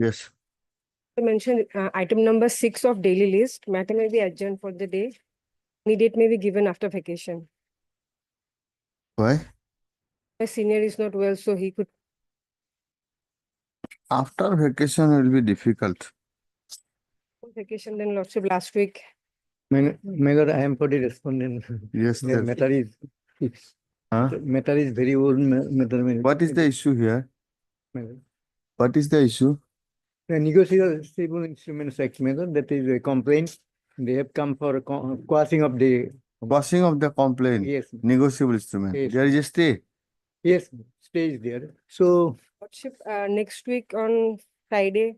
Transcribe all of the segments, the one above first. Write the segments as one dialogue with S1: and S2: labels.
S1: Yes.
S2: I mentioned item number 6 of daily list. Matter may be adjourned for the day. Any date may be given after vacation.
S1: Why?
S2: My senior is not well, so he could.
S1: After vacation will be difficult.
S2: Vacation then lordship last week.
S3: Mayor, I am for the respondent.
S1: Yes,
S3: The
S1: sir.
S3: matter is,
S1: Huh?
S3: the matter is very old matter.
S1: What is the issue here?
S3: Mayor.
S1: What is the issue?
S3: The negotiable instruments act, Mayor, that is a complaint. They have come for quashing of the.
S1: Passing of the complaint.
S3: Yes,
S1: Negotiable instrument.
S3: Yes.
S1: There is a stay.
S3: yes, stage there. So,
S2: Lordship next week on Friday.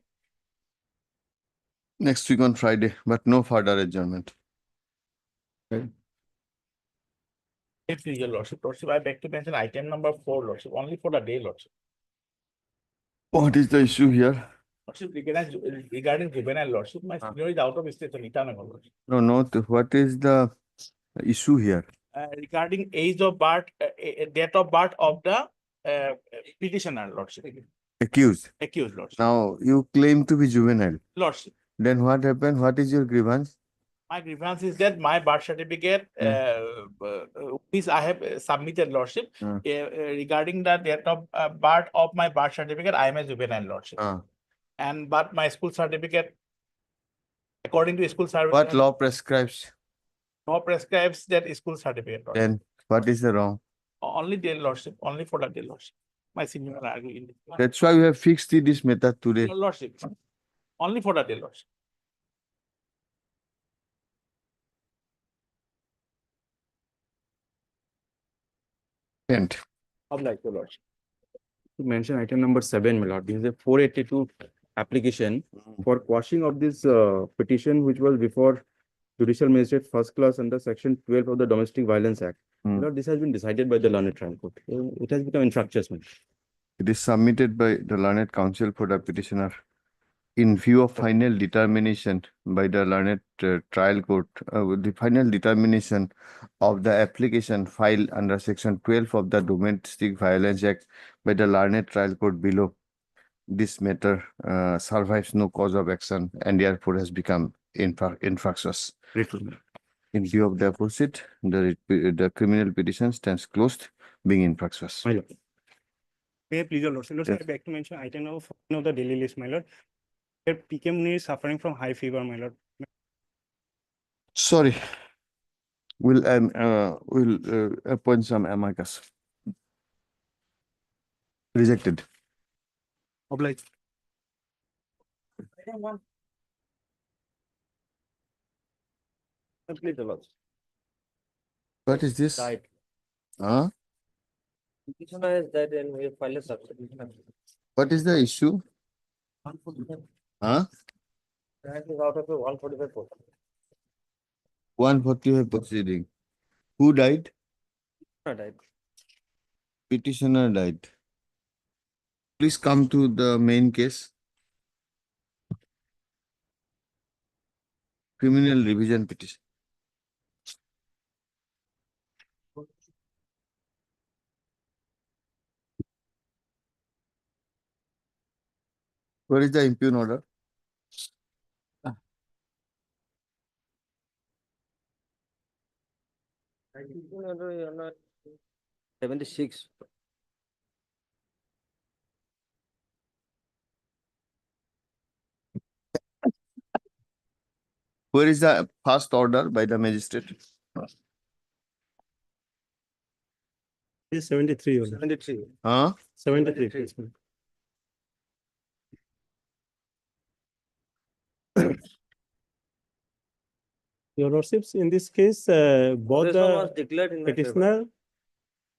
S1: Next week on Friday, but no further adjournment.
S4: If your lordship, I beg to mention item number 4, lordship, only for the day, lordship.
S1: What is the issue here?
S4: Lordship, regarding juvenile lordship, my senior is out of state, so Nitanagar, lordship.
S1: No, what is the issue here?
S4: Regarding age of birth, date of birth of the petitioner, lordship,
S1: Accused.
S4: accused, lordship.
S1: Now, you claim to be juvenile.
S4: Lordship,
S1: Then what happened? What is your grievance?
S4: my grievance is that my birth certificate, which I have submitted, lordship, regarding the date of birth of my birth certificate, I am a juvenile, lordship. And but my school certificate, according to school service.
S1: What law prescribes?
S4: Law prescribes that school certificate. lordship.
S1: Then what is the wrong?
S4: Only their lordship, only for the day lordship. My senior argue in this.
S1: That's why we have fixed this method today.
S4: Lordship, only for the day lordship.
S1: And
S5: I'd like to lodge. To mention item number 7, my lord, this is a 482 application for quashing of this petition, which was before Judicial Magistrate First Class under Section 12 of the Domestic Violence Act. My lord, this has been decided by the Learned Trial Court. It has become infractious.
S1: it is submitted by the learned counsel for the petitioner in view of final determination by the learned trial court, the final determination of the application filed under Section 12 of the Domestic Violence Act by the learned trial court below. This matter survives no cause of action and therefore has become infractious. In view of the opposite, the criminal petition stands closed, being infractious.
S5: My lord.
S6: May I please, your lordship,
S1: Yes.
S6: I beg to mention item number 14 of the daily list, my lord. Here, PK Munir is suffering from high fever, my lord.
S1: Sorry. We'll appoint some amicus. Rejected.
S6: Obliged.
S5: Please, lord.
S1: What is this?
S5: Right.
S1: Huh?
S5: Petitioner is that and we file a substitution.
S1: What is the issue? Huh?
S5: That is out of the 145 post.
S1: 145 proceeding. Who died?
S5: Right.
S1: Petitioner died. Please come to the main case. Criminal revision petition. Where is the impugn order?
S5: You're not 76.
S1: Where is the first order by the magistrate?
S6: Is 73, your lord.
S5: 73.
S1: Huh?
S6: 73. please, ma'am. Your lordships, in this case, both
S5: This one was
S6: the
S5: declared in my favor.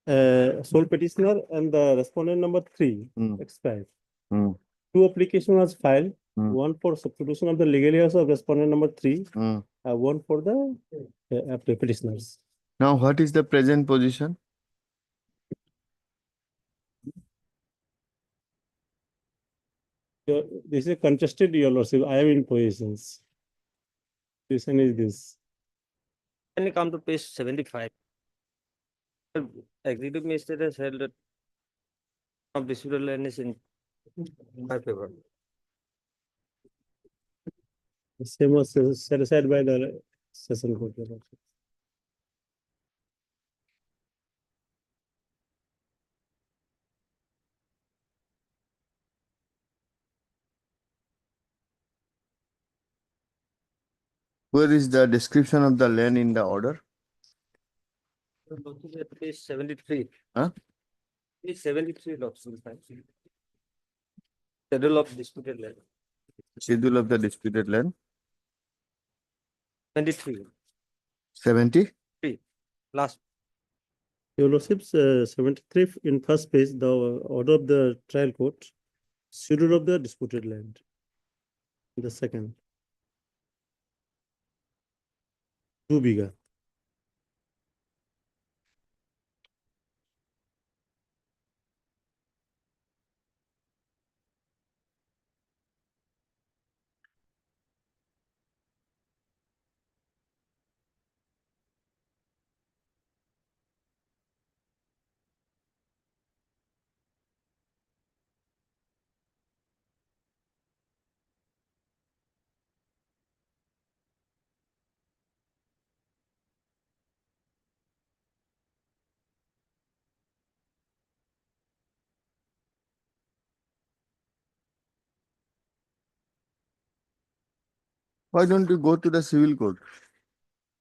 S6: petitioner, sole petitioner and the respondent number 3
S1: Hmm.
S6: expired.
S1: Hmm.
S6: 2 application was filed,
S1: Hmm.
S6: one for substitution of the legal heirs of respondent number 3,
S1: Hmm.
S6: one for the petitioners.
S1: Now, what is the present position?
S6: This is contested, your lordship. I am in positions. Position is this.
S5: Can you come to page 75? Executive Magistrate has held that of disputed land is in my favor.
S7: The same was set aside by the session court. Your Lordship.
S1: Where is the description of the land in the order?
S8: Page 73.
S1: Huh?
S8: Page 73, Lordship. Schedule of disputed land.
S1: Schedule of the disputed land,
S8: 23,
S1: 70?
S8: last.
S7: Your Lordship's 73 in first page, the order of the trial court, schedule of the disputed land. The second. 2 bigger.
S1: Why don't you go to the civil court?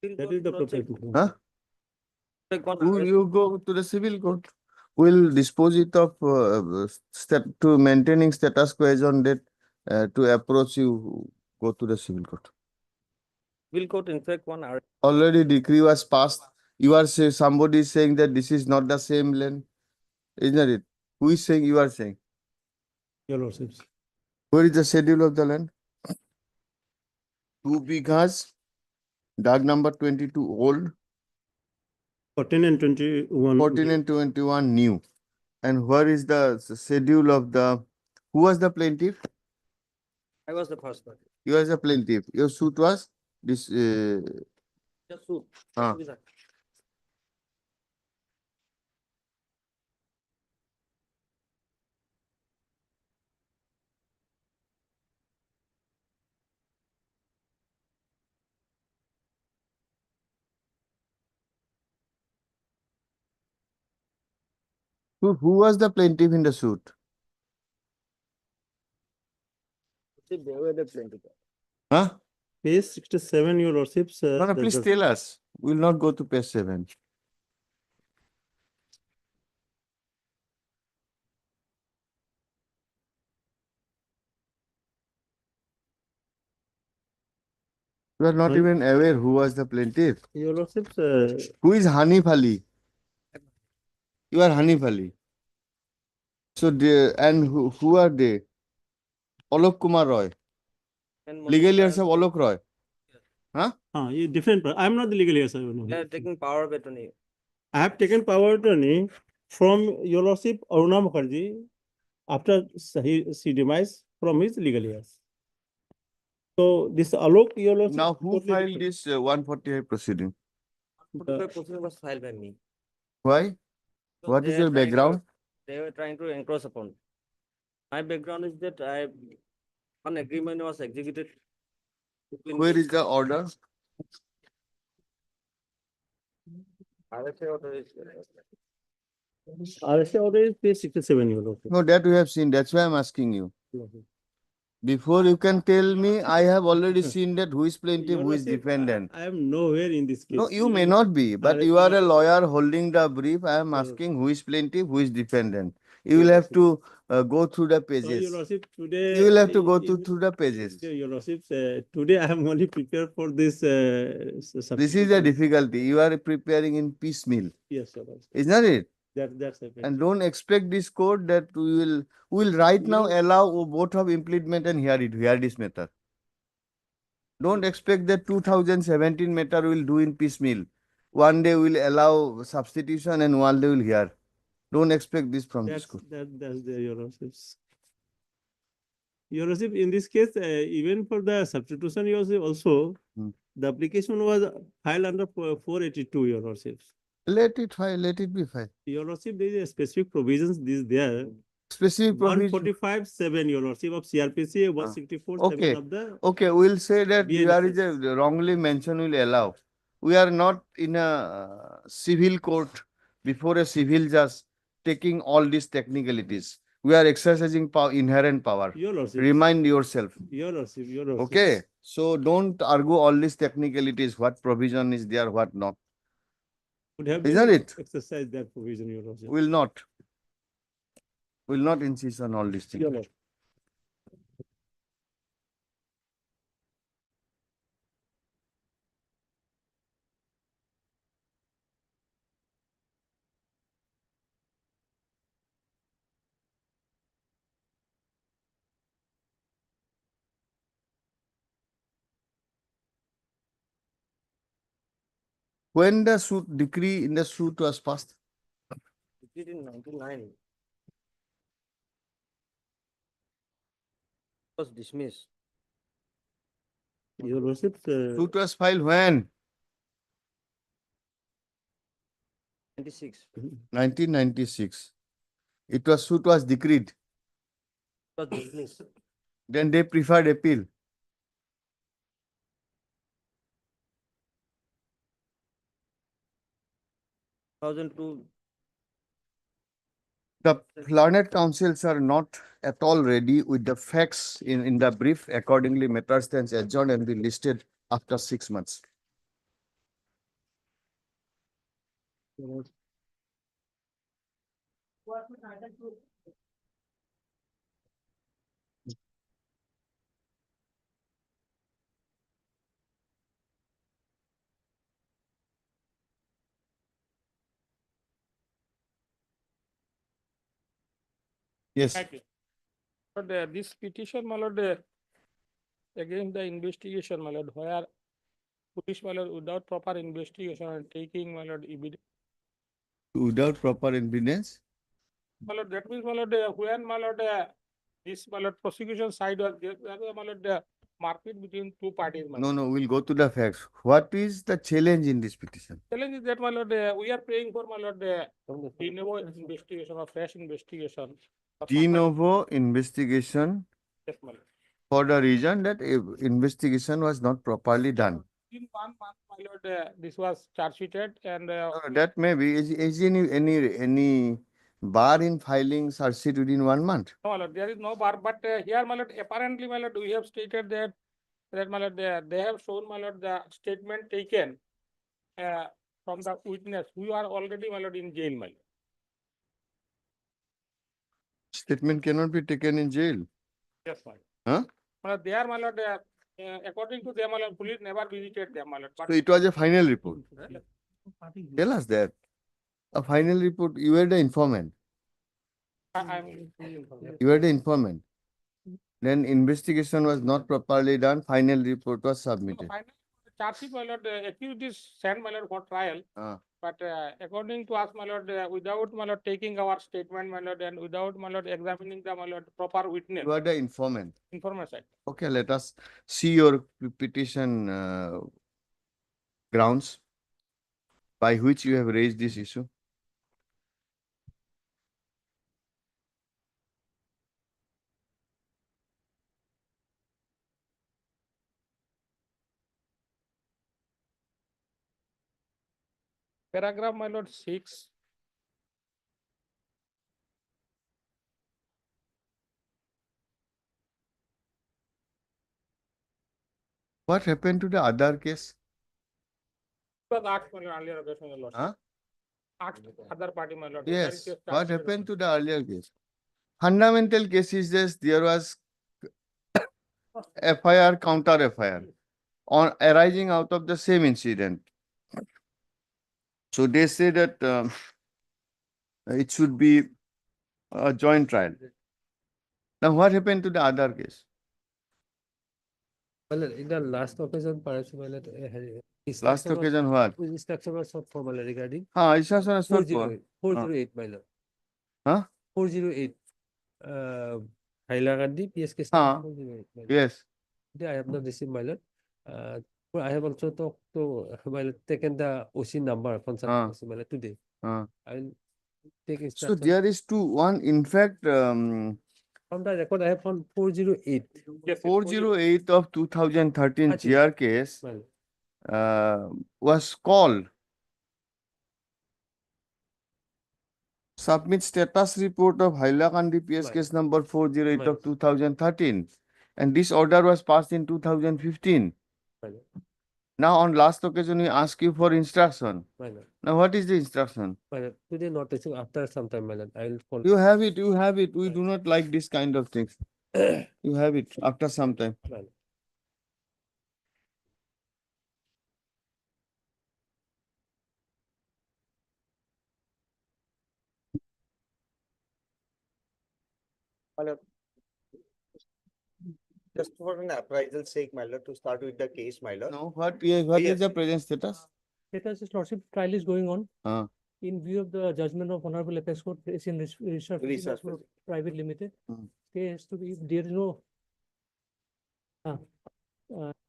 S7: That is the proper.
S1: Huh? You go to the civil court. We'll dispose it of step to maintaining status quo as on date to approach you, go to the civil court.
S8: Will court in fact one hour.
S1: Already decree was passed. You are say somebody is saying that this is not the same land, isn't it? Who is saying you are saying?
S7: Your Lordship's.
S1: Where is the schedule of the land? 2 bighas, dark number 22 old,
S7: 14 and 21.
S1: 14 and 21 new. And where is the schedule of the, who was the plaintiff?
S8: I was the first one.
S1: You was the plaintiff. Your suit was this,
S8: Just shoot.
S1: Ah. who was the plaintiff in the suit?
S8: They were the plaintiff.
S1: Huh?
S7: Page 67, Your Lordship's.
S1: No,
S7: the
S1: please
S7: judge-
S1: tell us. We'll not go to page 7. You are not
S7: Sorry?
S1: even aware who was the plaintiff.
S7: Your Lordship's.
S1: Who is Hanif Ali? You are Hanif Ali. So, and who are they? Alok Kumar Roy.
S8: And
S1: Legal
S8: Monica
S1: heirs of Alok Roy.
S7: Different. I am not the legal yes.
S8: They are taking power of attorney.
S7: I have taken power of attorney from Your Lordship Aruna Mukherjee after she demise from his legal years. So this Alok, Your Lordship.
S1: Now, who
S7: totally
S1: filed
S7: different.
S1: this 145 proceeding?
S8: The proceeding was filed by me.
S1: Why?
S8: So
S1: What
S8: they
S1: is
S8: are
S1: your
S8: trying to-
S1: background?
S8: They were trying to encroach upon. My background is that an agreement was executed. between
S1: Where
S8: me-
S1: is the order?
S8: RSA order is-
S7: RSA order is page 67, Your Lordship.
S1: No, that we have seen. That's why I'm asking you. Before you can tell me, I have already seen that who is plaintiff,
S7: Your
S1: who is
S7: Lordship,
S1: defendant.
S7: I am nowhere in this case.
S1: No, you may not be, but
S7: I-
S1: you are a lawyer holding the brief. I am
S7: Sir.
S1: asking who is plaintiff, who is defendant. You will have to go through the
S7: So, Your
S1: pages.
S7: Lordship, today.
S1: You will have to go
S7: in-
S1: through the pages.
S7: Your Lordship, today I am only prepared for this.
S1: This is the
S7: substitution.
S1: difficulty. You are preparing in piecemeal,
S7: Yes, Your Lordship.
S1: isn't it?
S7: That's a.
S1: And don't expect this court that we will right now
S7: You-
S1: allow both of implement and hear this matter. Don't expect that 2017 matter will do in piecemeal. One day we'll allow substitution and one day we'll hear. Don't expect this from this court.
S7: That's the Your Lordship's. Your Lordship, in this case, even for the substitution, Your Lordship also,
S1: Hmm.
S7: the application was filed under 482, Your Lordship.
S1: Let it be filed.
S7: Your Lordship, there is a specific provisions this there
S1: Specific
S7: One
S1: provision.
S7: 45(7), Your Lordship, of CRPC, 164(7)
S1: okay.
S7: of the.
S1: Okay, we'll say that there is
S7: BNSS.
S1: a wrongly mentioned will allow. We are not in a civil court before a civil judge taking all these technicalities. We are exercising power, inherent power.
S7: Your Lordship.
S1: Remind yourself.
S7: Your Lordship, Your Lordship.
S1: Okay, so don't argue all these technicalities, what provision is there, what not.
S7: Would have
S1: Isn't
S7: been
S1: it?
S7: exercised that provision, Your Lordship.
S1: Will not. Will not insist on all these things.
S7: Your Lordship.
S1: When the suit decree in the suit was passed,
S8: It in 99. Was dismissed.
S7: Your Lordship,
S1: suit was filed when?
S8: 96.
S1: 1996. Suit was decreed.
S8: Was dismissed.
S1: Then they preferred appeal.
S8: Thousand two.
S1: The learned councils are not at all ready with the facts in the brief. Accordingly, matter stands adjourned and be listed after 6 months. Yes.
S9: Thank you. But this petition, my lord, against the investigation, my lord, where police, my lord, without proper investigation and taking, my lord, evidence.
S1: Without proper evidence.
S9: My lord, that means, my lord, when, my lord, this, my lord, prosecution side was, there was, my lord, market between two parties. My
S1: No,
S9: lord.
S1: no, we'll go to the facts. What is the challenge in this petition?
S9: Challenge is that, my lord, we are praying for, my lord, de novo investigation or fresh investigation. of
S1: De
S9: certain-
S1: novo investigation
S9: Yes, my lord.
S1: for the reason that investigation was not properly done.
S9: In 1 month, my lord, this was charge sheeted and
S1: That may be, is any bar in filing charge sheet within 1 month?
S9: no, my lord, there is no bar, but here, my lord, apparently, my lord, we have stated that my lord, they have shown, my lord, the statement taken from the witness who are already, my lord, in jail, my lord.
S1: Statement cannot be taken in jail.
S9: Yes, my lord.
S1: Huh?
S9: My lord, they are, my lord, according to them, my lord, police never visited them, my lord.
S1: So it was a final report. Tell us that. A final report, you were the informant.
S9: I'm.
S1: You were the informant. Then investigation was not properly done, final report was submitted.
S9: Finally, charge sheet, my lord, accused is sent, my lord, for trial. But according to us, my lord, without, my lord, taking our statement, my lord, and without, my lord, examining the, my lord, proper witness
S1: You are the informant.
S9: information.
S1: Okay, let us see your petition grounds by which you have raised this issue.
S9: Paragraph, my lord, 6.
S1: What happened to the other case?
S9: Was asked, my lord, earlier occasion, my lord.
S1: Huh?
S9: Asked other party, my lord.
S1: Yes, what happened to the earlier case? Fundamental case is just there was FIR, counter FIR on arising out of the same incident. So they say that it should be a joint trial. Now what happened to the other case?
S10: Well, in the last occasion, perhaps, well,
S1: Last occasion what?
S10: instruction was sought for, well, regarding
S1: Instruction was sought for.
S10: 408, my lord.
S1: Huh?
S10: 408. Hailagandhi, PSK.
S1: Huh.
S10: 408, my lord.
S1: Yes.
S10: I have not received, my lord. I have also talked to, my lord, taken the OC number, concerned OC, my lord, today. I will take
S1: So
S10: instruction.
S1: there is two, one, in fact,
S10: From the record I have from 408.
S9: Yes,
S1: 408 of 2013
S10: Achha.
S1: GR case
S10: Well,
S1: was called submit status report of Hailakandi PS
S10: Right.
S1: case number 408
S10: Right.
S1: of 2013. And this order was passed in 2015.
S10: well,
S1: Now on last occasion, we ask you for instruction.
S10: well,
S1: Now what is the instruction?
S10: well, today not received after some time, my lord. I will follow.
S1: You have it, you have it. We
S10: Right.
S1: do not like this kind of things. You have it after some time.
S10: Well,
S11: Just for an appraisal sake, my lord, to start with the case, my lord.
S1: No, what is the
S11: Yes.
S1: present status?
S10: Status is lordship trial is going on.
S1: Uh,
S10: In view of the judgment of Honorable Apex Court, is in research
S11: Research
S10: private limited.
S1: Mm.
S10: Stay has to be, if there is no.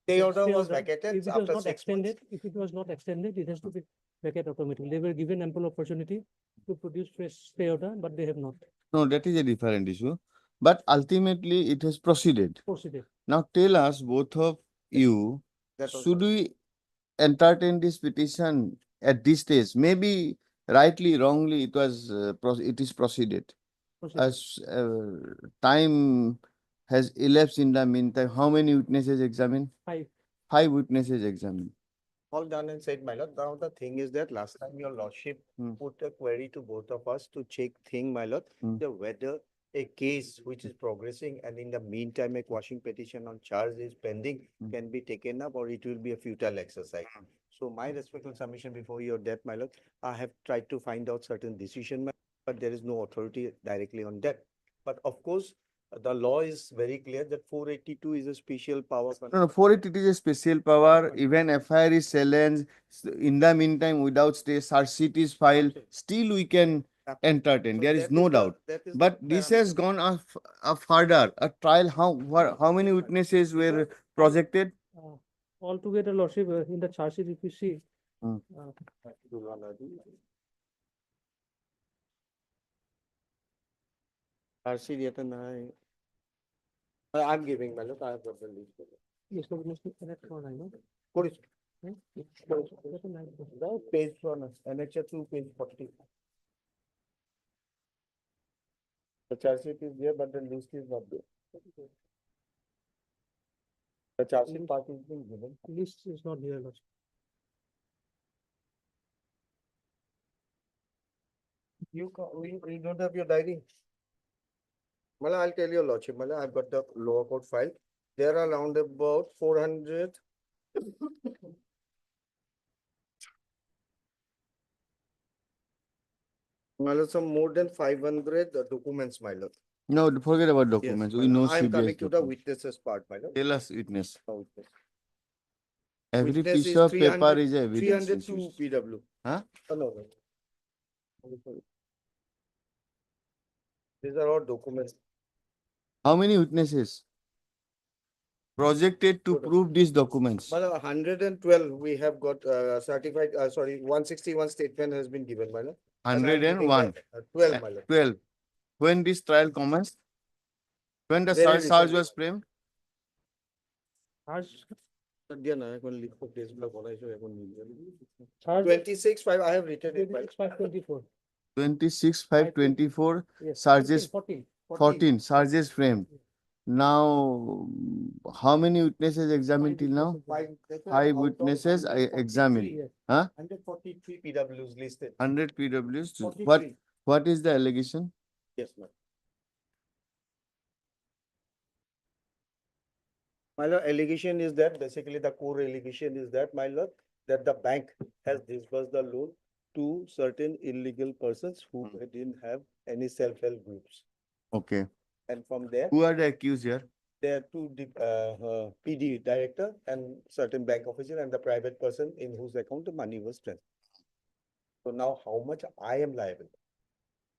S11: Stay order
S10: stay
S11: was
S10: order,
S11: vacated
S10: if it was
S11: after
S10: not
S11: 6 months.
S10: extended, if it was not extended, it has to be vacated automatically. They were given ample opportunity to produce fresh stay order, but they have not
S1: no, that is a different issue. But ultimately, it has proceeded.
S10: proceeded.
S1: Now tell us, both of you,
S11: That was
S1: should
S11: all.
S1: we entertain this petition at this stage? Maybe rightly, wrongly, it was, it is proceeded.
S10: proceeded.
S1: As time has elapsed in the meantime, how many witnesses examined?
S10: Five.
S1: 5 witnesses examined.
S11: All done and said, my lord. Now the thing is that last time your lordship
S1: Hmm.
S11: put a query to both of us to check thing, my lord,
S1: Hmm.
S11: the whether a case which is progressing and in the meantime a quashing petition on charge is pending
S1: Hmm.
S11: can be taken up or it will be a futile exercise. So my respectful submission before your death, my lord, I have tried to find out certain decision, but there is no authority directly on that. But of course, the law is very clear that 482 is a special power.
S1: No, 480 is a special power. Even FIR is challenged. In the meantime, without stay, search sheet is filed. Still, we can entertain.
S11: So
S1: There is
S11: that
S1: no
S11: the-
S1: doubt.
S11: that is the
S1: But this has
S11: parameter.
S1: gone a further. A trial. How many witnesses were projected?
S10: Altogether, lordship, in the charge sheet, if you see.
S1: Hmm.
S11: RC written, I'm giving, my lord, I have got the list.
S10: Yes, no, must be correct one, I know.
S11: What is,
S10: Hmm? Written I know.
S11: the page one, annexure 2, page 40. The charge sheet is there, but the list is not there. The charge sheet part is being given.
S10: List is not here, lordship.
S11: You don't have your diary? Mala, I'll tell you, lordship, Mala, I've got the lower court file. There are around about 400. Mala, some more than 500 documents, my lord.
S1: No, forget about
S11: Yes,
S1: documents.
S11: my
S1: We know
S11: lord. I'm coming
S1: CBS
S11: to the
S1: documents.
S11: witnesses part, my lord.
S1: Tell us witness.
S11: No witness.
S1: Every
S11: Witness
S1: piece
S11: is
S1: of paper
S11: 300
S1: is evidence.
S11: 302 PW.
S1: Huh?
S11: Oh, no, no. These are all documents.
S1: How many witnesses projected to
S11: Total.
S1: prove these documents?
S11: Madam, 112, we have got certified, sorry, 161 statement has been given, madam. And I'm giving
S1: 101.
S11: that, 12, madam.
S1: 12. When this trial commenced? When the
S11: Very
S1: charge
S11: recently.
S1: was framed?
S10: Charge,
S11: দিয়া না, এখন লিখো, কেসগুলো বনাইছো, এখন নিয়ে যাও।
S10: charge
S11: 26/5, I have written it, madam.
S10: 524.
S1: 26/5/24,
S10: Yes.
S1: charges
S10: 14.
S1: 14, charges framed. Now, how many witnesses examined till now?
S11: Five, that's why
S1: 5
S11: out of
S1: witnesses I
S11: 143,
S1: examined.
S10: Yes.
S1: Huh?
S11: 143 PWs listed.
S1: 100 PWs.
S11: 43.
S1: What is the allegation?
S11: Yes, ma'am. My lord, allegation is that, basically the core allegation is that, my lord, that the bank has disbursed the loan to certain illegal persons who didn't have any self-help groups.
S1: Okay.
S11: And from there,
S1: Who are the accused here?
S11: there are two PD director and certain bank officer and the private person in whose account the money was transferred. So now how much I am liable?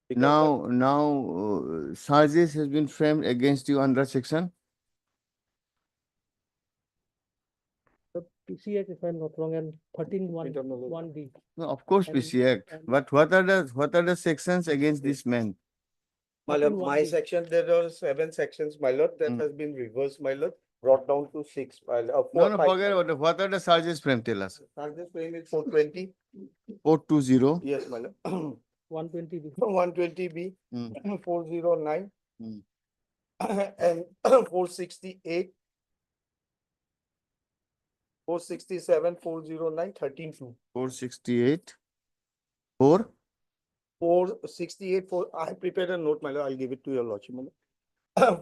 S11: Because
S1: Now, charges has been framed against you under section?
S10: PC Act, if I'm not wrong, and 13(1),
S11: Internal-
S10: 1D.
S1: No, of course,
S10: And-
S1: PC Act,
S10: and-
S1: but what are the sections against this man?
S11: My lord,
S10: 13(1)(D).
S11: my section, there are 7 sections, my lord, that
S1: Mm.
S11: has been reversed, my lord, brought down to 6, my lord,
S1: No,
S11: 4,
S1: no,
S11: 5.
S1: forget about it. What are the charges frame? Tell us.
S11: Charges frame is 420,
S1: 420.
S11: yes, my lord.
S10: 120B.
S11: 120B,
S1: Mm.
S11: 409,
S1: Mm.
S11: and 468, 467, 409, 13(2).
S1: 468. 4.
S11: 468, I prepared a note, my lord, I'll give it to your lordship, my lord.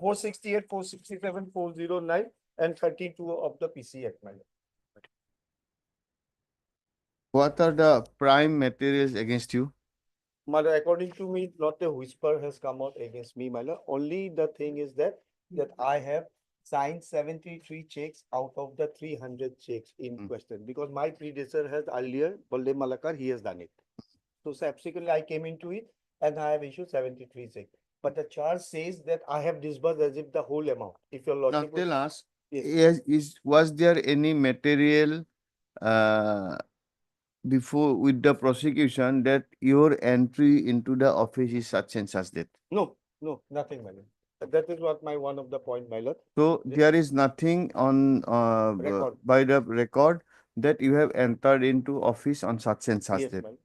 S11: 468, 467, 409, and 32 of the PC Act, my lord.
S1: What are the prime materials against you?
S11: My lord, according to me, not a whisper has come out against me, my lord. Only the thing is that I have signed 73 checks out of the 300 checks in
S1: Mm.
S11: question, because my predecessor has earlier, Baldev Malakar, he has done it. So subsequently, I came into it and I have issued 73 checks. But the charge says that I have disbursed as if the whole amount. If your
S1: Now
S11: lordship.
S1: tell us,
S11: Yes.
S1: was there any material before with the prosecution that your entry into the office is such and such that?
S11: No, nothing, my lord. That is what one of the point, my lord.
S1: So there is nothing on
S11: Record.
S1: by the record that you have entered into office on such and such
S11: Yes,
S1: date.
S11: my lord.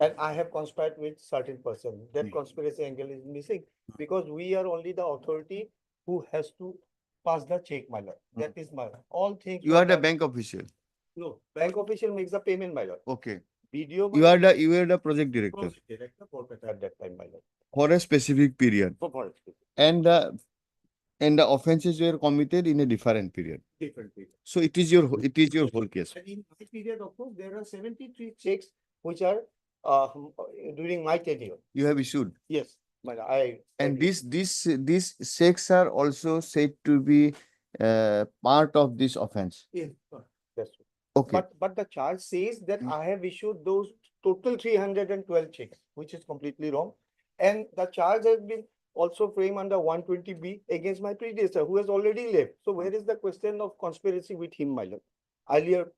S11: And I have conspired with certain person. That
S1: Mm.
S11: conspiracy angle is missing because we are only the authority who has to pass the check, my lord. That is my, all things.
S1: You
S11: were
S1: are the
S11: done-
S1: bank official.
S11: No, bank official makes the payment, my lord.
S1: Okay.
S11: BDO.
S1: You are the project director
S11: Project director, Kolkata at that time, my lord.
S1: for a specific period,
S11: For forest,
S1: and the offenses were committed in a different period.
S11: different period.
S1: So it is your whole case.
S11: And in my period, of course, there are 73 checks which are during my tenure.
S1: You have issued.
S11: Yes, my lord, I.
S1: And
S11: agree.
S1: these checks are also said to be part of this offense.
S11: Yes, that's true.
S1: Okay.
S11: But the charge says that
S1: Mm.
S11: I have issued those total 312 checks, which is completely wrong. And the charge has been also framed under 120B against my predecessor, who has already left. So where is the question of conspiracy with him, my lord? Earlier,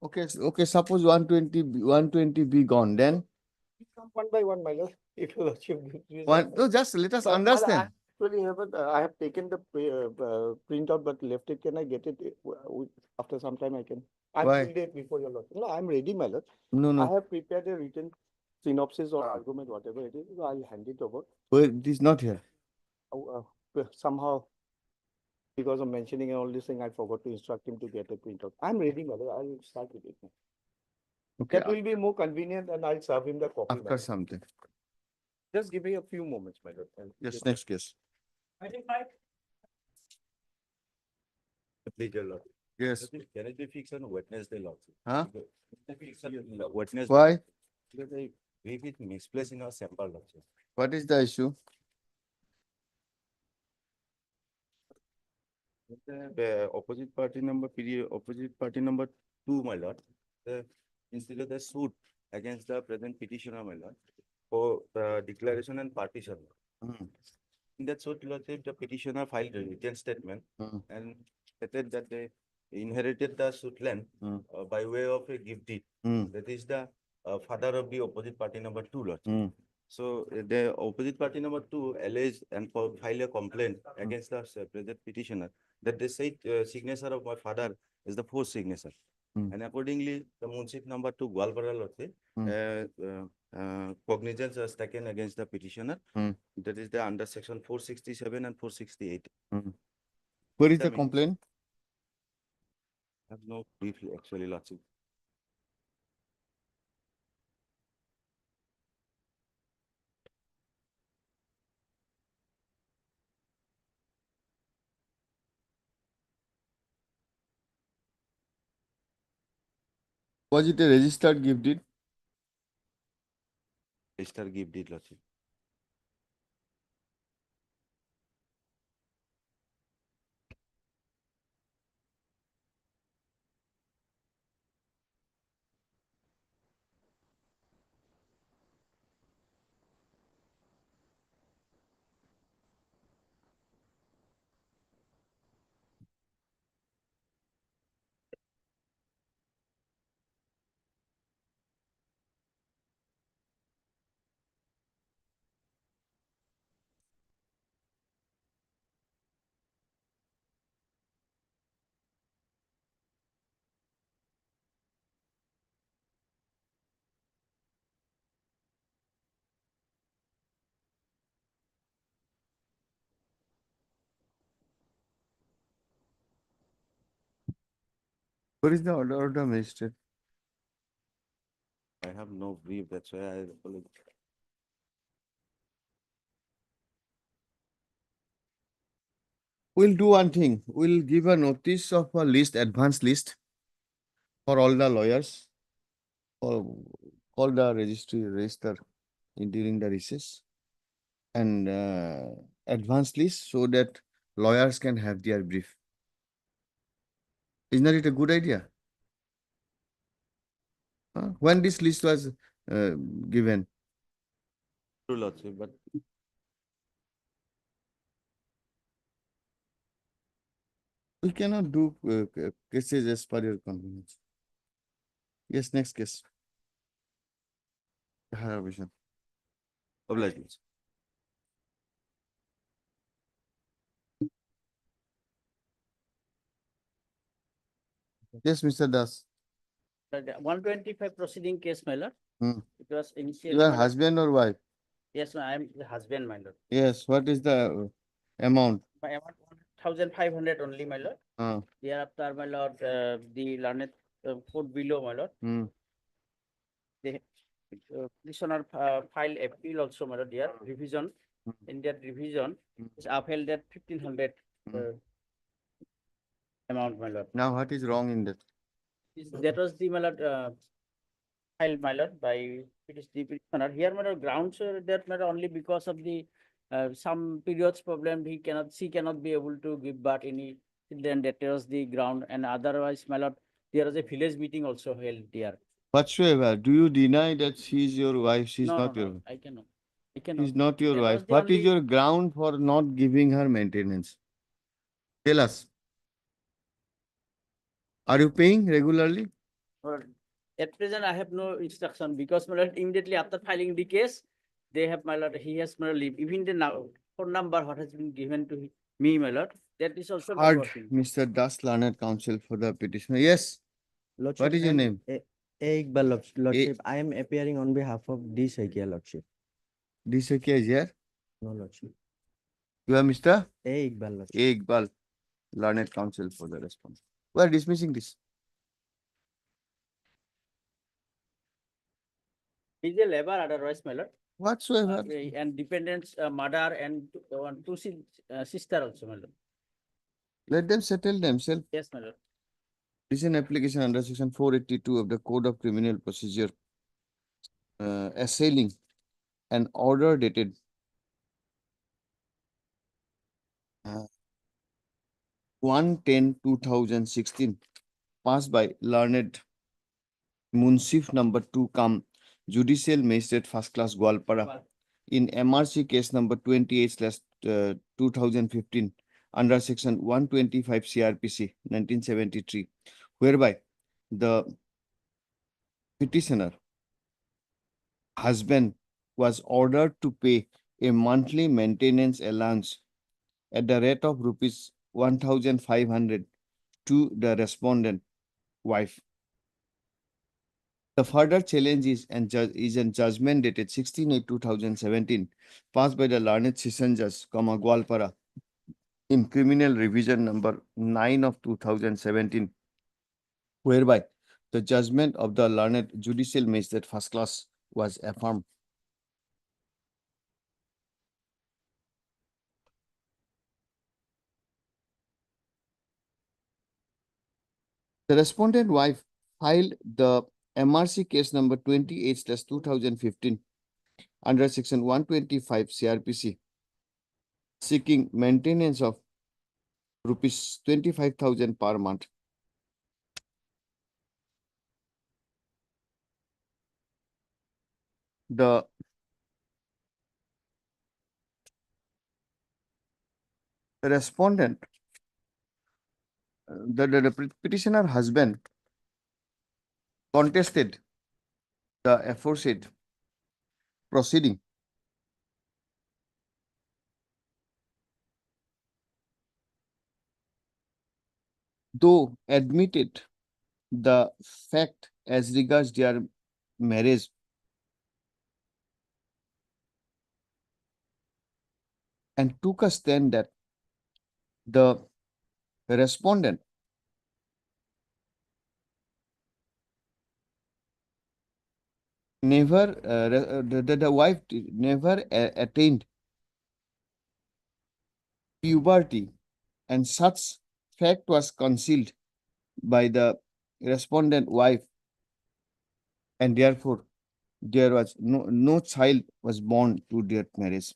S1: Okay. Okay. Suppose 120 be gone, then
S11: we come one by one, my lord. If you lordship gives me
S1: one.
S11: some-
S1: No, just let us
S11: But, my lord,
S1: understand.
S11: I actually haven't, I have taken the printout but left it. Can I get it after some time? I can. I'm
S1: Why?
S11: full date before your lordship. No, I'm ready, my lord.
S1: No,
S11: I
S1: no.
S11: have prepared a written synopsis or argument, whatever it is. So I'll hand it over.
S1: Well, it is not here.
S11: Somehow, because of mentioning all this thing, I forgot to instruct him to get a printout. I'm ready, my lord. I'll start with it now.
S1: Okay.
S11: That will be more convenient and I'll serve him the copy. my
S1: After
S11: lord.
S1: something.
S11: Just give me a few moments, my lord.
S1: Yes. Next case.
S12: Please, your lord.
S1: Yes.
S12: Can it be fixed on Wednesday, lord?
S1: Huh?
S12: Wednesday.
S1: Why?
S12: Because I believe it misplaced in our sample, lord.
S1: What is the issue?
S12: The opposite party number, opposite party number 2, my lord. Instead of the suit against the present petitioner, my lord, for declaration and partition.
S1: Mm.
S12: In that suit, lordship, the petitioner filed a written statement
S1: Mm.
S12: and stated that they inherited the suit land
S1: Mm.
S12: by way of a gift deed.
S1: Mm.
S12: That is the father of the opposite party number 2, lord.
S1: Mm.
S12: So the opposite party number 2 alleged and file a complaint against the present petitioner that they said signature of my father is the fourth signature.
S1: Mm.
S12: And accordingly, the Munship number 2 Gwalpara lotse, cognizance was taken against the petitioner.
S1: Mm.
S12: That is the under section 467 and 468.
S1: Where is the
S12: Examine.
S1: complaint?
S12: I have no brief actually, lordship.
S1: Was it a registered gift deed?
S12: Register gift deed, lordship.
S1: What is the order of the magistrate?
S12: I have no brief, that's why I apologize.
S1: We'll do one thing. We'll give a notice of a list, advance list for all the lawyers. Or call the register during the recess. And advance list so that lawyers can have their brief. Isn't it a good idea? When this list was given?
S12: True, Lordship, but
S1: We cannot do cases as per your convenience. Yes, next case. Higher vision.
S12: obliged.
S1: Yes, Mr. Das.
S8: 125 proceeding case, my lord.
S1: Hmm.
S8: It was initially.
S1: Your
S8: my lord-
S1: husband or wife?
S8: Yes, I am the husband, my lord.
S1: Yes, what is the amount?
S8: My amount 1,500 only, my lord.
S1: Uh,
S8: Thereafter, my lord, the learned court below, my lord.
S1: hmm.
S8: Petitioner file appeal also, my lord, their revision. In that revision, is upheld that 1,500 amount, my lord.
S1: Now what is wrong in that?
S8: That was the, my lord, filed, my lord, by the petitioner. Here, my lord, grounds that, my lord, only because of the some periods problem, she cannot be able to give birth any children. That was the ground, and otherwise, my lord, there was a village meeting also held there.
S1: Whatsoever, do you deny that she is your wife? She is
S8: No,
S1: not
S8: no,
S1: your
S8: no,
S1: wife.
S8: I cannot. I
S1: She
S8: cannot.
S1: is not your
S8: That
S1: wife.
S8: was the
S1: What is
S8: only-
S1: your ground for not giving her maintenance? Tell us. Are you paying regularly?
S8: Well, at present, I have no instruction because, my lord, immediately after filing the case, they have, my lord, he has, my lord, leave. Even the now phone number what has been given to me, my lord, that is also not
S1: Heard
S8: working.
S1: Mr. Das Learned Counsel for the petitioner. Yes. What is your name?
S13: Iqbal Lordship, I am appearing on behalf of D. Saikia Lordship.
S1: This is here.
S13: No Lordship.
S1: You are Mr.
S13: Iqbal Lordship.
S1: Iqbal, Learned Counsel for the response. We are dismissing this.
S8: He is a labor otherwise, my lord.
S1: Whatsoever.
S8: And dependents, mother and two sister also, my lord.
S1: Let them settle themselves.
S8: Yes, my lord.
S1: This is an application under section 482 of the Code of Criminal Procedure, assailing an order dated 1/10/2016, passed by learned Munsif number 2 cum Judicial Magistrate First Class Gwalpara in MRC case number 28/2015 under section 125 CRPC 1973, whereby the petitioner husband was ordered to pay a monthly maintenance allowance at the rate of rupees 1,500 to the respondent wife. The further challenge is a judgment dated 16/8/2017, passed by the learned session judge, Gwalpara, in criminal revision number 9 of 2017, whereby the judgment of the learned judicial magistrate first class was affirmed. The respondent wife filed the MRC case number 28/2015 under section 125 CRPC, seeking maintenance of rupees 25,000 per month. The respondent, the petitioner husband contested the aforesaid proceeding. Though admitted the fact as regards their marriage, and took a stand that the respondent never, the wife never attained puberty, and such fact was concealed by the respondent wife, and therefore there was no child was born to their marriage.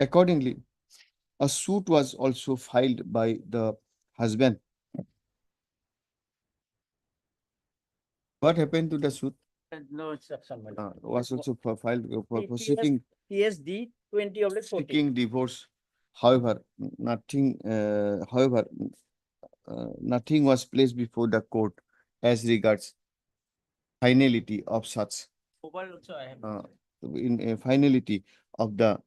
S1: Accordingly, a suit was also filed by the husband. What happened to the suit?
S8: No instruction, my lord.
S1: Was also filed for
S8: TS
S1: seeking
S8: TSD 20/14.
S1: seeking divorce. However, nothing. Nothing was placed before the court as regards finality of such.
S8: Mobile also I have.
S1: In a finality of the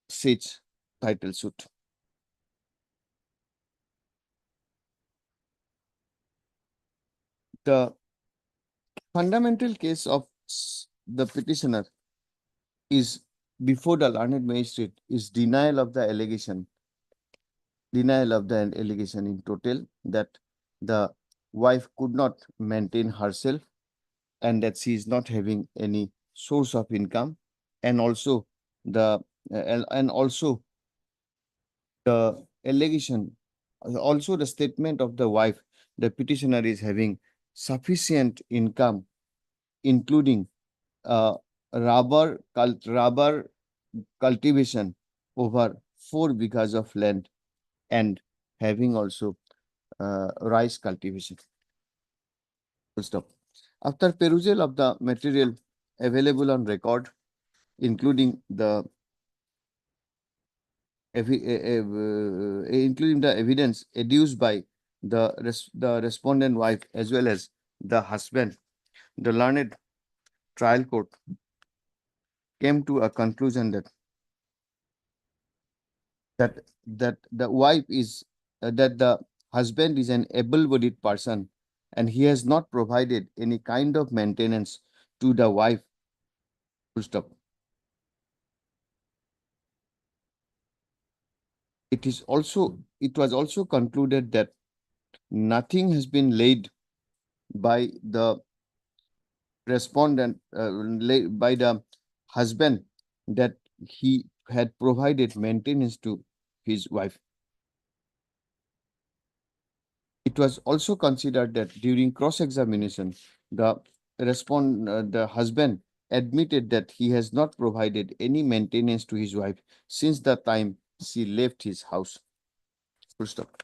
S1: such title suit. The fundamental case of the petitioner is before the learned magistrate is denial of the allegation in total that the wife could not maintain herself and that she is not having any source of income, and also the allegation, also the statement of the wife, the petitioner is having sufficient income, including rubber cultivation over 4 bighas of land and having also rice cultivation. Full stop. After perusal of the material available on record, including the evidence adduced by the respondent wife as well as the husband, the learned trial court came to a conclusion that the wife is that the husband is an able-bodied person and he has not provided any kind of maintenance to the wife. Full stop. It was also concluded that nothing has been laid by the respondent, by the husband, that he had provided maintenance to his wife. It was also considered that during cross-examination, the husband admitted that he has not provided any maintenance to his wife since the time she left his house. Full stop.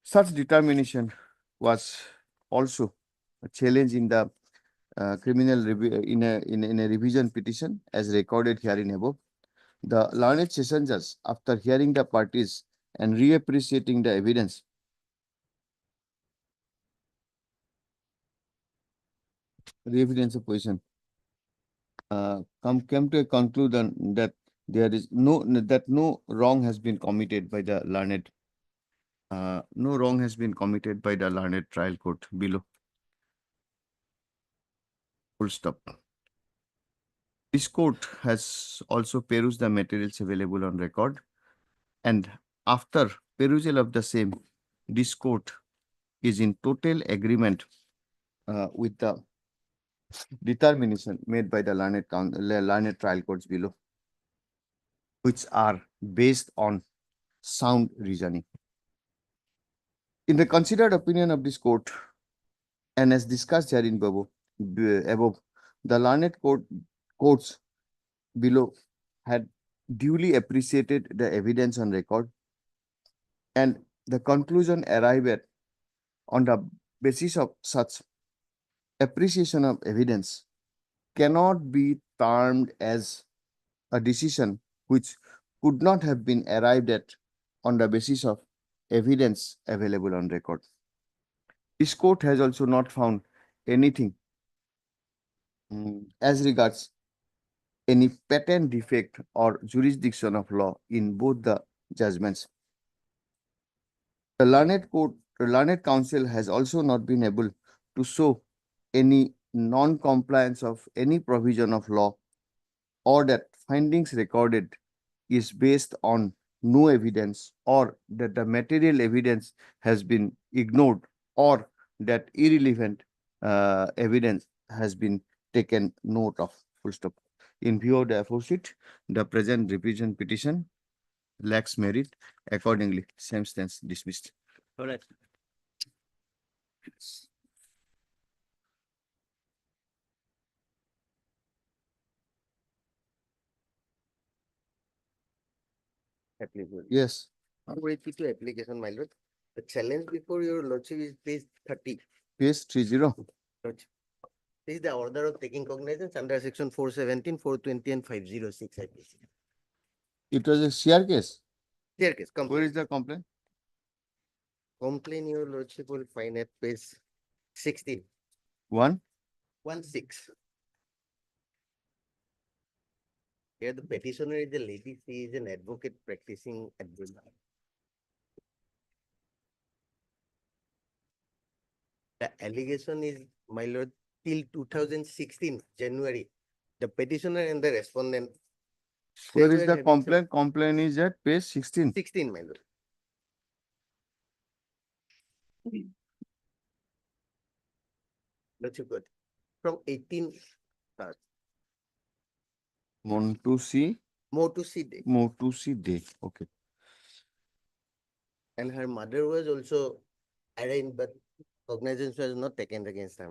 S1: Such determination was also a challenge in the criminal in a revision petition as recorded herein above. The learned session judge, after hearing the parties and reappreciating the evidence, of position, came to a conclusion that there is no wrong has been committed by the learned. No wrong has been committed by the learned trial court below. Full stop. This court has also perused the materials available on record, and after perusal of the same, this court is in total agreement with the determination made by the learned trial courts below, which are based on sound reasoning. In the considered opinion of this court, and as discussed herein above, the learned courts below had duly appreciated the evidence on record, and the conclusion arrived at on the basis of such appreciation of evidence cannot be termed as a decision which could not have been arrived at on the basis of evidence available on record. This court has also not found anything as regards any patent defect or jurisdiction of law in both the judgments. The learned counsel has also not been able to show any non-compliance of any provision of law, or that findings recorded is based on no evidence, or that the material evidence has been ignored, or that irrelevant evidence has been taken note of, full stop. In view of the aforesaid, the present revision petition lacks merit. Accordingly, same stands dismissed.
S8: All right.
S11: Applicable.
S1: Yes,
S11: 482 application, my lord. The challenge before your lordship is page 30.
S1: page 30.
S11: Lordship. This is the order of taking cognizance under section 417, 420, and 506 IPC.
S1: It was a CR case.
S11: Clear case.
S1: Where is the complaint?
S11: Complaint your lordship will find at page 16. 16. Here the petitioner is a lady, she is an advocate practicing at the The allegation is, my lord, till 2016, January, the petitioner and the respondent. they
S1: Where is
S11: were
S1: the
S11: having some-
S1: complaint? Complaint is at page 16.
S11: 16, my lord. Lordship good. From 18,
S1: Montusi,
S11: more to see day.
S1: Motusi Day. Okay.
S11: And her mother was also arraigned, but cognizance was not taken against her.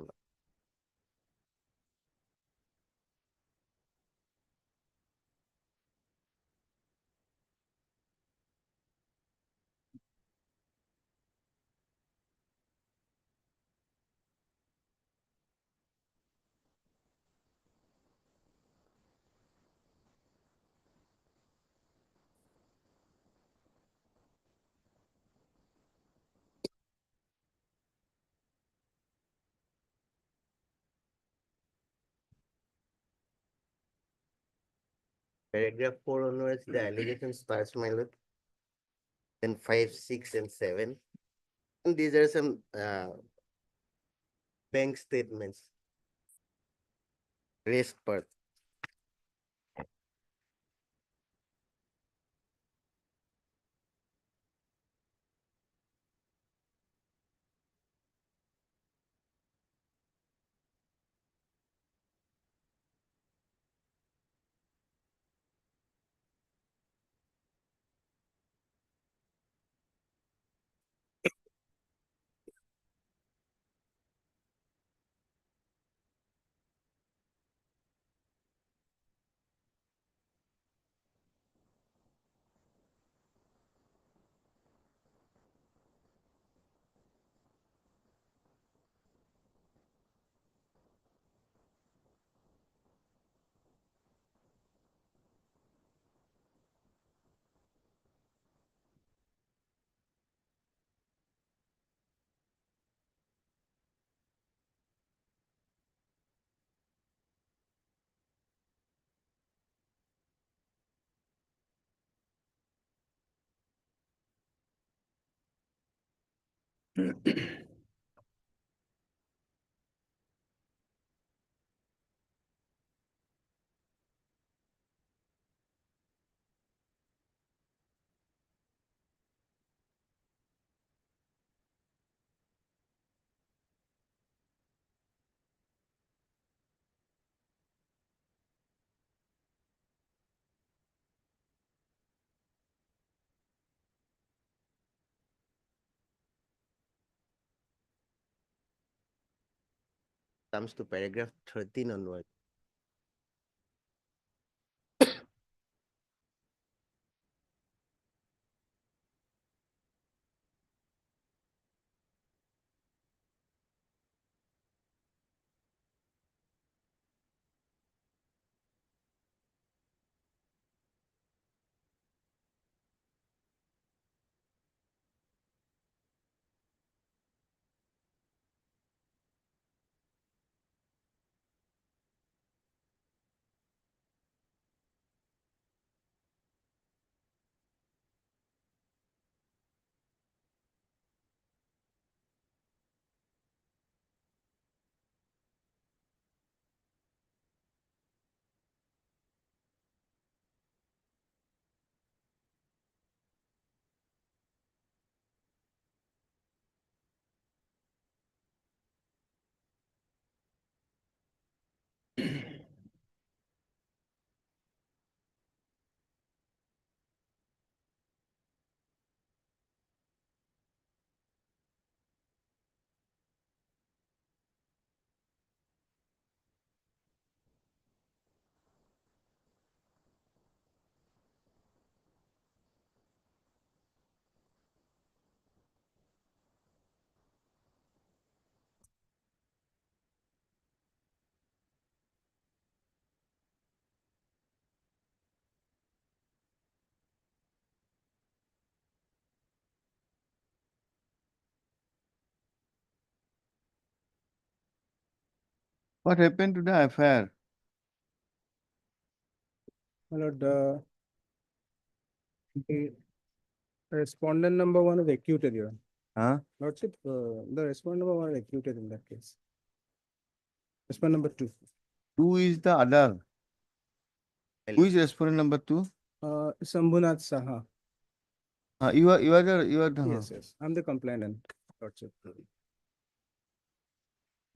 S11: Paragraph 4 onwards, the allegation starts, my lord. Then 5, 6, and 7. And these are some bank statements. Raised part. Comes to paragraph 13 onward.
S1: What happened to the affair?
S6: My lord, the respondent number one is acquitted, Your Honor.
S1: Huh?
S6: Lordship, the respondent number one is acquitted in that case. Respondent number two.
S1: Who is the other? Who is respondent number 2?
S6: Sambhunath Saha.
S1: You are the.
S6: Yes, yes, I'm the complainant, Lordship.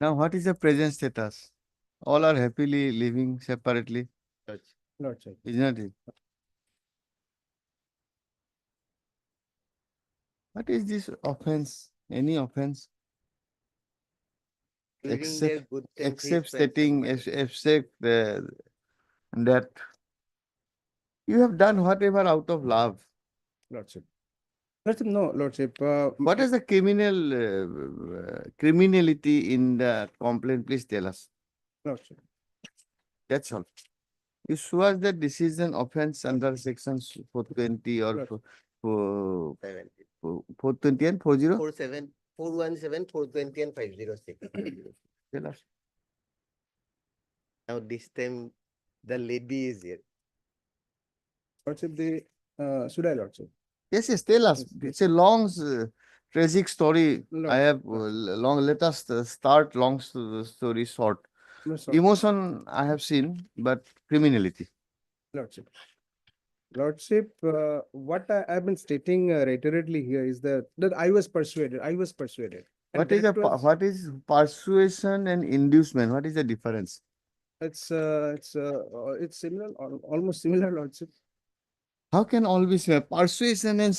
S1: Now, what is the present status? All are happily living separately,
S6: Lordship.
S1: isn't it? What is this offense? Any offense?
S11: During their
S1: Except,
S11: good times, he
S1: except
S11: spent
S1: stating,
S11: some money.
S1: except that you have done whatever out of love.
S6: Lordship. Lordship, no, Lordship.
S1: What is the criminality in the complaint? Please tell us.
S6: Lordship.
S1: That's all. You swear the decision offense under sections 420 or
S6: Right.
S1: 420 and 40?
S11: 417, 420 and 506.
S1: Tell us.
S11: Now this time the lady is here.
S6: Lordship, should I, Lordship?
S1: Yes, yes, tell us.
S6: Yes, yes.
S1: It's a long, tragic story.
S6: No,
S1: I have
S6: no.
S1: long, let us start long story short.
S6: No, sorry,
S1: Emotion I have seen, but criminality.
S6: Lordship. Lordship, what I've been stating reiteratedly here is that I was persuaded, And
S1: What is
S6: that was-
S1: what is persuasion and inducement? What is the difference?
S6: It's similar, almost similar, Lordship.
S1: How can always persuasion and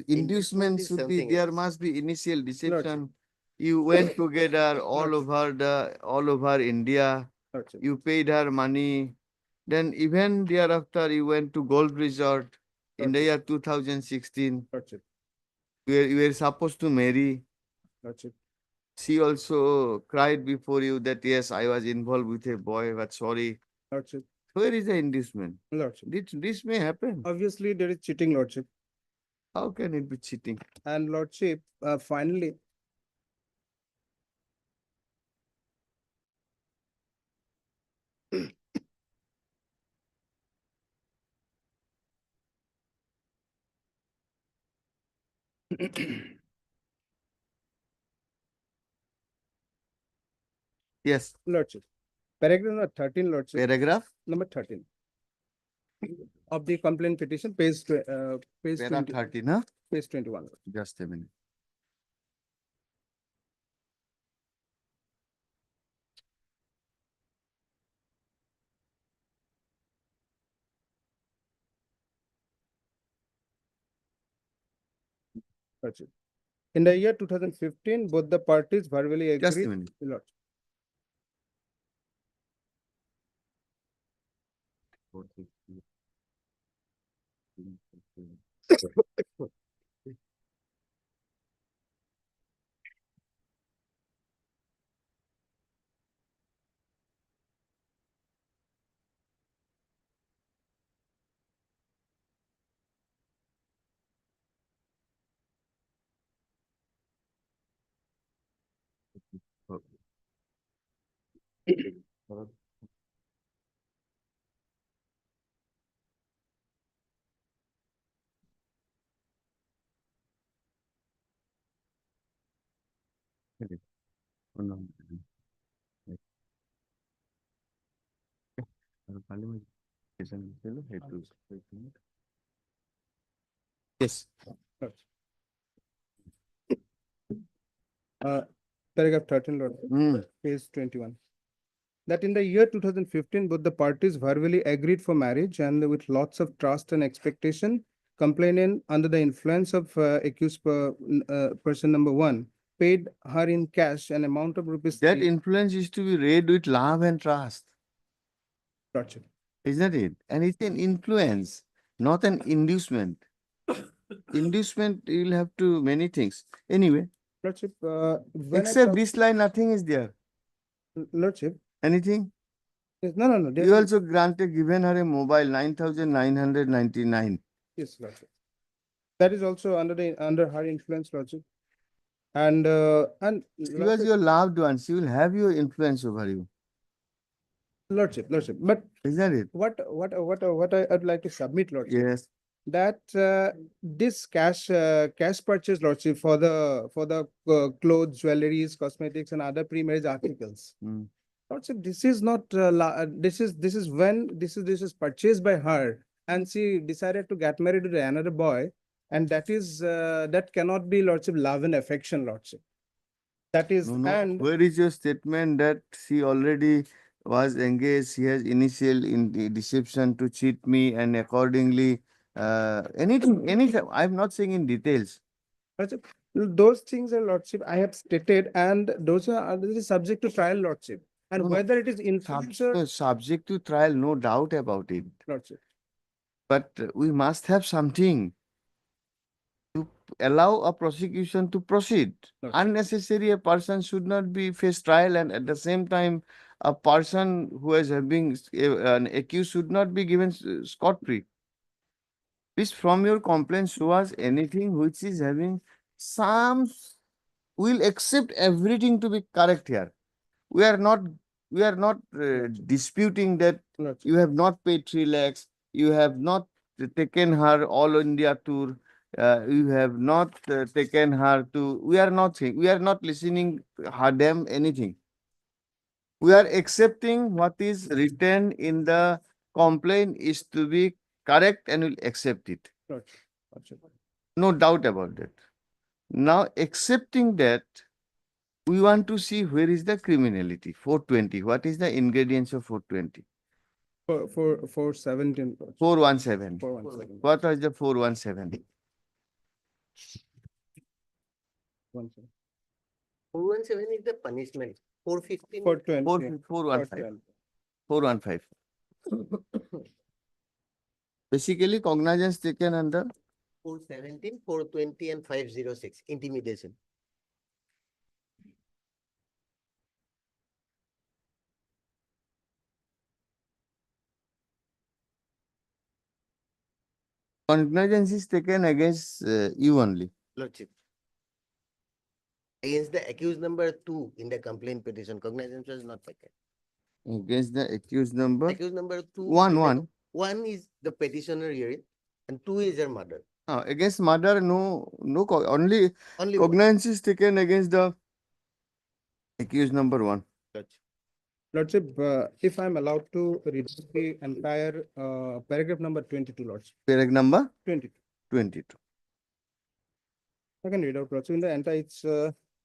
S1: inducement
S11: is
S1: should be,
S11: something
S1: there
S11: else.
S1: must be initial deception. You went together all over India.
S6: Lordship.
S1: You paid her money. Then even thereafter you went to Gold Resort in the year 2016.
S6: Lordship.
S1: You were supposed to marry.
S6: Lordship.
S1: She also cried before you that yes, I was involved with a boy, but sorry.
S6: Lordship.
S1: Where is the inducement?
S6: Lordship.
S1: This may happen.
S6: Obviously, there is cheating, Lordship.
S1: How can it be cheating?
S6: And Lordship, finally,
S1: Yes.
S6: Lordship. Paragraph number 13, Lordship.
S1: Paragraph?
S6: Number 13. Of the complaint petition, page, page
S1: Paragraph
S6: 20,
S1: 13, huh?
S6: page 21.
S1: Just a minute.
S6: Lordship. In the year 2015, both the parties verbally
S1: Just a
S6: agreed.
S1: minute.
S6: Lordship.
S1: Oh, no. Yes.
S6: Paragraph 13, Lord, page 21. That in the year 2015, both the parties verbally agreed for marriage and with lots of trust and expectation, complainant under the influence of accused person number one paid her in cash an amount of rupees.
S1: That influence is to be read with love and trust,
S6: Lordship.
S1: isn't it? And it's an influence, not an inducement. Inducement, you'll have to many things. Anyway,
S6: Lordship, when I
S1: except
S6: talk-
S1: this line, nothing is there.
S6: Lordship,
S1: Anything?
S6: no.
S1: You also granted, given her a mobile, 9,999.
S6: Yes, Lordship. That is also under her influence, Lordship. And
S1: She was
S6: Lordship,
S1: your loved one. She will have your influence over you.
S6: Lordship, but
S1: Isn't it?
S6: what I'd like to submit, Lordship.
S1: Yes.
S6: That this cash purchase, Lordship, for the clothes, jewelries, cosmetics, and other pre-marriage articles.
S1: Mm.
S6: Lordship, this is not this is when this is purchased by her, and she decided to get married to another boy, and that is that cannot be, Lordship, love and affection, Lordship. That is,
S1: No, no.
S6: and
S1: Where is your statement that she already was engaged, she has initial in the deception to cheat me and accordingly, anything, I'm not saying in details.
S6: Lordship, those things are, Lordship, I have stated, and those are this is subject to trial, Lordship. And
S1: No, no.
S6: whether it is influencer,
S1: Subject to trial, no doubt about it.
S6: Lordship.
S1: But we must have something to allow a prosecution to proceed.
S6: Okay.
S1: Unnecessary, a person should not be face trial, and at the same time, a person who is having an accused should not be given scot-free. Please, from your complaint, show us anything which is having some, we'll accept everything to be correct here. We are not disputing that
S6: Lordship.
S1: you have not paid 3 lakhs, you have not taken her all India tour, you have not taken her to, we are not saying, we are not listening her them anything. We are accepting what is written in the complaint is to be correct and will accept it.
S6: Lordship.
S1: No doubt about that. Now, accepting that, we want to see where is the criminality. 420. What is the ingredients of 420?
S6: For 17. Lordship.
S1: 417.
S6: 417.
S1: What was the 417?
S11: 417 is the punishment. 415.
S6: 420.
S1: 415. 415. Basically, cognizance taken under
S11: 417, 420, and 506. Intimidation.
S1: cognizance is taken against you only.
S11: Lordship. Against the accused number 2 in the complaint petition, cognizance was not taken.
S1: Against the accused number
S11: Accused number 2.
S1: one.
S11: One is the petitioner hearing, and 2 is her mother.
S1: Against murder, only
S11: Only one.
S1: cognizance is taken against the accused number 1.
S11: Lordship.
S6: Lordship, if I'm allowed to read the entire paragraph number 22, Lordship.
S1: Paragraph number
S6: 22.
S1: 22.
S6: I can read out, Lordship. In the entire, it's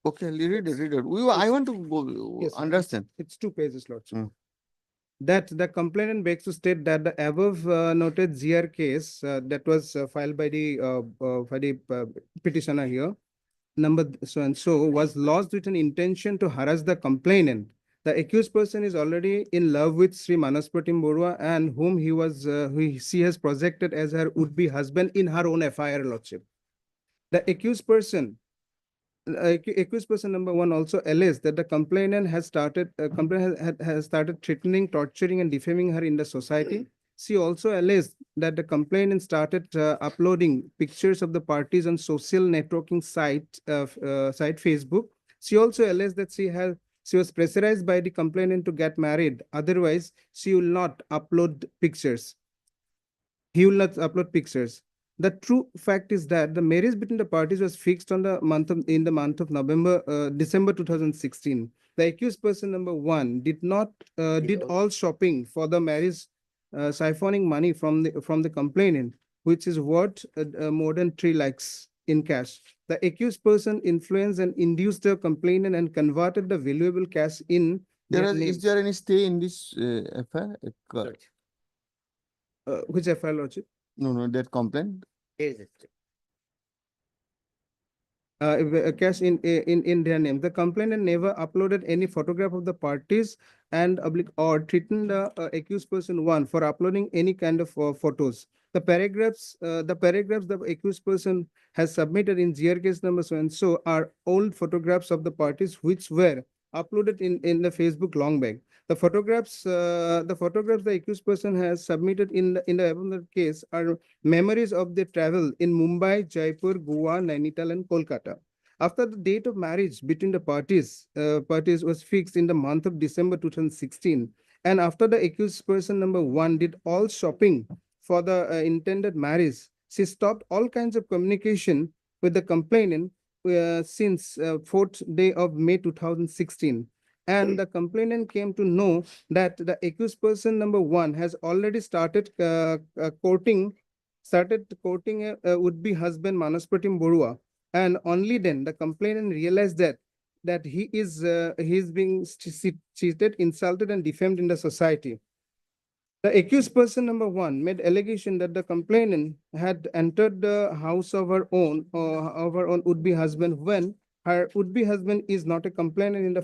S1: Okay, read it. I want to go
S6: Yes,
S1: understand.
S6: it's 2 pages, Lordship.
S1: Mm.
S6: That the complainant begs to state that the above noted GR case that was filed by the petitioner here, number so and so, was lodged with an intention to harass the complainant. The accused person is already in love with Sri Manaspratim Borua, and whom she has projected as her would-be husband in her own FIR, Lordship. The accused person number 1 also alleged that the complainant has started threatening, torturing, and defaming her in the society. She also alleged that the complainant started uploading pictures of the parties on social networking site Facebook. She also alleged that she was pressurized by the complainant to get married. Otherwise, she will not upload pictures. He will not upload pictures. The true fact is that the marriage between the parties was fixed in the month of December 2016. The accused person number 1 did all shopping for the marriage, siphoning money from the complainant, which is worth more than 3 lakhs in cash. The accused person influenced and induced the complainant and converted the valuable cash in their
S1: Is
S6: names.
S1: there any stay in this FIR?
S6: Which FIR, Lordship?
S1: No, that complaint.
S11: Here is it.
S6: Cash in their name. The complainant never uploaded any photograph of the parties and or threatened the accused person 1 for uploading any kind of photos. The paragraphs the accused person has submitted in GR case number so and so are old photographs of the parties which were uploaded in the Facebook long back. The photographs the accused person has submitted in the above case are memories of their travel in Mumbai, Jaipur, Goa, Nainital, and Kolkata. After the date of marriage between the parties was fixed in the month of December 2016, and after the accused person number 1 did all shopping for the intended marriage, she stopped all kinds of communication with the complainant since 4th day of May 2016. And the complainant came to know that the accused person number 1 has already started courting a would-be husband Manaspratim Borua. And only then the complainant realized that he is being cheated, insulted, and defamed in the society. The accused person number 1 made allegation that the complainant had entered the house of her own would-be husband when her would-be husband is not a complainant in the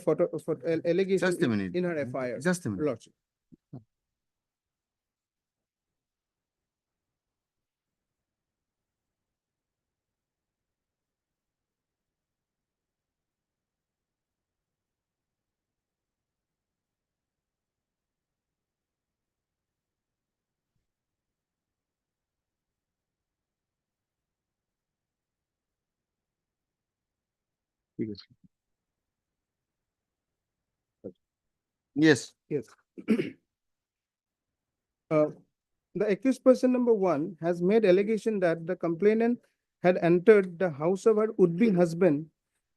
S6: allegation
S1: Just a minute.
S6: in her FIR.
S1: Just a minute.
S6: Lordship.
S1: Yes.
S6: Yes. The accused person number 1 has made allegation that the complainant had entered the house of her would-be husband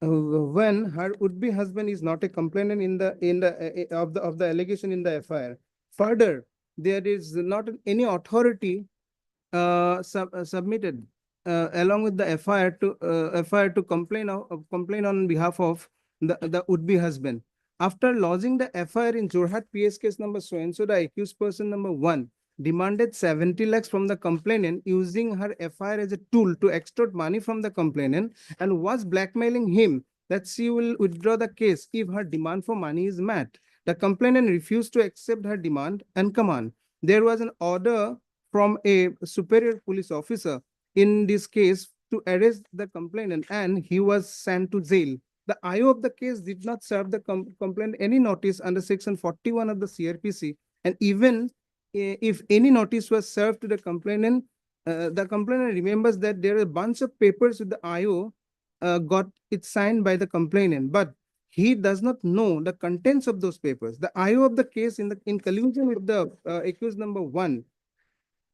S6: when her would-be husband is not a complainant in the of the allegation in the FIR. Further, there is not any authority submitted along with the FIR to complain on behalf of the would-be husband. After lodging the FIR in Jorhat PS case number so and so, the accused person number 1 demanded 70 lakhs from the complainant using her FIR as a tool to extort money from the complainant and was blackmailing him that she will withdraw the case if her demand for money is met. The complainant refused to accept her demand and command. There was an order from a superior police officer in this case to arrest the complainant and he was sent to jail. The IO of the case did not serve the complainant any notice under section 41 of the CRPC, and even if any notice was served to the complainant remembers that there are a bunch of papers with the IO got it signed by the complainant, but he does not know the contents of those papers. The IO of the case in collusion with the accused number 1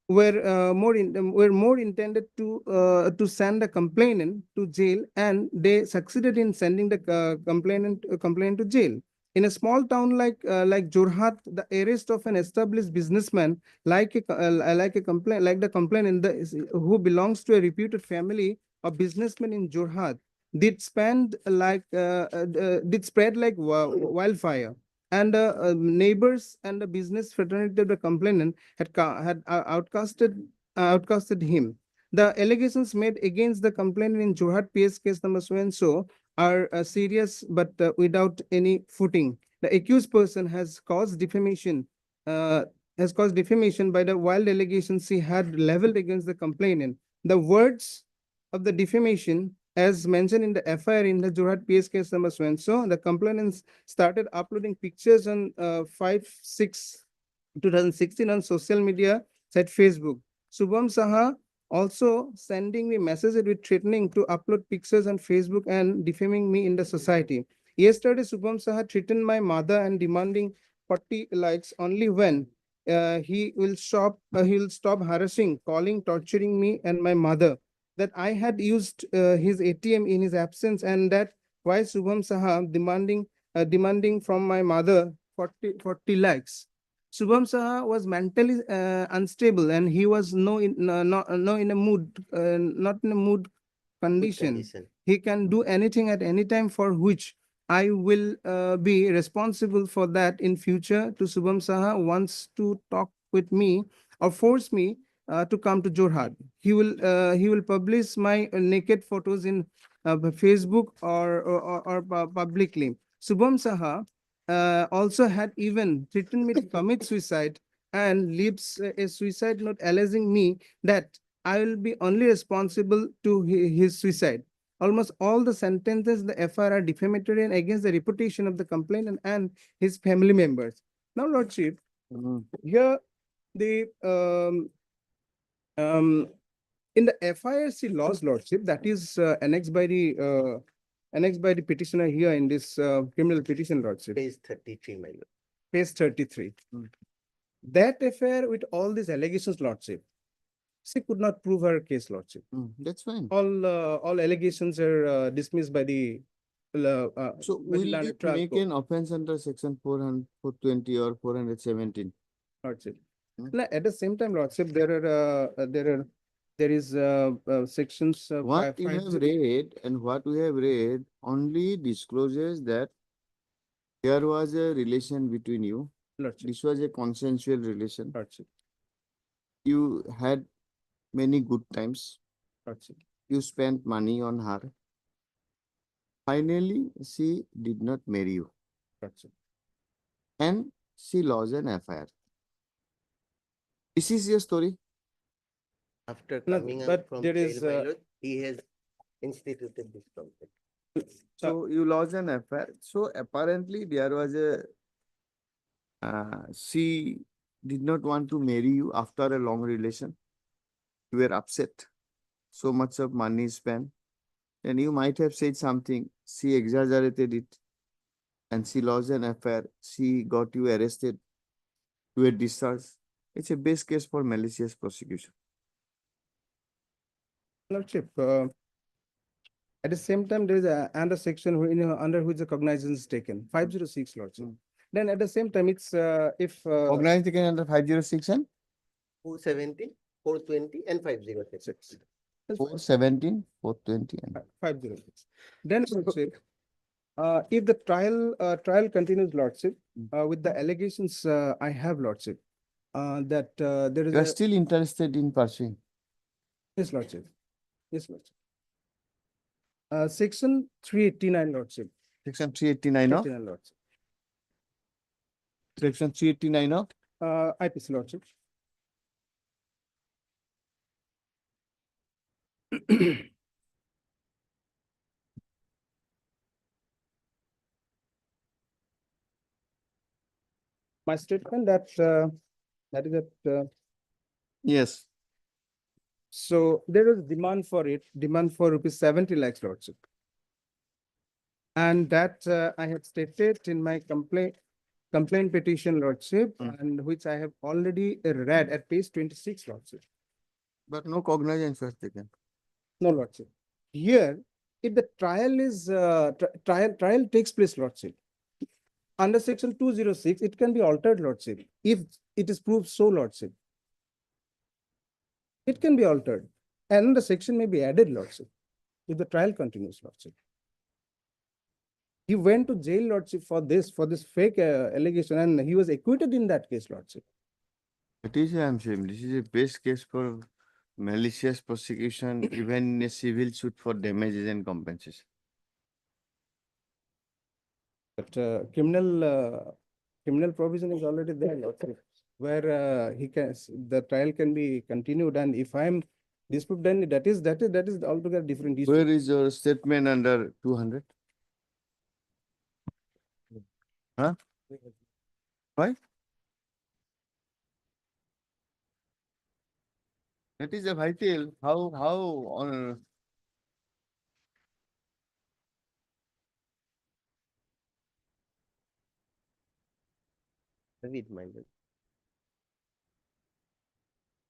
S6: were more intended to send the complainant to jail, and they succeeded in sending the complainant to jail. In a small town like Jorhat, the arrest of an established businessman like the complainant who belongs to a reputed family of businessmen in Jorhat did spread like wildfire. And neighbors and the business fraternity of the complainant had outcasted him. The allegations made against the complainant in Jorhat PS case number so and so are serious but without any footing. The accused person has caused defamation by the wild allegations he had leveled against the complainant. The words of the defamation, as mentioned in the FIR in the Jorhat PS case number so and so, the complainants started uploading pictures on 5/6/2016 on social media site Facebook. Shubham Saha also sending me messages with threatening to upload pictures on Facebook and defaming me in the society. Yesterday, Shubham Saha threatened my mother and demanding 40 likes only when he will stop harassing, calling, torturing me and my mother. That I had used his ATM in his absence, and that why Shubham Saha demanding from my mother 40 lakhs. Shubham Saha was mentally unstable and he was not in a mood condition. He can do anything at any time, for which I will be responsible for that in future. To Shubham Saha wants to talk with me or force me to come to Jorhat. He will publish my naked photos in Facebook or publicly. Shubham Saha also had even threatened me to commit suicide and leaves a suicide note alleging me that I will be only responsible to his suicide. Almost all the sentences the FIR are defamatory and against the reputation of the complainant and his family members. Now, Lordship, here the in the FIRC laws, Lordship, that is annexed by the petitioner here in this criminal petition, Lordship.
S11: Page 33, my lord.
S6: page 33.
S1: Mm.
S6: That affair with all these allegations, Lordship, she could not prove her case, Lordship.
S1: That's fine.
S6: All allegations are dismissed by the
S1: So
S6: by the
S1: will
S6: learned
S1: it
S6: trial
S1: make
S6: court,
S1: an offense under section 420 or 417?
S6: Lordship.
S1: Hmm.
S6: Now, at the same time, Lordship, there is sections
S1: What you have
S6: 50
S1: read and what we have read only discloses that there was a relation between you.
S6: Lordship,
S1: This was a consensual relation.
S6: Lordship,
S1: You had many good times.
S6: Lordship.
S1: You spent money on her. Finally, she did not marry you
S6: Lordship.
S1: and she lost an affair. This is your story.
S11: After
S6: No,
S11: coming
S6: but
S11: out from
S6: there
S11: jail,
S6: is,
S11: my lord, he has instituted this complaint.
S1: So you lost an affair. So apparently there was a she did not want to marry you after a long relation. You were upset. So much of money spent. And you might have said something. She exaggerated it. And she lost an affair. She got you arrested. You were discharged. It's a base case for malicious prosecution.
S6: Lordship, at the same time, there is another section under which the cognizance is taken, 506, Lordship. Then at the same time, it's if
S1: Organized again under 506 and
S11: 470, 420 and 506.
S1: 417, 420 and
S6: 506. Then Lordship, if the trial continues, Lordship, with the allegations I have, Lordship, that there is
S1: you are
S6: a
S1: still interested in pursuing.
S6: yes, Lordship, yes, Lordship. Section 389, Lordship.
S1: Section 389 of
S6: 389, Lordship.
S1: Section 389 of
S6: IPC, Lordship. My statement that that is that
S1: yes.
S6: so there is demand for it, demand for rupees 70 lakhs, Lordship. And that I have stated in my complaint petition, Lordship, and which I have already read at page 26, Lordship.
S1: But no cognizance was taken.
S6: No, Lordship. Here, if the trial is trial takes place, Lordship, under section 206, it can be altered, Lordship, if it is proved so, Lordship. It can be altered, and the section may be added, Lordship, if the trial continues, Lordship. He went to jail, Lordship, for this fake allegation, and he was acquitted in that case, Lordship.
S1: It is, I am saying, this is a base case for malicious prosecution, even in a civil suit for damages and compensation.
S6: But criminal provision is already there, Lordship, where the trial can be continued, and if I am disproved, then that is altogether different issue.
S1: Where is your statement under 200? Huh? Why? That is a vital. How on
S11: Read, my lord.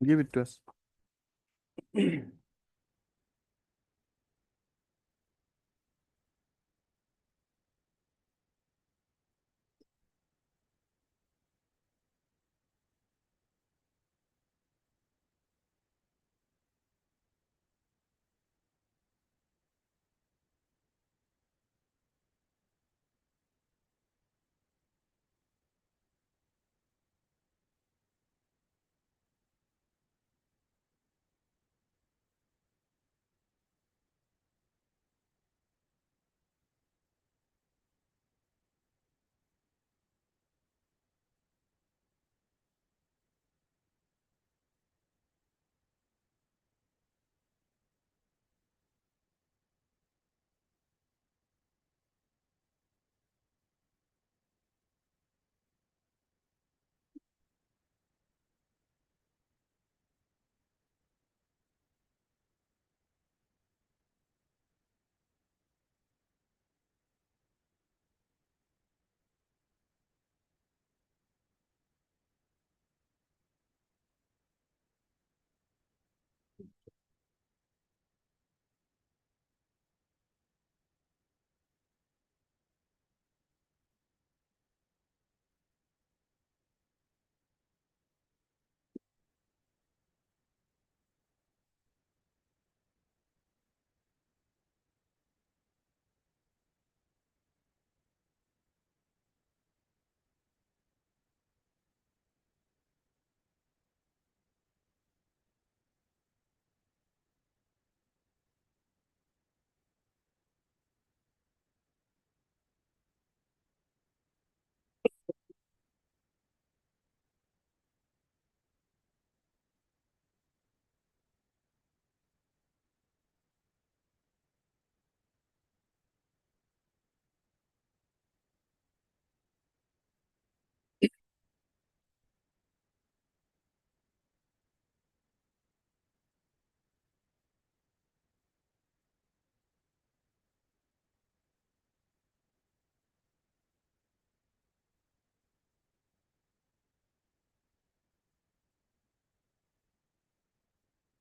S1: give it to us.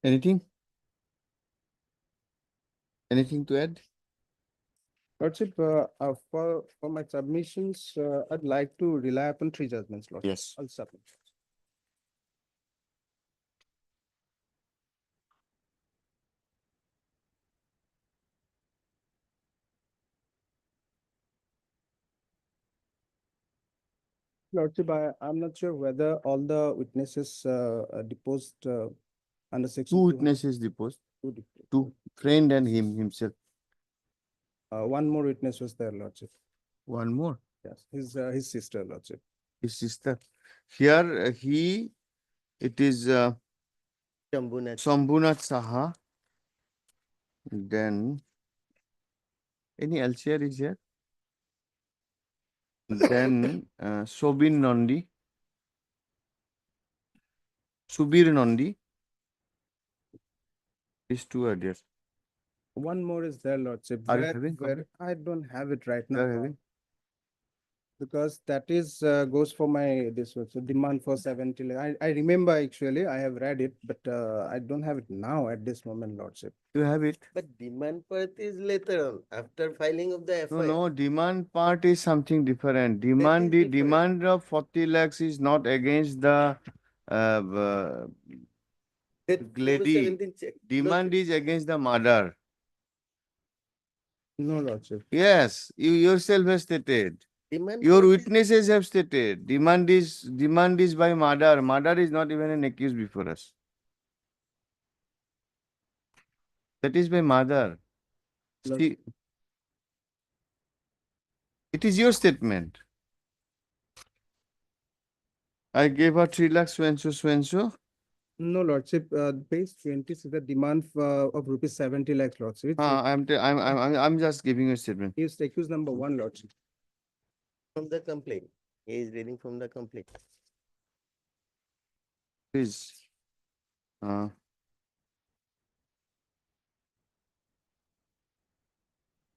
S1: Anything? Anything to add?
S6: Lordship, for my submissions, I'd like to rely upon three judgments, Lordship.
S1: Yes.
S6: I'll submit. Lordship, I'm not sure whether all the witnesses deposed under section.
S1: Two
S6: 200.
S1: witnesses deposed,
S6: Two deposed.
S1: two friend and himself.
S6: One more witness was there, Lordship.
S1: One more,
S6: Yes, his sister, Lordship.
S1: his sister. Here it is
S13: Shambhunath.
S1: Shambhunath Saha. Then any LCR is here. Then Sobin Nandi, Subir Nandi. These two are there.
S6: One more is there, Lordship.
S1: Are you
S6: where-
S1: having
S6: where I don't have it right
S1: You
S6: now.
S1: are having?
S6: Because that is goes for my this was a demand for 70 lakh. I remember actually I have read it, but I don't have it now at this moment, Lordship.
S1: You have it?
S13: But demand part is later on, after filing of the
S1: No,
S13: FIR.
S1: no, demand part is something different. Demand,
S13: is
S1: the
S13: different.
S1: demand of 40 lakhs is not against the
S13: That
S1: lady.
S13: 417 check.
S1: Demand is against the mother.
S6: No, Lordship.
S1: Yes, you yourself have stated.
S13: Demand
S1: Your
S13: part is-
S1: witnesses have stated. Demand is by mother. Mother is not even an accused before us. That is by mother.
S6: Lord-
S1: See, it is your statement. I gave her 3 lakhs, so and so.
S6: No, Lordship, page 20 is the demand of rupees 70 lakhs, Lordship.
S1: I'm just giving you a statement.
S6: He is accused number one, Lordship.
S13: From the complaint. He is reading from the complaint.
S1: Please.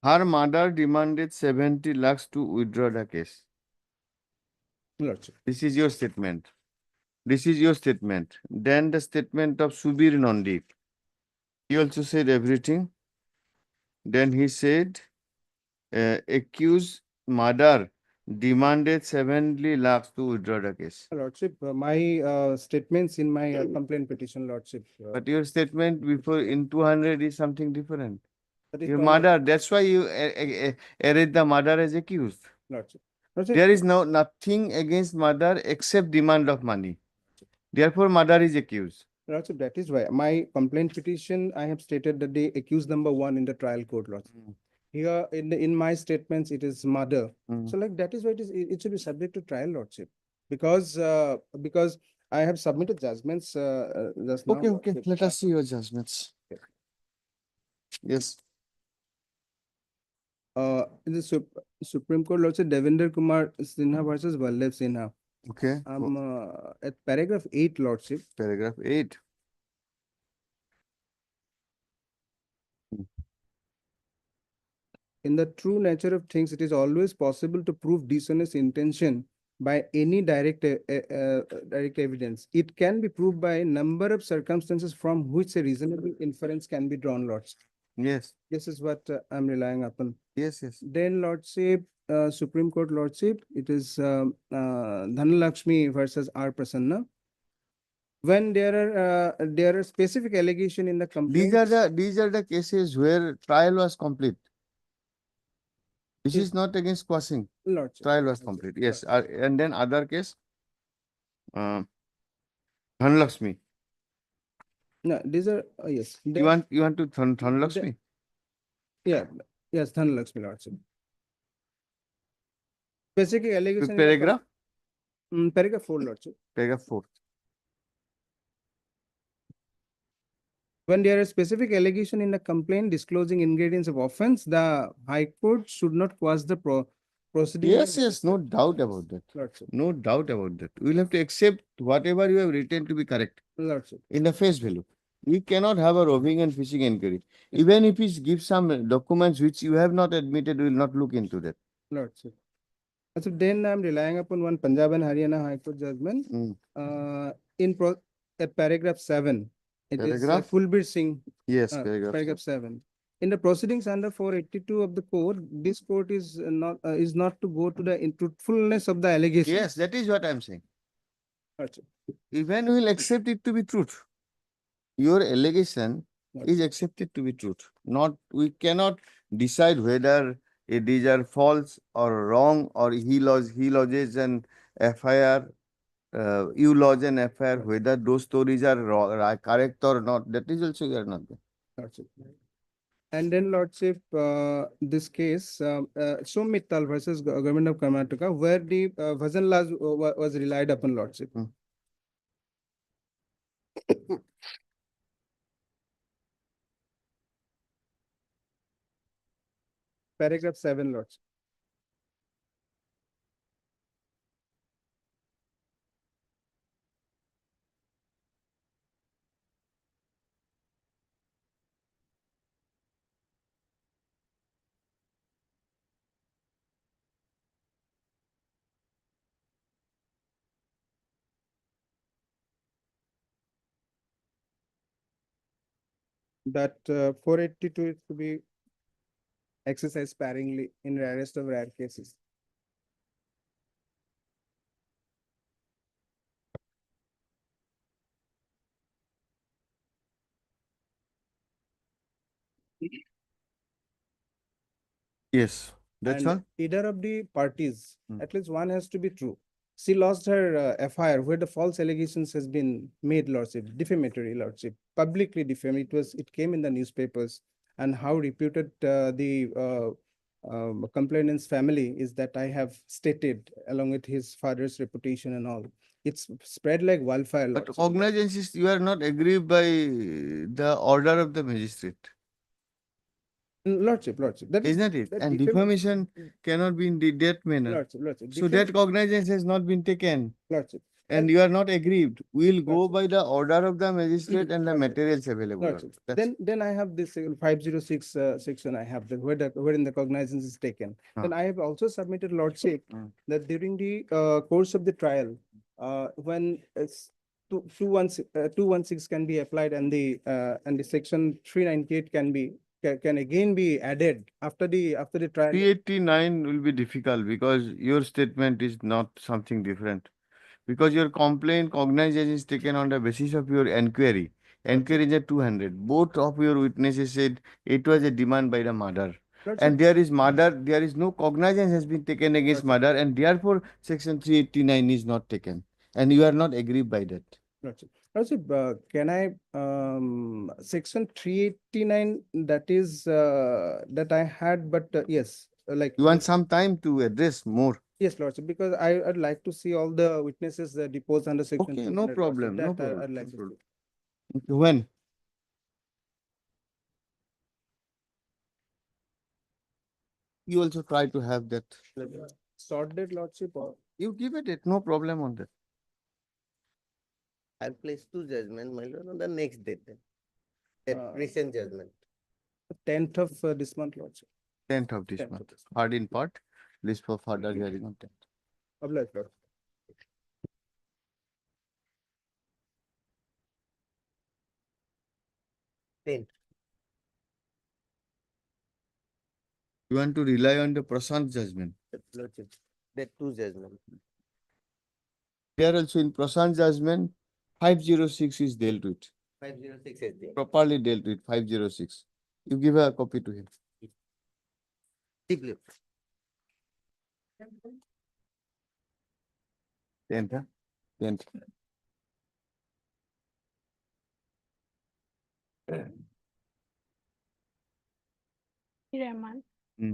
S1: Her mother demanded 70 lakhs to withdraw the case.
S6: Lordship.
S1: This is your statement. This is your statement. Then the statement of Subir Nandi. He also said everything. Then he said, accused mother demanded 70 lakhs to withdraw the case.
S6: Lordship, my statements in my complaint petition, Lordship.
S1: But your statement before in 200 is something different.
S6: that is
S1: Your
S6: for-
S1: mother, that's why you arrayed the mother as accused.
S6: Lordship. Lordship,
S1: There is nothing against mother except demand of money. Therefore, mother is accused.
S6: Lordship, that is why my complaint petition, I have stated that the accused number one in the trial court, Lordship. Here in my statements, it is mother.
S1: Mm.
S6: So like that is why it should be subject to trial, Lordship. Because I have submitted judgments just now.
S1: Okay, okay.
S6: Lordship.
S1: Let us see your judgments. Yes.
S6: In the Supreme Court, Lordship, Devinder Kumar Sinha versus Vallabh Sinha.
S1: Okay.
S6: At paragraph 8, Lordship.
S1: Paragraph 8.
S6: In the true nature of things, it is always possible to prove dishonest intention by any direct evidence. It can be proved by a number of circumstances from which a reasonable inference can be drawn, Lordship.
S1: Yes.
S6: This is what I'm relying upon.
S1: Yes, yes.
S6: Then, Lordship, Supreme Court, Lordship, it is Dhanalakshmi versus R. Prasanna. When there are specific allegation in the complaint.
S1: These are the cases where trial was complete. This
S6: Yes.
S1: is not against quashing.
S6: Lordship.
S1: Trial was complete. Yes. And then other case. Dhanalakshmi.
S6: No, these are, yes.
S1: You want to Dhanalakshmi?
S6: Yeah, yes, Dhanalakshmi, Lordship. Specific allegation. in the
S1: Paragraph?
S6: Paragraph 4, Lordship.
S1: Paragraph 4.
S6: When there is specific allegation in the complaint disclosing ingredients of offense, the High Court should not quash the proceeding.
S1: Yes, yes, no doubt about that.
S6: Lordship.
S1: No doubt about that. We will have to accept whatever you have written to be correct
S6: Lordship.
S1: in the face value. We cannot have a roving and fishing inquiry. Even if he gives some documents which you have not admitted, we will not look into that.
S6: Lordship. So then I'm relying upon one Punjab and Haryana High Court judgment.
S1: Mm.
S6: At paragraph 7, It is
S1: Paragraph?
S6: Kulbir Singh,
S1: Yes, paragraph.
S6: paragraph 7. In the proceedings under 482 of the code, this court is not to go to the truthfulness of the allegation.
S1: Yes, that is what I'm saying.
S6: Acha.
S1: Even we'll accept it to be truth. Your allegation
S6: Right.
S1: is accepted to be truth. Not, we cannot decide whether these are false or wrong, or he lodges an FIR, you lodge an FIR, whether those stories are correct or not. That is also we are not there.
S6: Lordship. And then Lordship, this case, Som Mittal versus Government of Karnataka, where the Bhajan laws was relied upon, Lordship.
S1: Hmm.
S6: Paragraph 7, Lordship. That 482 is to be exercised sparingly in rarest of rare cases.
S1: Yes, that's
S6: And
S1: all.
S6: either of the parties,
S1: Hmm.
S6: at least one has to be true. She lost her FIR where the false allegations has been made, Lordship, defamatory, Lordship, publicly defamatory. It came in the newspapers, and how reputed the complainant's family is, that I have stated, along with his father's reputation and all. It's spread like wildfire,
S1: But
S6: Lordship.
S1: cognizance, you are not aggrieved by the order of the magistrate,
S6: Lordship, that is,
S1: isn't it?
S6: that
S1: And
S6: defam-
S1: defamation cannot be in that manner.
S6: Lordship,
S1: So that cognizance has not been taken,
S6: Lordship.
S1: and you are not aggrieved. We'll go
S6: Lordship.
S1: by the order of the magistrate and the
S6: Lordship.
S1: materials available.
S6: Lordship.
S1: That's-
S6: Then I have this 506 section I have, wherein the cognizance is taken. Then I have also submitted, Lordship, that during the course of the trial, when 216 can be applied, and the section 398 can again be added after the trial.
S1: 389 will be difficult because your statement is not something different. Because your complaint cognizance is taken on the basis of your inquiry. Inquiry is at 200. Both of your witnesses said it was a demand by the mother. And there is no cognizance has been taken against mother, and therefore section 389 is not taken. And you are not aggrieved by that.
S6: Lordship, can I, section 389, that is, that I had, but yes, like.
S1: You want some time to address more.
S6: Yes, Lordship, because I'd like to see all the witnesses deposed under section.
S1: Okay, no
S6: 200, Lordship.
S1: problem, no
S6: That
S1: problem.
S6: I'd like
S1: no
S6: to
S1: problem.
S6: see.
S1: Okay, when? You also try to have that.
S6: Short date, Lordship, or?
S1: You give it, no problem on that.
S11: I'll place two judgment, my lord, on the next date then. That
S6: Uh,
S11: recent judgment.
S6: 10th of this month, Lordship.
S1: 10th of this
S6: 10th of
S1: month.
S6: this
S1: Hard in part, list for further hearing on 10th.
S6: Obliged, Lordship.
S11: Then,
S1: You want to rely on the Prashant judgment.
S11: lordship, that two judgment.
S1: Here also in Prashant judgment, 506 is dealt with,
S11: 506 is there.
S1: properly dealt with, 506. You give a copy to him.
S11: Deeply.
S1: 10th, huh? 10th.
S14: Rahman.
S1: Hmm.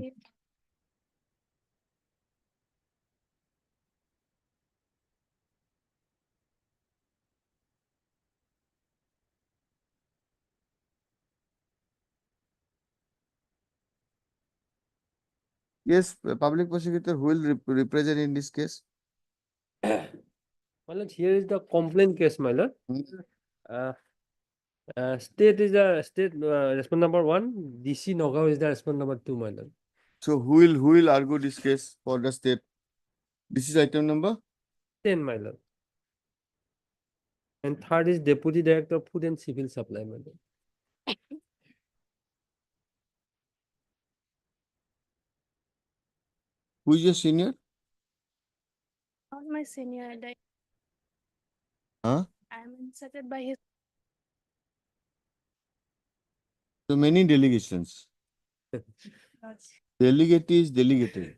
S1: Yes, public prosecutor who will represent in this case.
S10: My lord, here is the complaint case, my lord.
S1: Hmm.
S10: State is the state response number 1. DC Nagaon is the response number 2, my lord.
S1: So who will argue this case for the state? This is item number
S10: 10, my lord. And third is Deputy Director of Food and Civil Supply, madam.
S1: Who is your senior?
S14: Not my senior,
S1: Huh?
S14: I am instructed by his.
S1: So many delegations. Delegate is delegated.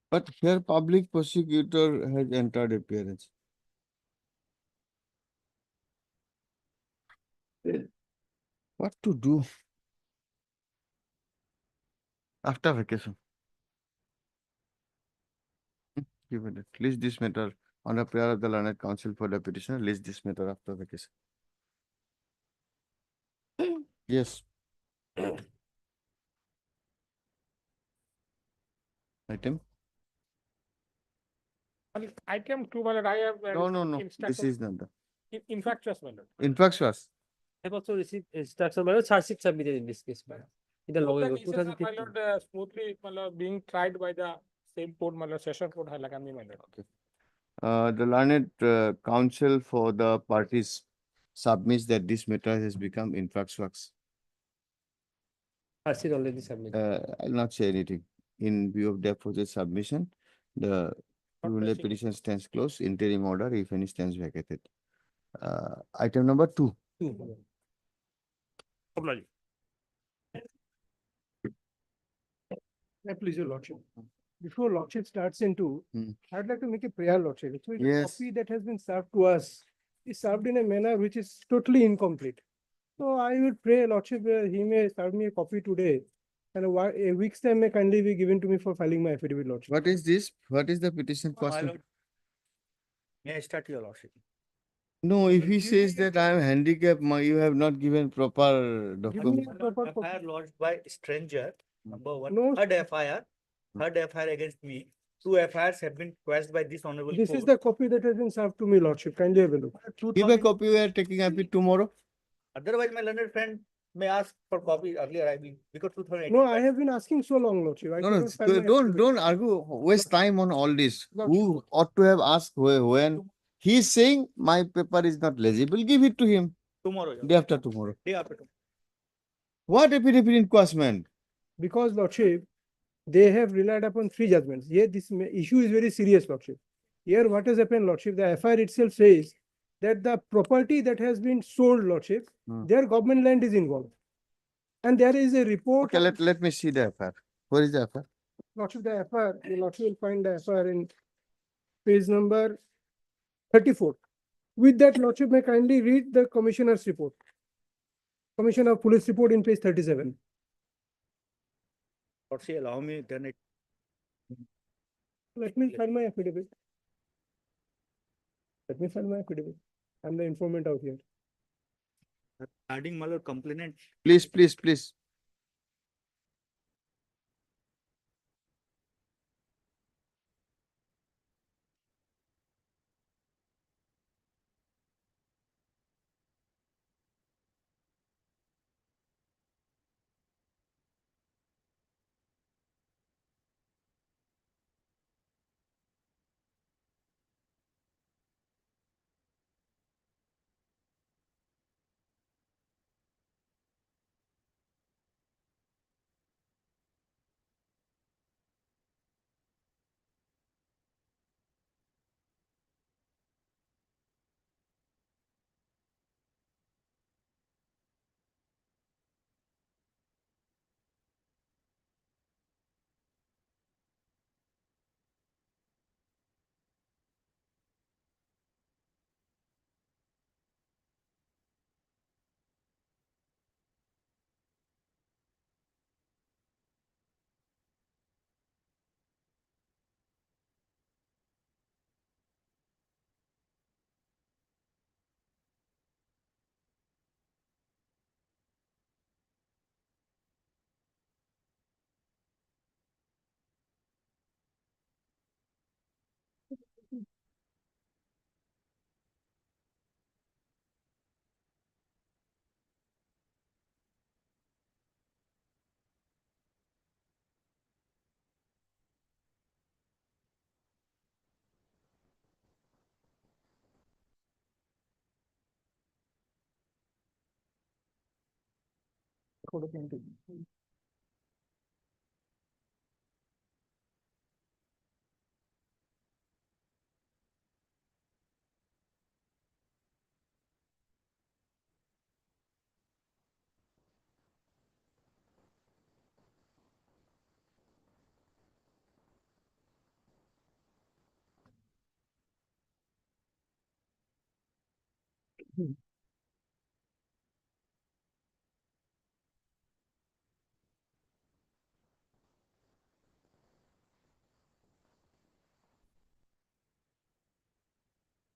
S1: But here public prosecutor has entered appearance. What to do after vacation? Give it. List this matter on the prayer of the learned counsel for the petitioner. List this matter after vacation. Yes. Item?
S9: Item 2, my lord, I have.
S1: No. This
S9: instruction-
S1: is not the.
S9: Infractions, my lord.
S1: Infractions.
S10: I have also received instruction, my lord, charge sheet submitted in this case, madam. In the long
S9: The
S10: ago,
S9: cases are, my
S10: 2015.
S9: lord, smoothly, my lord, being tried by the same court, my lord, session court, Hailakandi, my lord.
S1: The learned counsel for the parties submits that this matter has become infractions.
S10: Charge sheet already submitted.
S1: I'll not say anything. In view of deposited submission, the ruling
S9: proceed.
S1: petition stands closed, interim order, if any, stands vacated. Item number 2.
S10: Two, my lord.
S9: Oblige.
S6: Please, your lordship. Before lordship starts into,
S1: Hmm.
S6: I'd like to make a prayer, lordship. Actually, the
S1: Yes.
S6: copy that has been served to us is served in a manner which is totally incomplete. So I would pray, lordship, he may serve me a copy today. And a week's time may kindly be given to me for filing my affidavit, lordship.
S1: What is this? What is the petition
S11: My
S1: question?
S11: lord. May I start, your lordship?
S1: No, if he says that I am handicapped, you have not given proper
S6: Give me
S1: document.
S6: a proper
S11: FIR
S6: copy.
S11: lodged by stranger, number one.
S6: No.
S11: Third FIR against me. 2 FIRs have been quashed by this honorable
S6: This is
S11: court.
S6: the copy that has been served to me, lordship. Kindly have a look.
S1: Give a copy, we are taking up it tomorrow.
S11: Otherwise, my learned friend may ask for copy earlier, I will, because 2018.
S6: No, I have been asking so long, lordship. I
S1: No,
S6: could
S1: no,
S6: not file my
S1: don't
S6: affidavit.
S1: argue, waste time on all this. Who ought to have asked when? He's saying my paper is not legible, give it to him
S11: Tomorrow, your
S1: day after tomorrow.
S11: day after tomorrow.
S1: What affidavit inquest?
S6: Because, lordship, they have relied upon 3 judgments. Here, this issue is very serious, lordship. Here, what has happened, lordship, the FIR itself says that the property that has been sold, lordship, their government land is involved. And there is a report.
S1: Okay, let me see the FIR. Where is the FIR?
S6: Lordship, the FIR, the lordship will find the FIR in page number 34. With that, lordship may kindly read the commissioner's report. Commissioner of Police report in page 37.
S11: Lordship, allow me, then it.
S6: Let me file my affidavit. I'm the informant out here.
S11: Regarding my lord complainant,
S1: Please.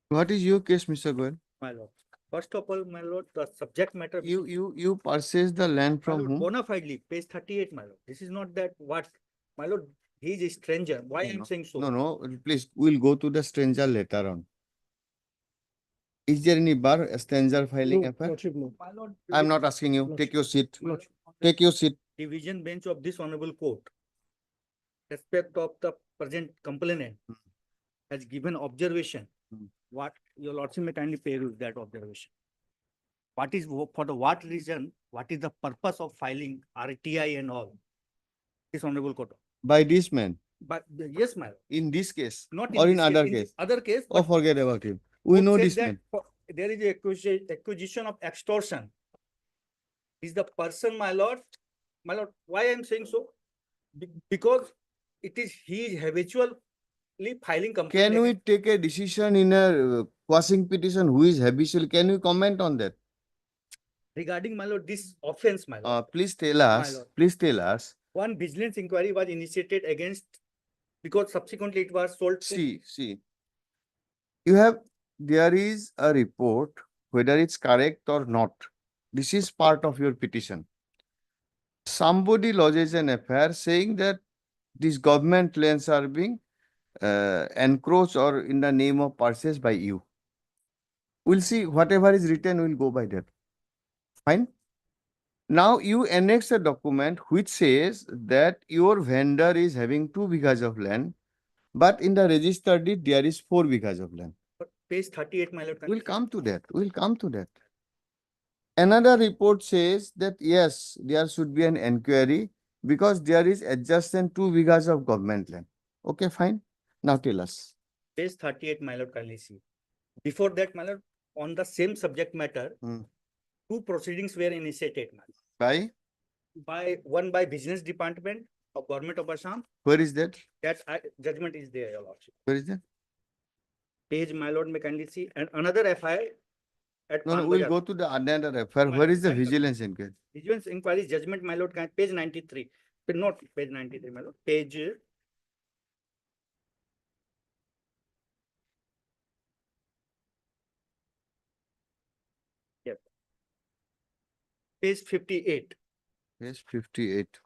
S1: What is your case, Mr. Goel?
S11: My lord. First of all, my lord, the subject matter.
S1: You purchased the land
S11: My
S1: from
S11: lord,
S1: whom?
S11: bona fidely, page 38, my lord. This is not that what, my lord, he is a stranger. Why I'm saying so?
S1: No, please, we'll go to the stranger later on. Is there any bar, a stranger filing
S6: No,
S1: affair?
S6: Lordship, no.
S11: My lord,
S1: I'm not asking you. Take your seat.
S6: Lordship.
S1: Take your seat.
S11: division bench of this honorable court, respect of the present complainant, has given observation.
S1: Hmm.
S11: What your lordship may kindly peruse that observation. What is, for the what reason, what is the purpose of filing RTI and all? This honorable court.
S1: By this man,
S11: But yes, my lord,
S1: in this case,
S11: not
S1: or in
S11: this
S1: other
S11: in
S1: case.
S11: other case.
S1: Oh,
S11: but
S1: forget about him. We
S11: court
S1: know
S11: says
S1: this
S11: that
S1: man.
S11: there is a acquisition of extortion. Is the person, my lord, why I'm saying so? Because it is he is habitually filing complaint.
S1: Can we take a decision in a quashing petition who is habitual? Can you comment on that?
S11: Regarding, my lord, this offense, my lord,
S1: Please tell us,
S11: lord.
S1: please tell us.
S11: one vigilance inquiry was initiated against, because subsequently it was sold to.
S1: See, there is a report, whether it's correct or not. This is part of your petition. Somebody lodges an affair saying that these government lands are being encroached or in the name of purchase by you. We'll see, whatever is written, we'll go by that. Fine. Now you annex a document which says that your vendor is having 2 bighas of land, but in the registered deed there is 4 bighas of land.
S11: Page 38, my lord.
S1: We'll come to that. We'll come to that. Another report says that yes, there should be an inquiry because there is adjacent 2 bighas of government land. Okay, fine. Now tell us.
S11: Page 38, my lord, kindly see. Before that, my lord, on the same subject matter,
S1: Hmm.
S11: 2 proceedings were initiated, my lord.
S1: By
S11: One by business department of government of Assam.
S1: where is that?
S11: That judgment is there, your lordship.
S1: Where is that?
S11: Page, my lord, may kindly see, and another FIR at.
S1: No,
S11: Pan
S1: we'll
S11: Bazar.
S1: go to the another affair.
S11: My
S1: Where is the
S11: lord,
S1: vigilance inquiry?
S11: Vigilance inquiry judgment, my lord, page 93. Not page 93, my lord, page. Yep. Page 58.
S1: Page 58.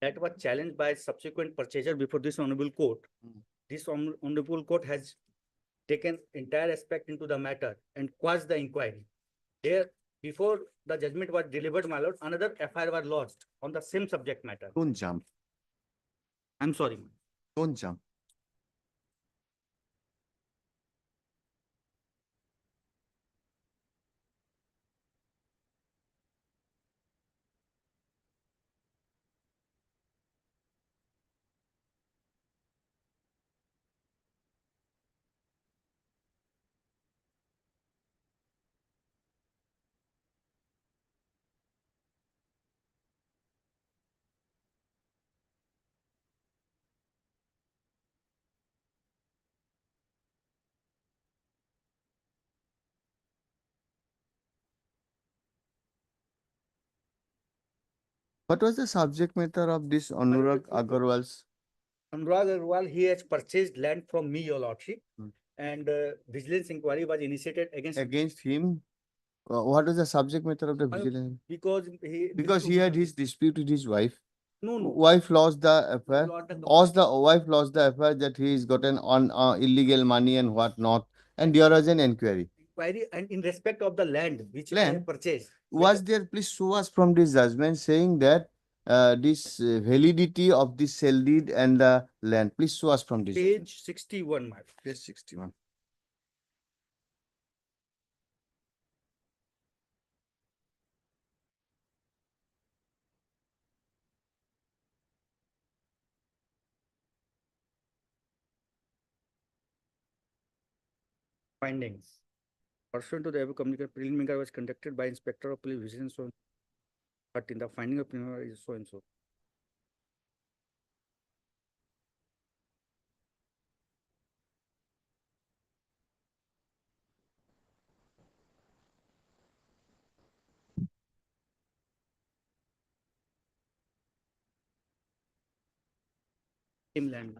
S11: That was challenged by subsequent purchaser before this honorable court.
S1: Hmm.
S11: This honorable court has taken entire aspect into the matter and quashed the inquiry. There, before the judgment was delivered, my lord, another FIR was lodged on the same subject matter.
S1: Don't jump.
S11: I'm sorry.
S1: Don't jump. What was the subject matter of this Anurag Agarwal's?
S11: Anurag Agarwal, he has purchased land from me, your lordship,
S1: Hmm.
S11: and vigilance inquiry was initiated
S1: Against him? What was the subject matter of the
S11: Uh,
S1: vigilance?
S11: because
S1: He had his dispute with his wife.
S11: no.
S1: Wife lost the affair.
S11: Lost the-
S1: Wife lost the affair that he's gotten on illegal money and whatnot. And there was an inquiry.
S11: Inquiry and in respect of the land which I have
S1: Land?
S11: purchased.
S1: Was there, please show us from this judgment saying that this validity of the sale deed and the land. Please show us from this.
S11: Page 61, my lord.
S1: Page 61.
S8: Findings. Pursuant to the above communication, preliminary inquiry was conducted by Inspector of Police Vigilance, so but in the finding of preliminary is so and so. Inland.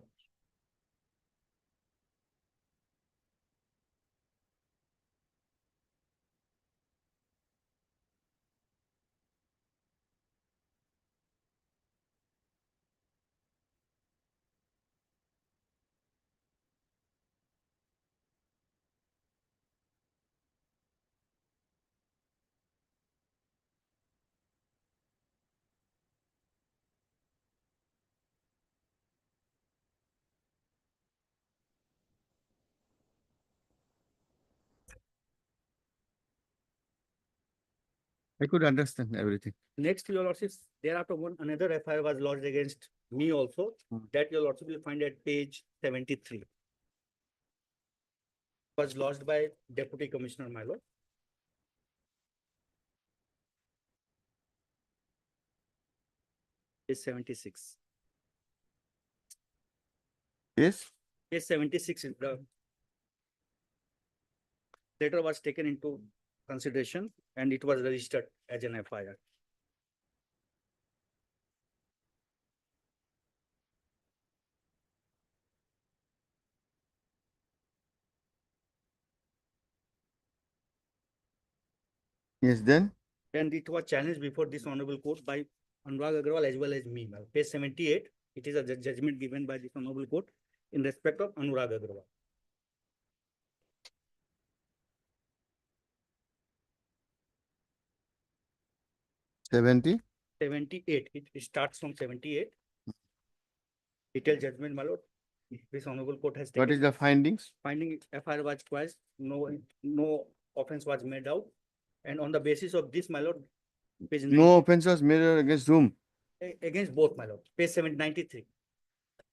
S1: I could understand everything.
S8: Next, your lordship, thereafter one another FIR was lodged against me also. That your lordship will find at page 73. Was lodged by Deputy Commissioner, my lord. Page 76.
S1: Yes.
S8: Page 76 is the letter was taken into consideration and it was registered as an FIR.
S1: Yes, then.
S8: And it was challenged before this honorable court by Anurag Agarwal as well as me. Ma'am. Page 78, it is a judgment given by this honorable court in respect of Anurag Agarwal.
S1: Seventy.
S8: 78, it starts from 78. Detailed judgment, my lord. This honorable court has taken.
S1: What is the findings?
S8: Finding FIR was twice, no offense was made out. And on the basis of this, my lord, page
S1: No offense was made against whom?
S8: against both, my lord, page 793.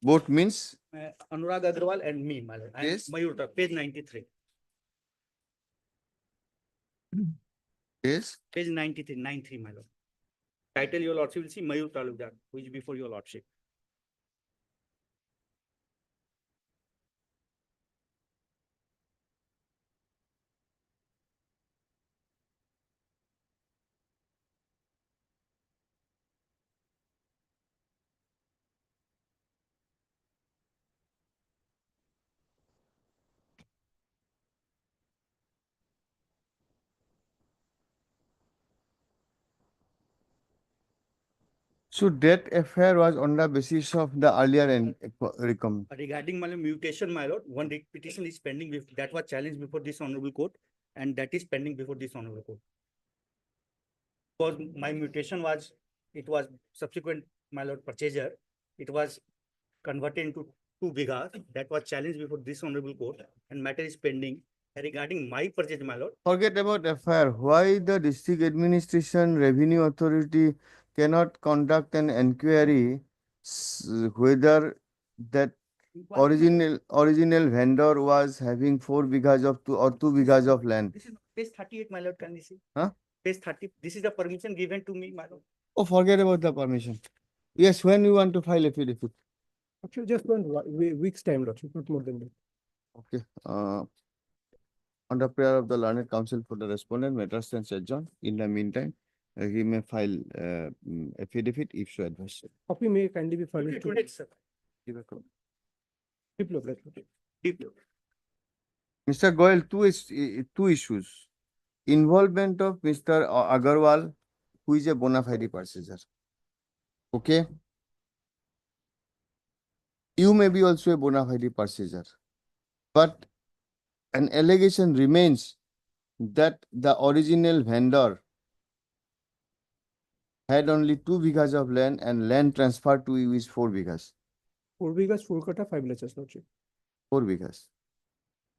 S1: Both means
S8: Anurag Agarwal and me, my lord. And
S1: Yes.
S8: Mayur, page 93.
S1: yes.
S8: Page 93, 93, my lord. Title, your lordship will see Mayur Talukdar, which before your lordship.
S1: So that affair was on the basis of the earlier and recommend.
S8: Regarding my mutation, my lord, one petition is pending that was challenged before this honorable court, and that is pending before this honorable court. Because my mutation was, it was subsequent, my lord, purchaser, it was converted into 2 bighas. That was challenged before this honorable court, and matter is pending. Regarding my purchase, my lord,
S1: Forget about affair. Why the district administration revenue authority cannot conduct an inquiry whether that original vendor was having 4 bighas of 2 bighas of land?
S8: this is page 38, my lord, can you see?
S1: Huh?
S8: Page 30, this is the permission given to me, my lord.
S1: Oh, forget about the permission. Yes, when you want to file affidavit.
S6: Actually, just one week's time, Lordship, not more than that.
S1: Okay. On the prayer of the learned counsel for the respondent, matter stands adjourned. In the meantime, he may file affidavit if so advised.
S6: Copy may kindly be furnished to.
S8: Today, sir.
S1: Give a copy.
S6: Biplab, right, Lordship?
S1: Mr. Goyal, two issues. Involvement of Mr. Agarwal, who is a bona fide purchaser. Okay. You may be also a bona fide purchaser, but an allegation remains that the original vendor had only 2 bighas of land and land transferred to you is 4 bighas.
S6: 4 bighas, 4 kata, 5 lechas, Lordship.
S1: 4 bighas.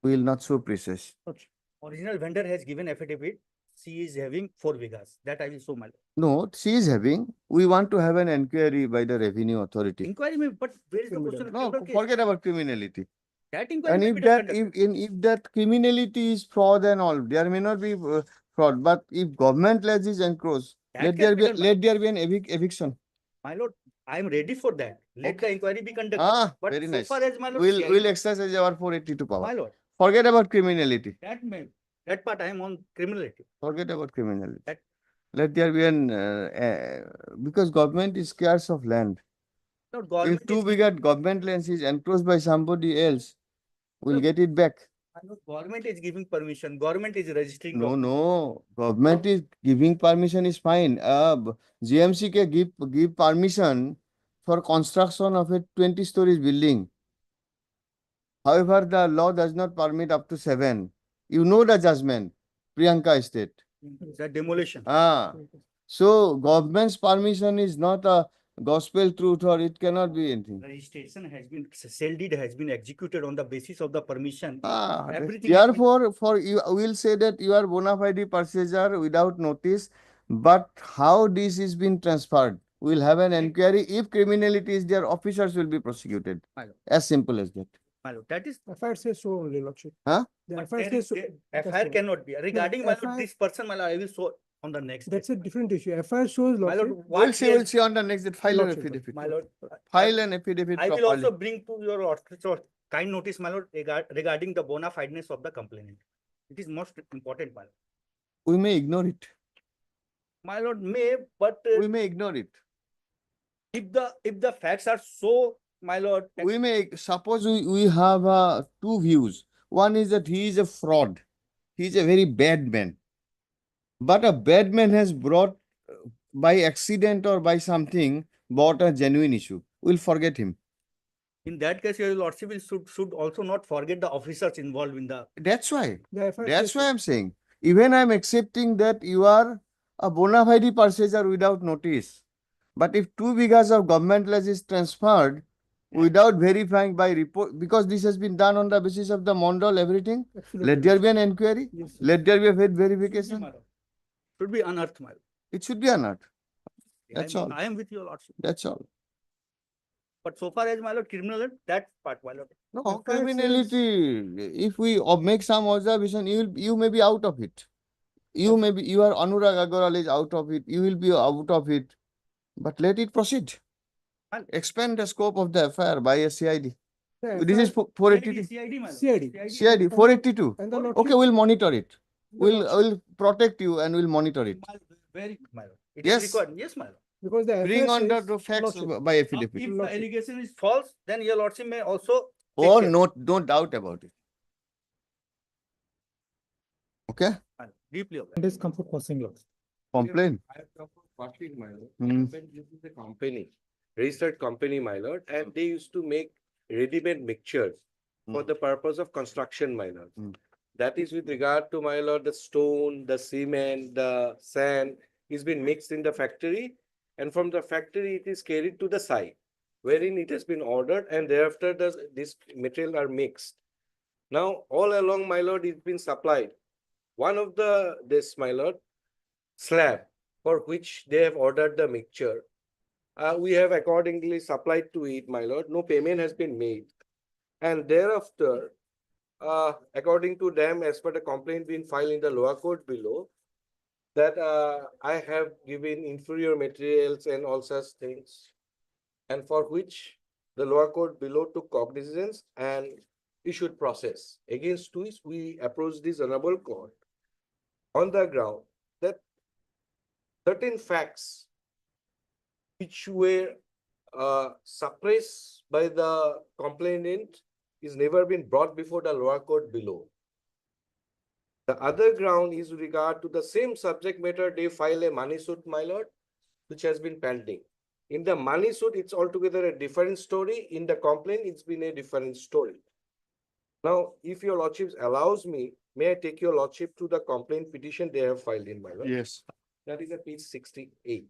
S1: We will not show precise.
S6: Lordship.
S11: Original vendor has given affidavit, she is having 4 bighas, that I will show, my lord.
S1: No, she is having. We want to have an inquiry by the revenue authority.
S11: Inquiry may, but where is the question? of
S1: No,
S11: criminal case?
S1: forget about criminality.
S11: That inquiry
S1: And
S11: may
S1: if
S11: be
S1: that,
S11: conducted.
S1: if that criminality is fraud and all, there may not be fraud, but if government land is encroached,
S11: That
S1: let
S11: can
S1: there
S11: be
S1: be,
S11: done,
S1: let there be an eviction.
S11: My lord, I am ready for that. Let the inquiry be conducted.
S1: Ah,
S11: But
S1: very
S11: so
S1: nice.
S11: far as my lord,
S1: We'll,
S11: CID
S1: we'll exercise our 482
S11: my
S1: power.
S11: lord,
S1: Forget about criminality.
S11: that part I am on criminality.
S1: Forget about criminality.
S11: That-
S1: Let there be an, because government is scarce of land.
S11: Lord,
S1: If
S11: government
S1: 2
S11: is,
S1: bigger government lands is encroached by somebody else, we'll
S11: Look,
S1: get it back.
S11: my lord, government is giving permission, government is registering.
S1: No,
S11: document.
S1: no, government is giving permission is fine. GMC can give permission for construction of a 20 stories building. However, the law does not permit up to 7. You know the judgment, Priyanka Estate.
S11: The demolition.
S1: So government's permission is not a gospel truth or it cannot be anything.
S11: Registration has been, sale deed has been executed on the basis of the permission.
S1: Ah,
S11: Everything has been-
S1: therefore, for you, will say that you are bona fide purchaser without notice, but how this is been transferred? We'll have an inquiry. If criminality is there, officers will be prosecuted.
S11: My lord,
S1: As simple as that.
S11: my lord, that is.
S6: FIR says so only, Lordship.
S1: Huh?
S6: The
S11: But
S6: FIR
S11: there
S6: says
S11: is,
S6: so.
S11: FIR cannot be. Regarding my lord,
S6: FIR
S11: this person, my lord, I will show on the next.
S6: That's a different issue. FIR shows,
S11: My
S6: Lordship.
S11: lord, what he
S1: We'll
S11: has-
S1: see on the next, that file an
S6: Lordship,
S1: affidavit.
S11: My lord,
S1: File an affidavit
S11: I will
S1: properly.
S11: also bring to your so kind notice, my lord, regarding the bona fideness of the complainant. It is most important, my lord.
S1: We may ignore it.
S11: My lord may, but
S1: We may ignore it.
S11: if the facts are so, my lord,
S1: We may, suppose we have 2 views. One is that he is a fraud. He is a very bad man. But a bad man has brought, by accident or by something, brought a genuine issue. We'll forget him.
S11: in that case, your lordship will should also not forget the officers involved in the.
S1: That's why.
S6: The FIR
S1: That's
S6: says
S1: why
S6: so.
S1: I'm saying. Even I'm accepting that you are a bona fide purchaser without notice. But if 2 bighas of government land is transferred without verifying by report, because this has been done on the basis of the Mondal, everything,
S6: Absolutely,
S1: let there
S6: Lordship.
S1: be an inquiry.
S6: Yes, sir.
S1: Let there be a
S11: Should be,
S1: verification.
S11: my lord. Should be unearthed, my lord.
S1: It should be unearthed. That's all.
S11: I am with your lordship.
S1: That's all.
S11: But so far as my lord criminal, that part, my lord.
S1: No,
S6: FIR says-
S1: criminality, if we make some observation, you may be out of it. You may be, you are Anurag Agarwal is out of it, you will be out of it. But let it proceed.
S11: Well-
S1: Expand the scope of the FIR by a CID.
S6: The
S1: This is
S6: FIR
S1: 482.
S11: CID, my lord.
S6: CID.
S1: CID 482.
S6: And the Lordship.
S1: Okay, we'll monitor it.
S6: the
S1: We'll
S6: Lordship-
S1: protect you and we'll monitor it.
S11: My lord, very good, my lord. It
S1: Yes.
S11: is required. Yes, my lord.
S6: Because the
S1: Bring
S6: FIR
S1: on
S6: says,
S1: the facts
S6: Lordship.
S1: by
S11: Now,
S1: affidavit.
S11: if the
S6: Lordship.
S11: allegation is false, then your lordship may also. take
S1: Oh,
S11: care.
S1: no doubt about it. Okay,
S11: My lord, deeply aware.
S6: It is comfort causing loss.
S1: complain.
S15: I have come for costing, my lord.
S1: Hmm.
S15: When this is a company, registered company, my lord, and they used to make ready-made mixtures for the purpose of construction, my lord.
S1: Hmm.
S15: That is with regard to, my lord, the stone, the cement, the sand is been mixed in the factory, and from the factory it is carried to the site wherein it has been ordered, and thereafter this material are mixed. Now, all along, my lord, it's been supplied. One of this, my lord, slab for which they have ordered the mixture. We have accordingly supplied to it, my lord. No payment has been made. And thereafter, according to them, as per the complaint being filed in the lower court below, that I have given inferior materials and all such things, and for which the lower court below took cognizance and issued process. Against which we approached this honorable court on the ground that certain facts which were suppressed by the complainant is never been brought before the lower court below. The other ground is with regard to the same subject matter, they file a money suit, my lord, which has been pending. In the money suit, it's altogether a different story. In the complaint, it's been a different story. Now, if your lordship allows me, may I take your lordship to the complaint petition they have filed in, my lord?
S1: Yes.
S15: That is at page 68.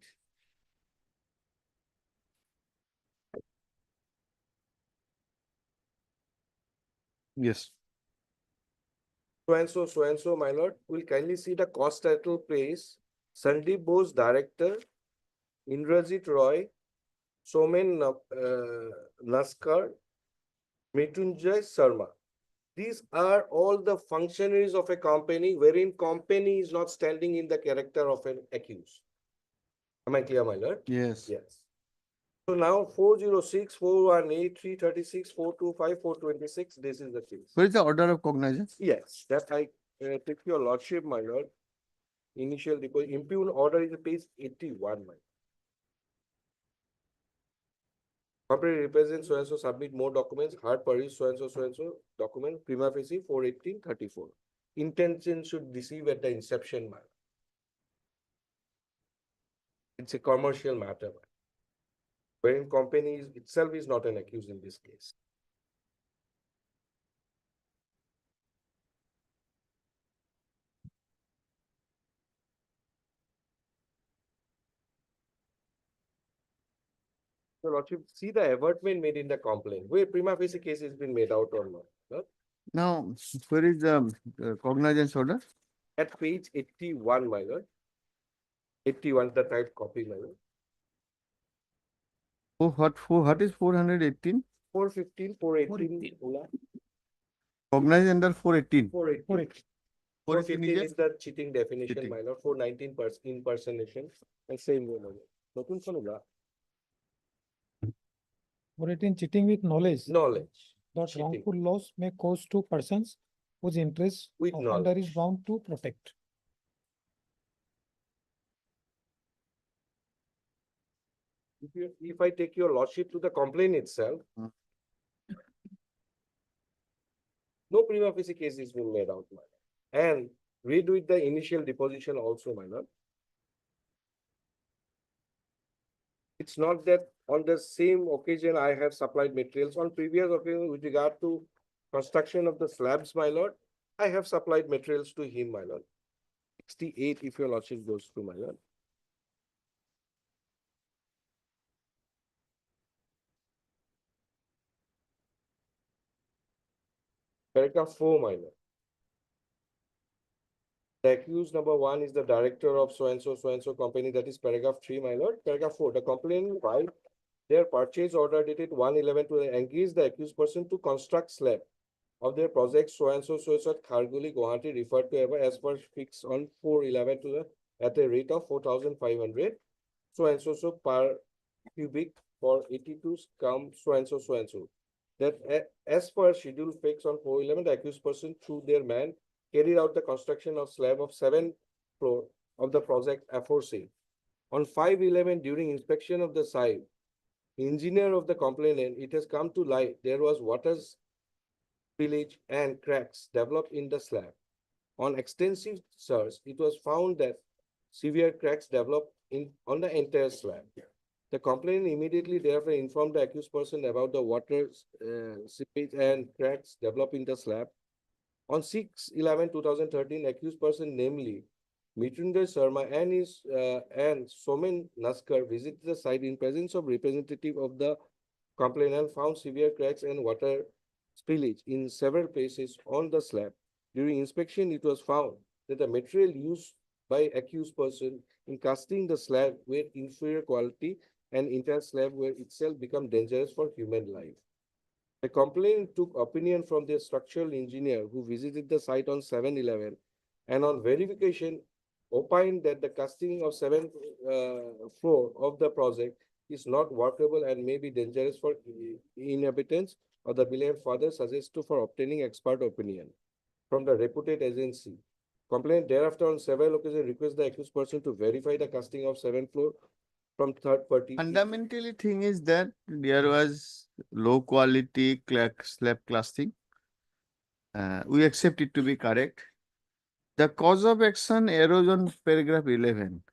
S1: Yes.
S15: So and so, my lord, will kindly see the cost title place, Sandeep Bose, director, Indrajit Roy, Somen Naskar, Mrityunjay Sharma. These are all the functionaries of a company wherein company is not standing in the character of an accused. Am I clear, my lord?
S1: Yes.
S15: Yes. So now 406, 418, 336, 425, 426, this is the case.
S1: What is the order of cognizance?
S15: Yes, that I take your lordship, my lord. Initial deposit, impugned order is page 81, my. Company represents so and so submit more documents, hard purchase so and so document, prima facie 41834. Intention should deceive at the inception, man. It's a commercial matter, man. Wherein company itself is not an accused in this case. So lordship, see the avertment made in the complaint, where prima facie case has been made out or not. No?
S1: Now, where is the cognizance order?
S15: At page 81, my lord. 81 the type copy, my lord.
S1: Oh, what is 418?
S15: 415, 418.
S1: Cognizance under 418.
S15: 418. 415 is the cheating definition,
S1: Cheating.
S15: my lord. 419 impersonation. And same way, my lord. Notun Sonula.
S16: 418 cheating with knowledge
S15: Knowledge.
S16: that
S15: cheating.
S16: wrongful loss may cause to persons whose interest
S15: With
S16: offender is
S15: knowledge.
S16: bound to protect.
S15: If I take your lordship to the complaint itself, no prima facie case is being made out, my lord. And read with the initial deposition also, my lord. It's not that on the same occasion I have supplied materials. On previous occasion with regard to construction of the slabs, my lord, I have supplied materials to him, my lord. 68 if your lordship goes through, my lord. Paragraph 4, my lord. The accused number 1 is the director of so and so company. That is paragraph 3, my lord. Paragraph 4, the complainant filed their purchase order dated 1/11 to engage the accused person to construct slab of their project so and so at Kharguli, Guwahati, referred to ever as per fixed on 4/11 to the at a rate of 4,500 so and so per cubic for 82 scum so and so. That as per schedule fixed on 4/11, the accused person through their man carried out the construction of slab of 7th floor of the project aforesaid. On 5/11, during inspection of the site, engineer of the complainant, it has come to light there was water spillage and cracks developed in the slab. On extensive search, it was found that severe cracks developed on the entire slab. The complainant immediately therefore informed the accused person about the water seepage and cracks developed in the slab. On 6/11/2013, accused person, namely Mrityunjay Sharma and Somen Naskar, visited the site in presence of representative of the complainant, found severe cracks and water spillage in several places on the slab. During inspection, it was found that the material used by accused person in casting the slab were inferior quality and entire slab were itself become dangerous for human life. The complainant took opinion from the structural engineer who visited the site on 7/11 and on verification opined that the casting of 7th floor of the project is not workable and may be dangerous for inhabitants of the building, further suggested for obtaining expert opinion from the reputed agency. Complainant thereafter on several occasions request the accused person to verify the casting of 7th floor from third party.
S1: Fundamentally thing is that there was low quality slab casting. We accept it to be correct. The cause of action arose on paragraph 11.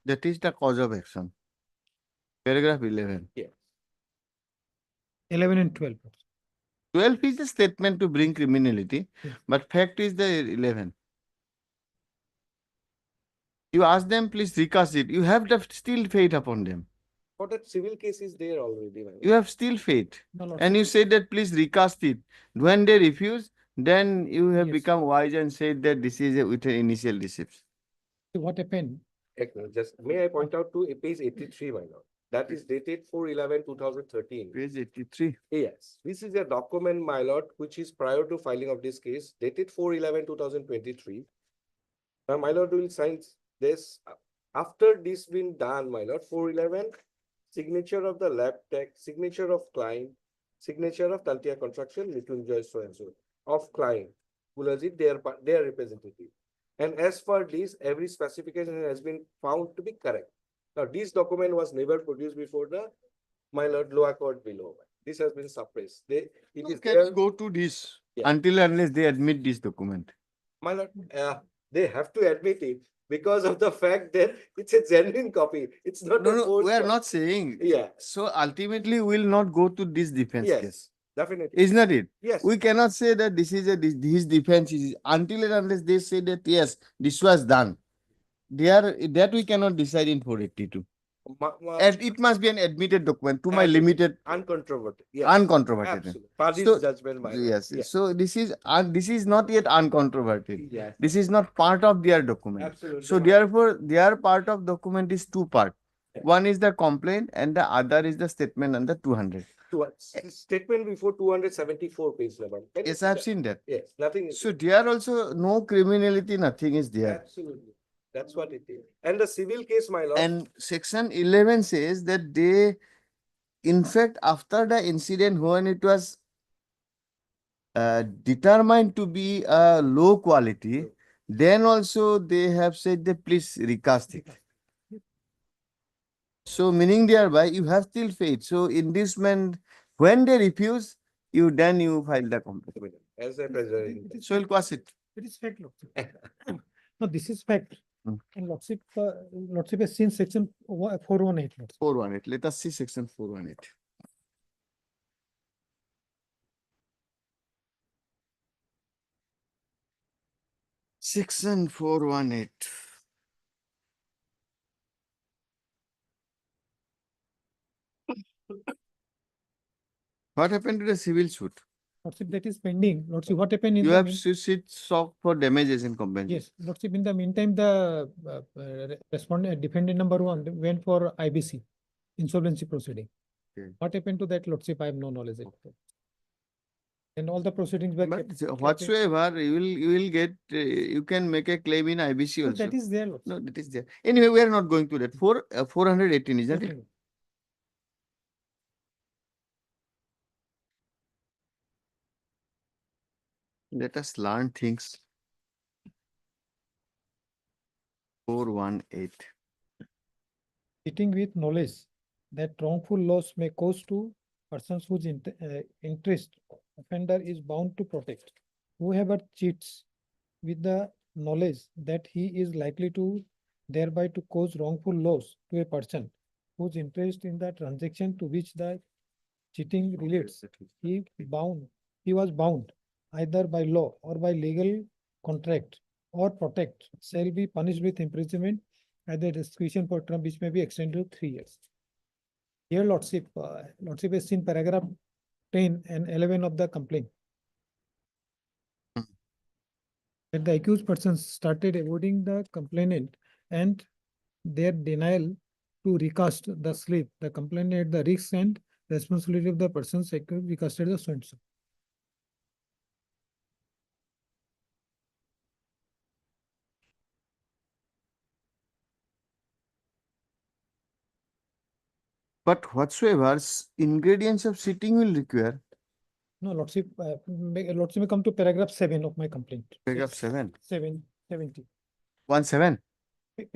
S1: That is the cause of action. Paragraph 11.
S15: Yes.
S16: 11 and 12.
S1: 12 is the statement to bring criminality, but fact is the 11. You ask them, please recast it. You have to still faith upon them.
S15: For that civil case is there already, my lord.
S1: You have still faith.
S16: No, Lord,
S1: And you said that please recast it. When they refuse, then you have
S16: Yes.
S1: become wise and said that this is with an initial receipt.
S16: what happened?
S15: Just, may I point out to page 83, my lord? That is dated 4/11/2013.
S1: Page 83.
S15: Yes, this is a document, my lord, which is prior to filing of this case, dated 4/11/2023. Now, my lord will sign this after this been done, my lord. 4/11, signature of the lab tech, signature of client, signature of Tantia Construction, Mrityunjay so and so of client, Kulajit, their representative. And as for this, every specification has been found to be correct. Now, this document was never produced before the, my lord, lower court below. This has been suppressed. It is
S1: Can
S15: there.
S1: you go to this
S15: Yeah.
S1: until unless they admit this document?
S15: My lord, they have to admit it because of the fact that it's a genuine copy. It's not
S1: No,
S15: a
S1: no,
S15: forged
S1: we are
S15: copy.
S1: not saying.
S15: Yeah.
S1: So ultimately, we will not go to this defense
S15: Yes,
S1: case.
S15: definitely.
S1: Is not it?
S15: Yes.
S1: We cannot say that this is his defense is until and unless they say that yes, this was done. That we cannot decide in 482. And it must be an admitted document to my limited,
S15: Uncontroverted. Yes.
S1: uncontroverted.
S15: Absolutely. Party's
S1: So,
S15: judgment, my lord.
S1: yes,
S15: Yes.
S1: so this is not yet uncontroverted.
S15: Yes.
S1: This is not part of their document.
S15: Absolutely.
S1: So therefore, their part of document is two part.
S15: Yeah.
S1: One is the complaint and the other is the statement under 200.
S15: Statement before 274 page number. Can you
S1: Yes,
S15: see
S1: I have
S15: that?
S1: seen that.
S15: Yes, nothing is.
S1: So there also no criminality, nothing is there.
S15: Absolutely. That's what it is. And the civil case, my lord.
S1: And section 11 says that they, in fact, after the incident when it was determined to be a low quality, then also they have said that please recast it. So meaning thereby you have still faith. So in this man, when they refuse, you file the complaint.
S15: As a president.
S1: So we'll quash it.
S16: It is fact, Lordship. No, this is fact.
S1: Hmm.
S16: And Lordship has seen section 418. Lordship.
S1: 418. Let us see section 418. Section 418. What happened to the civil suit?
S16: Lordship, that is pending. Lordship, what happened in
S1: You
S16: the
S1: have sought for damages in compensation.
S16: Yes, Lordship, in the meantime, the respondent, defendant number 1 went for IBC, insolvency proceeding.
S1: Okay.
S16: What happened to that, Lordship? I have no knowledge. And all the proceedings were
S1: But
S16: kept-
S1: whatsoever, you will get, you can make a claim in IBC
S16: No,
S1: also.
S16: that is there, Lordship.
S1: No, that is there. Anyway, we are not going to that. 418, isn't it?
S16: Okay.
S1: Let us learn things. 418.
S16: Sitting with knowledge that wrongful loss may cause to persons whose interest offender is bound to protect. Whoever cheats with the knowledge that he is likely to thereby to cause wrongful loss to a person whose interest in the transaction to which the cheating relates, he was bound either by law or by legal contract or protect shall be punished with imprisonment at the discretion for term which may be extended to 3 years. Here, Lordship has seen paragraph 10 and 11 of the complaint. That the accused persons started avoiding the complainant and their denial to recast the slip. The complainant at the risk and responsibility of the persons accused recasted the so and so.
S1: But whatsoever ingredients of sitting will require.
S16: No, Lordship, Lordship may come to paragraph 7 of my complaint.
S1: Paragraph 7.
S16: 70.
S1: 17.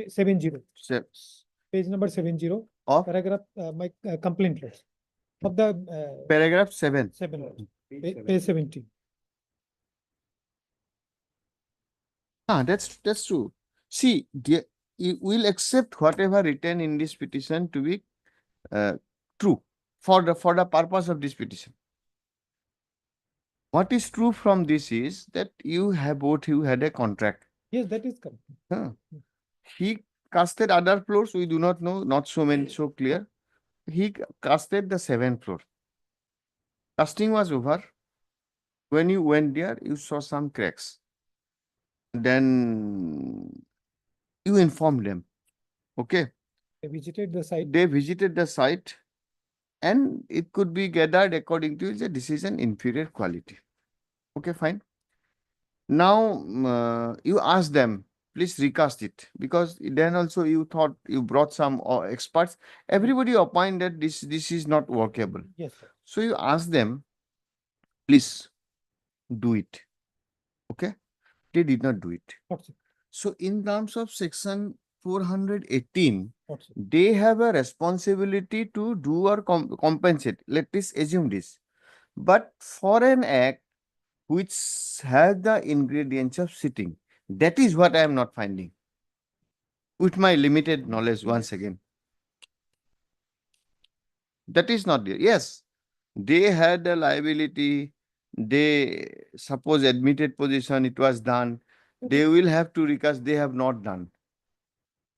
S16: 70.
S1: Se-
S16: Page number 70
S1: Of
S16: paragraph, my complaint list of the
S1: paragraph 7.
S16: 7, page 70.
S1: That's true. See, you will accept whatever written in this petition to be true for the purpose of this petition. What is true from this is that you had a contract.
S16: Yes, that is correct.
S1: He casted other floors, we do not know, not so clear. he casted the 7th floor. Casting was over. When you went there, you saw some cracks. Then you informed them. Okay.
S16: They visited the site.
S1: They visited the site and it could be gathered according to the decision inferior quality. Okay, fine. Now you ask them, please recast it, because then also you thought you brought some experts. Everybody opined that this is not workable.
S16: Yes, sir.
S1: So you ask them, please do it. Okay. They did not do it.
S16: What's it?
S1: So in terms of section 418,
S16: What's it?
S1: they have a responsibility to do or compensate. Let us assume this. But for an act which has the ingredients of sitting, that is what I am not finding. With my limited knowledge, once again. That is not there. Yes, they had a liability. They suppose admitted position, it was done. They will have to recast, they have not done.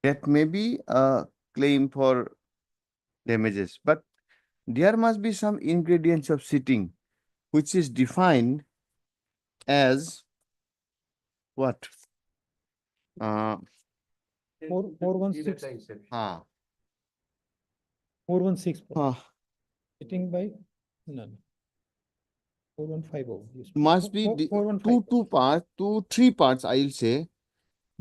S1: That may be a claim for damages, but there must be some ingredients of sitting, which is defined as what?
S16: 416.
S1: Ah.
S16: 416.
S1: Ah.
S16: Sitting by none. 4150. Yes.
S1: Must be
S16: 4150.
S1: three parts, I will say.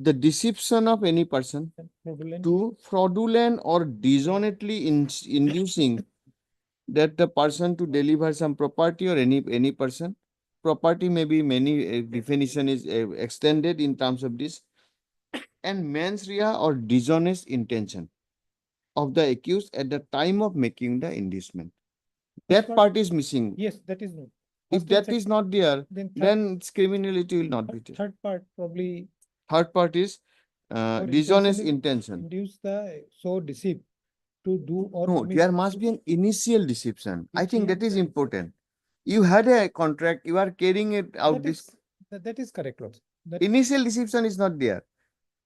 S1: The deception of any person,
S16: Fraudulent.
S1: to fraudulent or dishonestly inducing that the person to deliver some property or any person. Property may be many, definition is extended in terms of this. And mens rea or dishonest intention of the accused at the time of making the inducement. That part is missing.
S16: Yes, that is not.
S1: If that is not there,
S16: then
S1: then its criminality will not be there.
S16: third part probably
S1: Third part is
S16: or
S1: dishonest
S16: intentionally
S1: intention.
S16: induce the so deceive to do or
S1: No,
S16: commit
S1: there must be an initial deception. I
S16: Which
S1: think
S16: he
S1: that is
S16: has-
S1: important. You had a contract, you are carrying it out.
S16: That is, that is correct, Lord. That
S1: Initial deception is not there.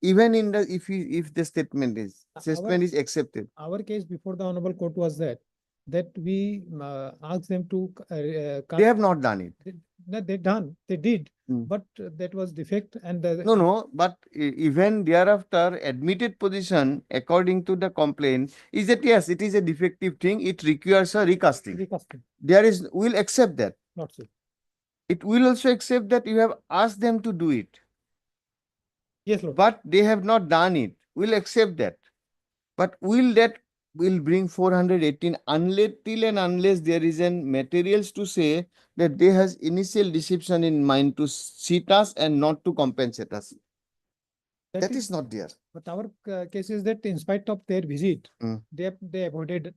S1: Even in the, if the statement is accepted.
S16: our case before the honorable court was that we asked them to
S1: They have not done it.
S16: they did,
S1: Hmm.
S16: but that was defect and the
S1: No, but even thereafter, admitted position according to the complaint is that yes, it is a defective thing. It requires a recasting.
S16: recasting,
S1: There is, we'll accept that.
S16: not so.
S1: It will also accept that you have asked them to do it,
S16: Yes, Lord.
S1: but they have not done it. We'll accept that. But will bring 418 unless there is an materials to say that they has initial deception in mind to cheat us and not to compensate us. That is not there.
S16: But our case is that in spite of their visit,
S1: Hmm.
S16: they avoided.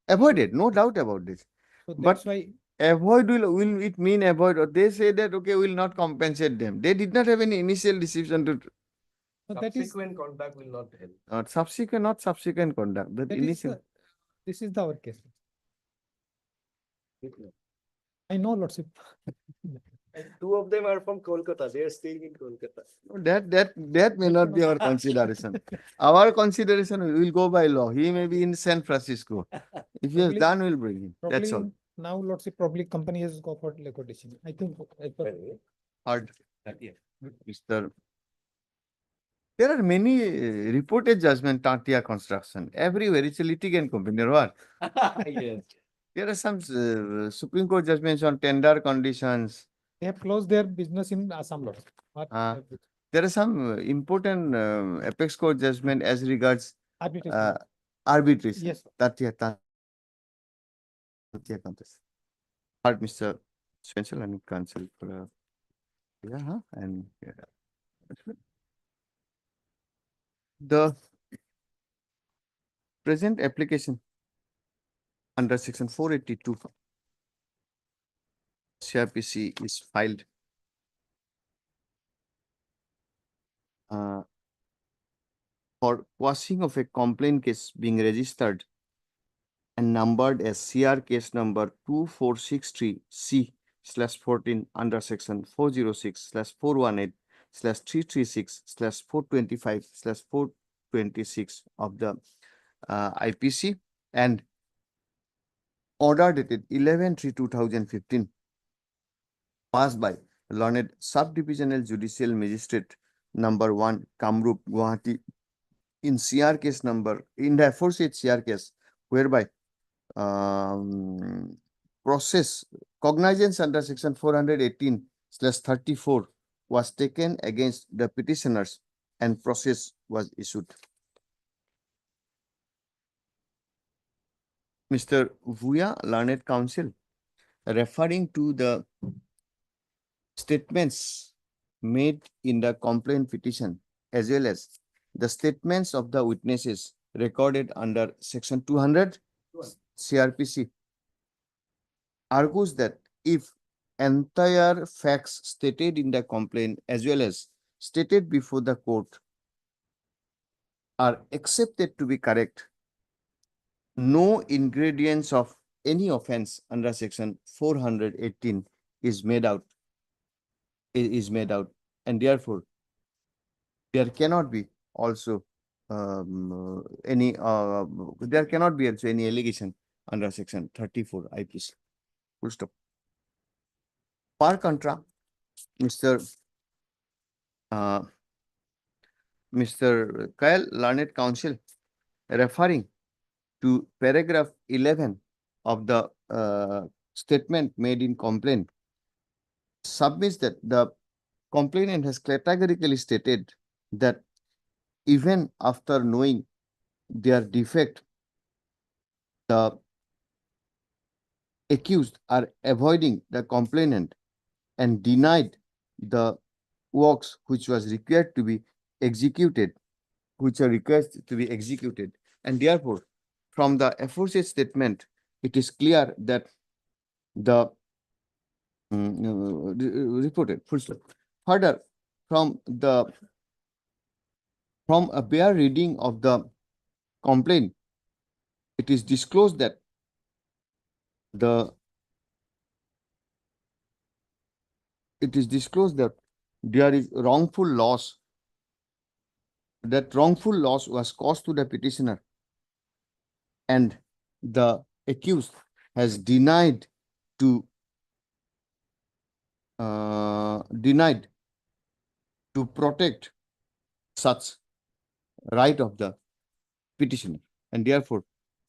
S1: Avoided, no doubt about this.
S16: So
S1: But
S16: that's why
S1: avoid will it mean avoid, or they say that okay, we'll not compensate them. They did not have any initial deception to
S16: that is
S15: Subsequent contact will not help.
S1: not subsequent conduct, but
S16: that is
S1: initial.
S16: this is our case. I know, Lordship.
S15: And two of them are from Kolkata. They are staying in Kolkata.
S1: That may not be our consideration. Our consideration will go by law. He may be in San Francisco. If he has
S16: Probably-
S1: done, we'll bring him. That's all.
S16: Probably now, Lordship, probably company has go for liquidation. I think.
S1: Hard. Mr. There are many reported judgment, Tatia Construction. Everywhere it's a litigant company, or what?
S15: Yes.
S1: There are some Supreme Court judgments on tender conditions.
S16: They have closed their business in Assam, Lord.
S1: There are some important apex court judgment as regards
S16: Arbitration.
S1: arbitration.
S16: Yes.
S1: Tatia contest. Heard Mr. Spencer and counsel for and the present application under section 482 CRPC is filed for quashing of a complaint case being registered and numbered as CR case number 2463C/14 under section 406/418/336/425/426 of the IPC, and order dated 11/3/2015 passed by learned Subdivisional Judicial Magistrate number 1 Kamrup Guwahati in CR case number in the aforesaid CR case whereby process cognizance under section 418/34 was taken against the petitioners and process was issued. Mr. Vuya, Learned Counsel, referring to the statements made in the complaint petition as well as the statements of the witnesses recorded under section 200 CRPC, argues that if entire facts stated in the complaint as well as stated before the court are accepted to be correct, no ingredients of any offense under section 418 is made out, and therefore there cannot be also any allegation under section 34 IPC. Full stop. Per contra, Mr. Kyle, Learned Counsel, referring to paragraph 11 of the statement made in complaint, submits that the complainant has categorically stated that even after knowing their defect, the accused are avoiding the complainant and denied the works which was required to be executed, and therefore from the aforesaid statement it is clear that the reported full stop. Further, from a bare reading of the complaint, it is disclosed that there is wrongful loss. That wrongful loss was caused to the petitioner, and the accused has denied to protect such right of the petitioner, and therefore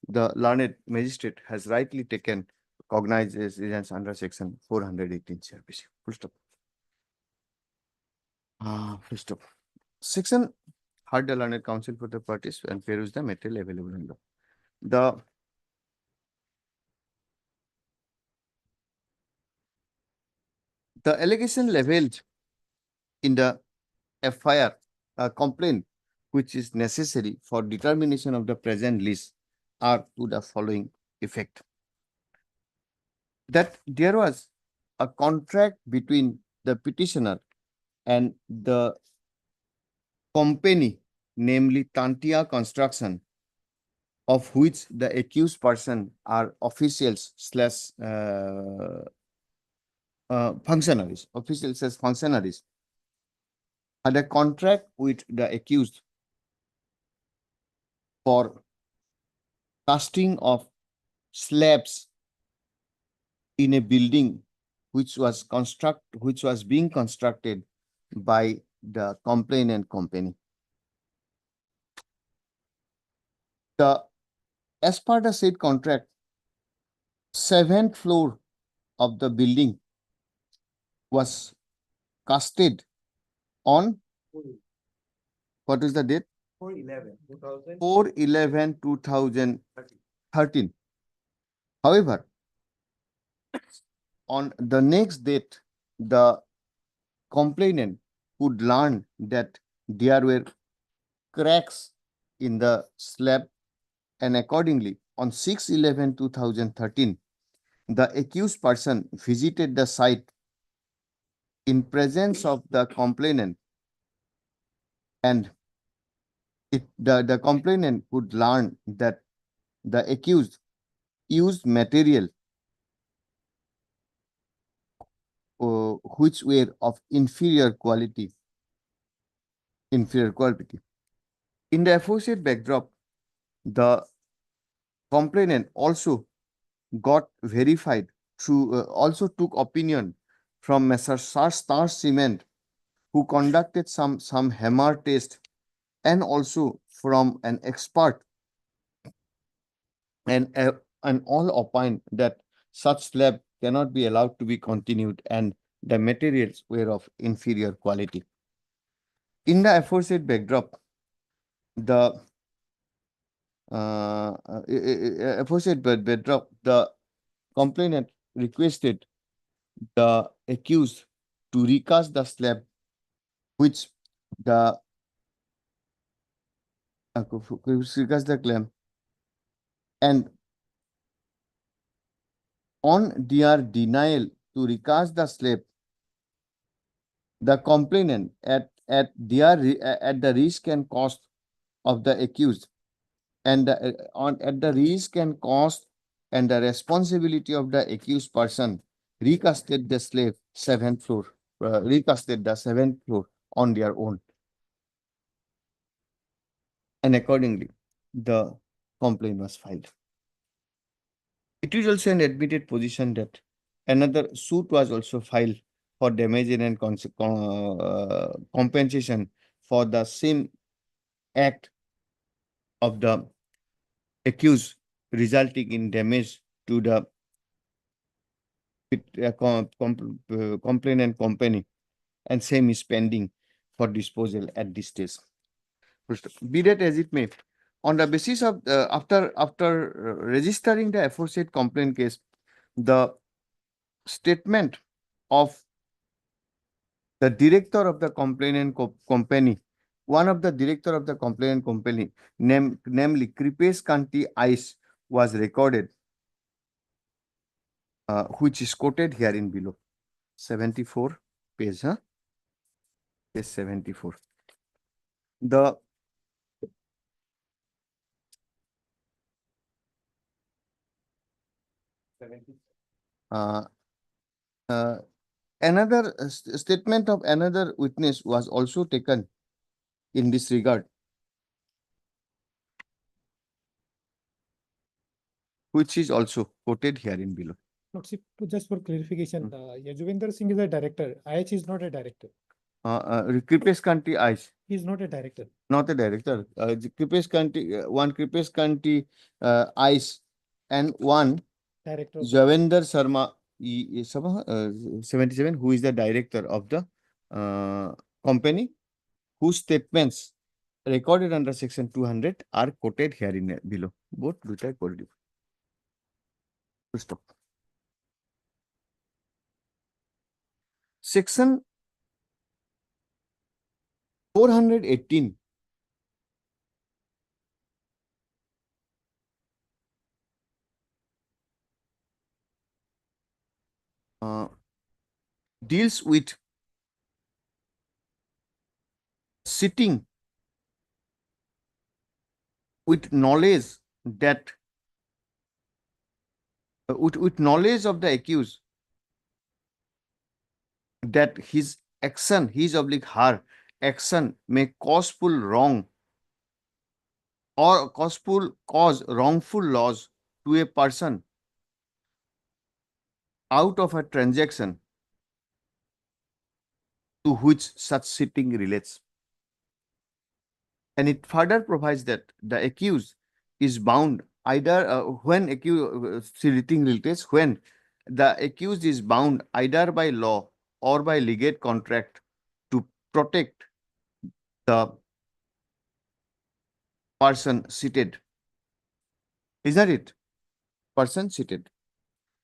S1: the learned magistrate has rightly taken cognizance under section 418 CRPC. Full stop. Full stop. Section heard the learned counsel for the parties and peruse the material available in law. The allegation leveled in the FIR complaint, which is necessary for determination of the present list, are to the following effect: that there was a contract between the petitioner and the company, namely Tantia Construction, of which the accused person are officials slash functionaries, had a contract with the accused for casting of slabs in a building which was being constructed by the complainant company. As per the said contract, 7th floor of the building was casted on, what is the date? 4/11/2013. However, on the next date, the complainant could learn that there were cracks in the slab, and accordingly, on 6/11/2013, the accused person visited the site in presence of the complainant, and the complainant could learn that the accused used material which were of inferior quality. In the aforesaid backdrop, the complainant also got verified through, also took opinion from Messrs. Star Cement, who conducted some hammer test, and also from an expert, and all opined that such slab cannot be allowed to be continued and the materials were of inferior quality. In the aforesaid backdrop, the aforesaid backdrop, the complainant requested the accused to recast the slab, which the recast the claim, and on their denial to recast the slab, the complainant at the risk and cost of the accused and at the risk and cost and the responsibility of the accused person recasted the slab 7th floor, recasted the 7th floor on their own. And accordingly, the complaint was filed. It is also an admitted position that another suit was also filed for damage and compensation for the same act of the accused, resulting in damage to the complainant company, and same is pending for disposal at this stage. Be that as it may, on the basis of after registering the aforesaid complaint case, the statement of the director of the complainant company, one of the director of the complainant company, namely Kripesh Kanti Ice, was recorded, which is quoted here in below. 74 page, huh? Page 74. The another statement of another witness was also taken in this regard, which is also quoted here in below.
S16: Lordship, just for clarification, Yajuvendra Singh is a director. IH is not a director.
S1: Kripesh Kanti Ice.
S16: He is not a director.
S1: Not a director. Kripesh Kanti, one Kripesh Kanti Ice, and one
S16: Director.
S1: Javendra Sharma 77, who is the director of the company, whose statements recorded under section 200 are quoted here in below. Both are quoted. Stop. Section 418 deals with sitting with knowledge that with knowledge of the accused that his action, his oblique her action may causeful wrong or cause wrongful loss to a person out of a transaction to which such sitting relates. And it further provides that the accused is bound either when sitting relates, when the accused is bound either by law or by legate contract to protect the person seated. Is that it? Person seated.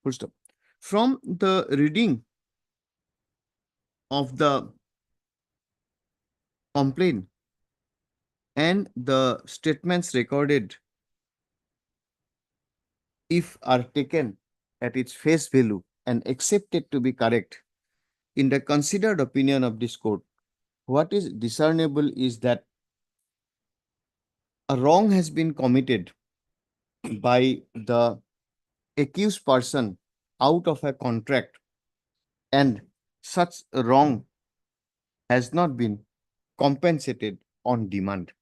S1: Full stop. From the reading of the complaint and the statements recorded, if are taken at its face value and accepted to be correct, in the considered opinion of this court, what is discernible is that a wrong has been committed by the accused person out of a contract, and such a wrong has not been compensated on demand.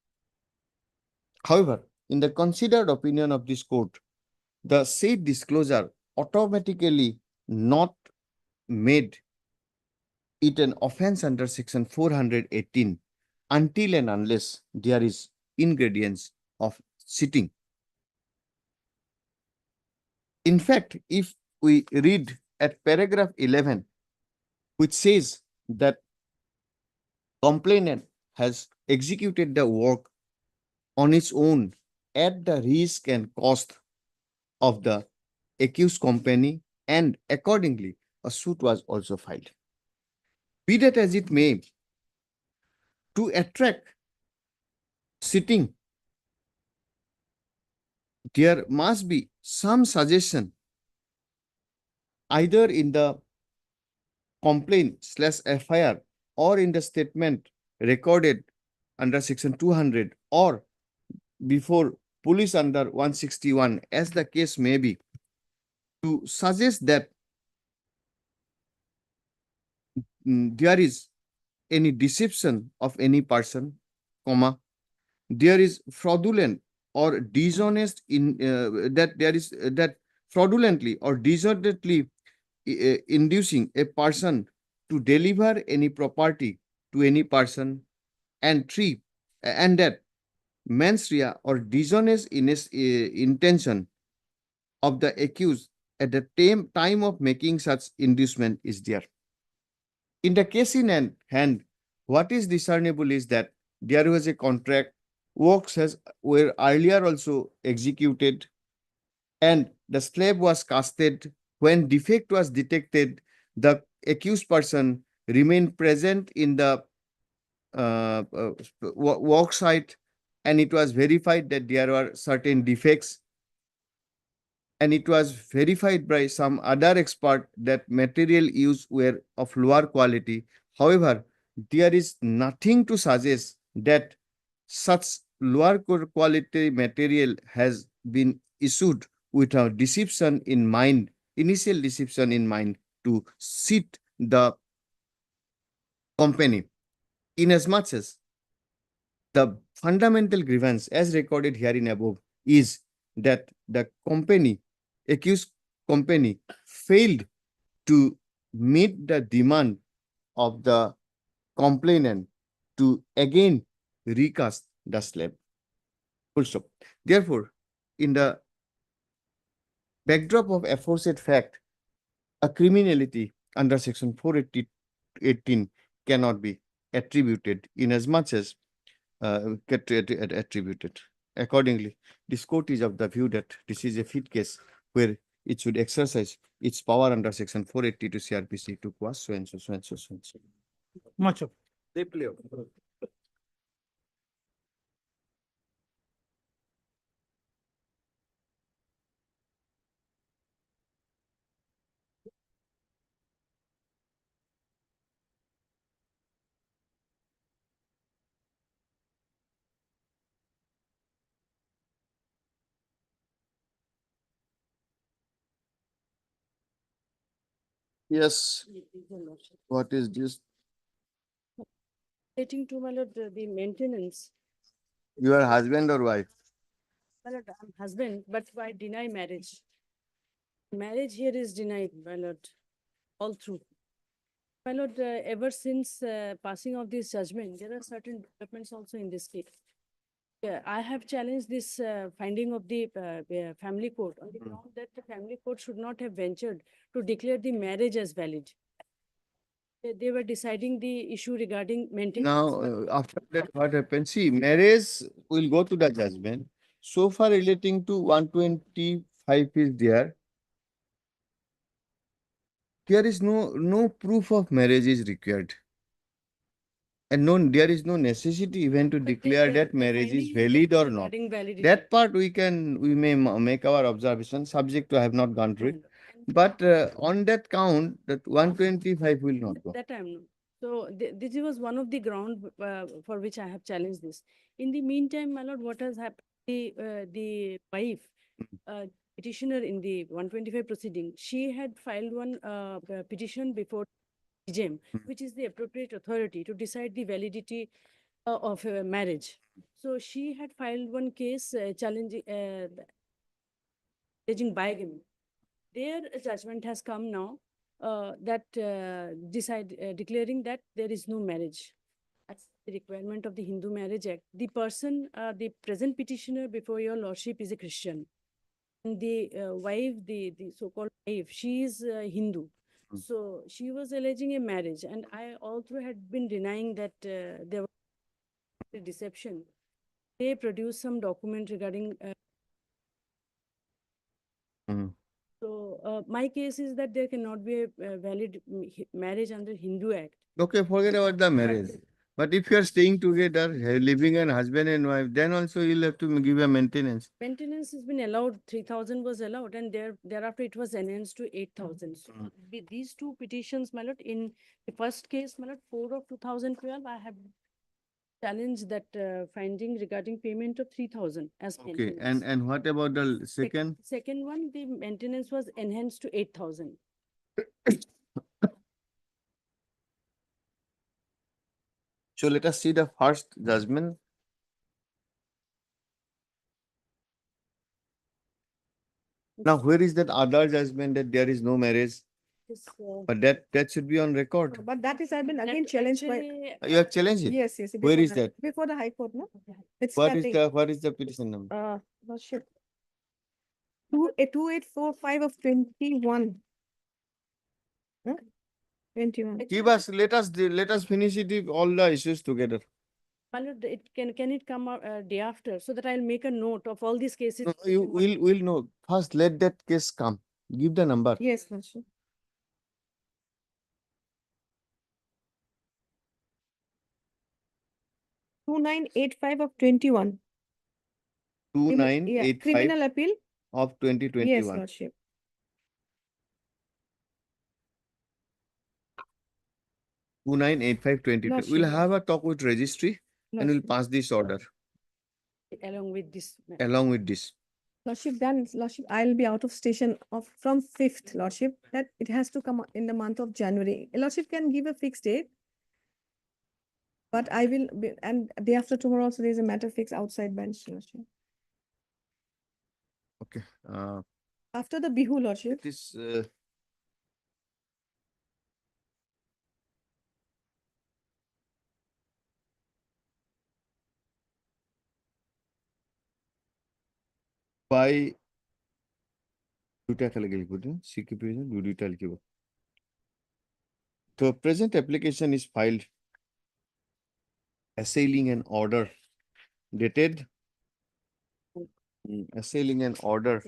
S1: However, in the considered opinion of this court, the said disclosure automatically not made it an offense under section 418 until and unless there is ingredients of cheating. In fact, if we read at paragraph 11, which says that complainant has executed the work on its own at the risk and cost of the accused company, and accordingly a suit was also filed. Be that as it may, to attract cheating, there must be some suggestion either in the complaint / FIR or in the statement recorded under section 200 or before police under 161, as the case may be, to suggest that there is any deception of any person, comma, there is fraudulent or dishonest in that there is that fraudulently or dishonestly inducing a person to deliver any property to any person, and three, and that mens rea or dishonest intention of the accused at the time of making such inducement is there. In the case in hand, what is discernible is that there was a contract, works were earlier also executed, and the slab was casted. When defect was detected, the accused person remained present in the work site, and it was verified that there were certain defects, and it was verified by some other expert that material used were of lower quality. However, there is nothing to suggest that such lower quality material has been issued with a deception in mind, initial deception in mind to cheat the company, inasmuch as the fundamental grievance as recorded herein above is that the company, accused company, failed to meet the demand of the complainant to again recast the slab. Full stop. Therefore, in the backdrop of aforesaid fact, a criminality under section 418 cannot be attributed inasmuch as attributed. Accordingly, this court is of the view that this is a fit case where it should exercise its power under section 482 CRPC to quash so and so, so and so, so and so.
S7: Much of.
S15: Deeply.
S1: Yes, what is this?
S8: Relating to, my lord, the maintenance,
S1: Your husband or wife?
S8: my lord, I'm husband, but I deny marriage. Marriage here is denied, my lord, all through. My lord, ever since passing of this judgment, there are certain developments also in this case. Yeah, I have challenged this finding of the family court on the ground that the family court should not have ventured to declare the marriage as valid. They were deciding the issue regarding maintenance.
S1: Now, after that, what happens? See, marriage will go to the judgment. So far relating to 125 is there. There is no proof of marriage is required. And there is no necessity even to declare that marriage is valid or not.
S8: regarding validity.
S1: That part we may make our observation, subject to have not gone through it. But on that count, that 125 will not go.
S8: That time, no. So this was one of the ground for which I have challenged this. In the meantime, my lord, what has happened? The wife, petitioner in the 125 proceeding, she had filed one petition before DGM, which is the appropriate authority to decide the validity of marriage. So she had filed one case challenging
S17: alleging bigamy. Their judgment has come now declaring that there is no marriage. That's the requirement of the Hindu Marriage Act. The person, the present petitioner before your lordship is a Christian. And the wife, the so-called wife, she is Hindu. So she was alleging a marriage, and I all through had been denying that there was a deception. They produced some document regarding. So my case is that there cannot be a valid marriage under Hindu Act.
S1: Okay, forget about the marriage. But if you are staying together, living an husband and wife, then also you'll have to give a maintenance.
S17: Maintenance has been allowed, 3,000 was allowed, and thereafter it was enhanced to 8,000. So these two petitions, my lord, in the first case, my lord, 4 of 2012, I have challenged that finding regarding payment of 3,000 as
S1: Okay,
S17: maintenance.
S1: and what about the second?
S17: Second one, the maintenance was enhanced to 8,000.
S1: So let us see the first judgment. Now, where is that other judgment that there is no marriage? But that should be on record.
S18: But that is, I've been again challenged by.
S1: You have challenged it?
S18: Yes, yes.
S1: Where
S18: before
S1: is that?
S18: Before the High Court, no? It's
S1: What is
S18: standing.
S1: what is the petition number?
S18: Lordship. 2845 of 21. Huh? 21.
S1: Give us, let us finish it, all the issues together.
S17: My lord, can it come out day after, so that I'll make a note of all these cases?
S1: No, you will know. First, let that case come. Give the number.
S18: Yes, Lordship. Two nine eight five of 21.
S1: 2985
S18: Criminal appeal.
S1: of 2021.
S18: Yes, Lordship.
S1: Two 298522.
S18: Lordship.
S1: We'll have a talk with registry and we'll pass this order
S17: Along with this.
S1: along with this.
S18: Lordship, then, Lordship, I'll be out of station from 5th, Lordship, that it has to come in the month of January. Lordship can give a fixed date. But I will be, and day after tomorrow also there is a matter fixed outside bench, Lordship.
S1: Okay.
S18: After the Bihu, Lordship.
S1: This by the present application is filed assailing an order dated assailing an order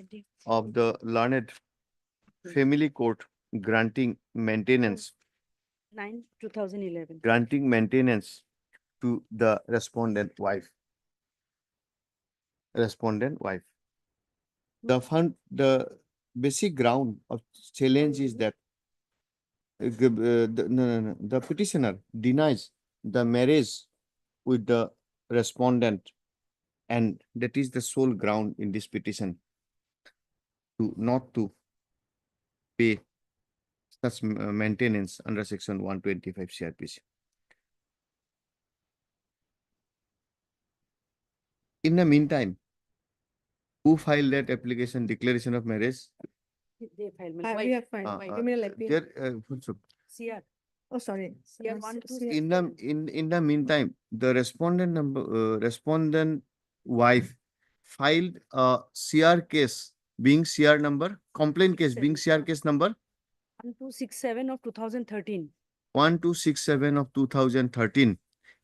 S1: of the learned family court granting maintenance
S17: 9/2011.
S1: To the respondent wife. The basic ground of challenge is that the petitioner denies the marriage with the respondent, and that is the sole ground in this petition to not to pay such maintenance under section 125 CRPC. In the meantime, who filed that application declaration of marriage?
S17: They filed.
S18: We have filed criminal appeal.
S17: CR.
S18: Oh, sorry.
S17: CR 126.
S1: In the meantime, the respondent wife filed a CR case being CR number, complaint case being CR case number
S17: 1267 of 2013.
S1: 1267 of 2013,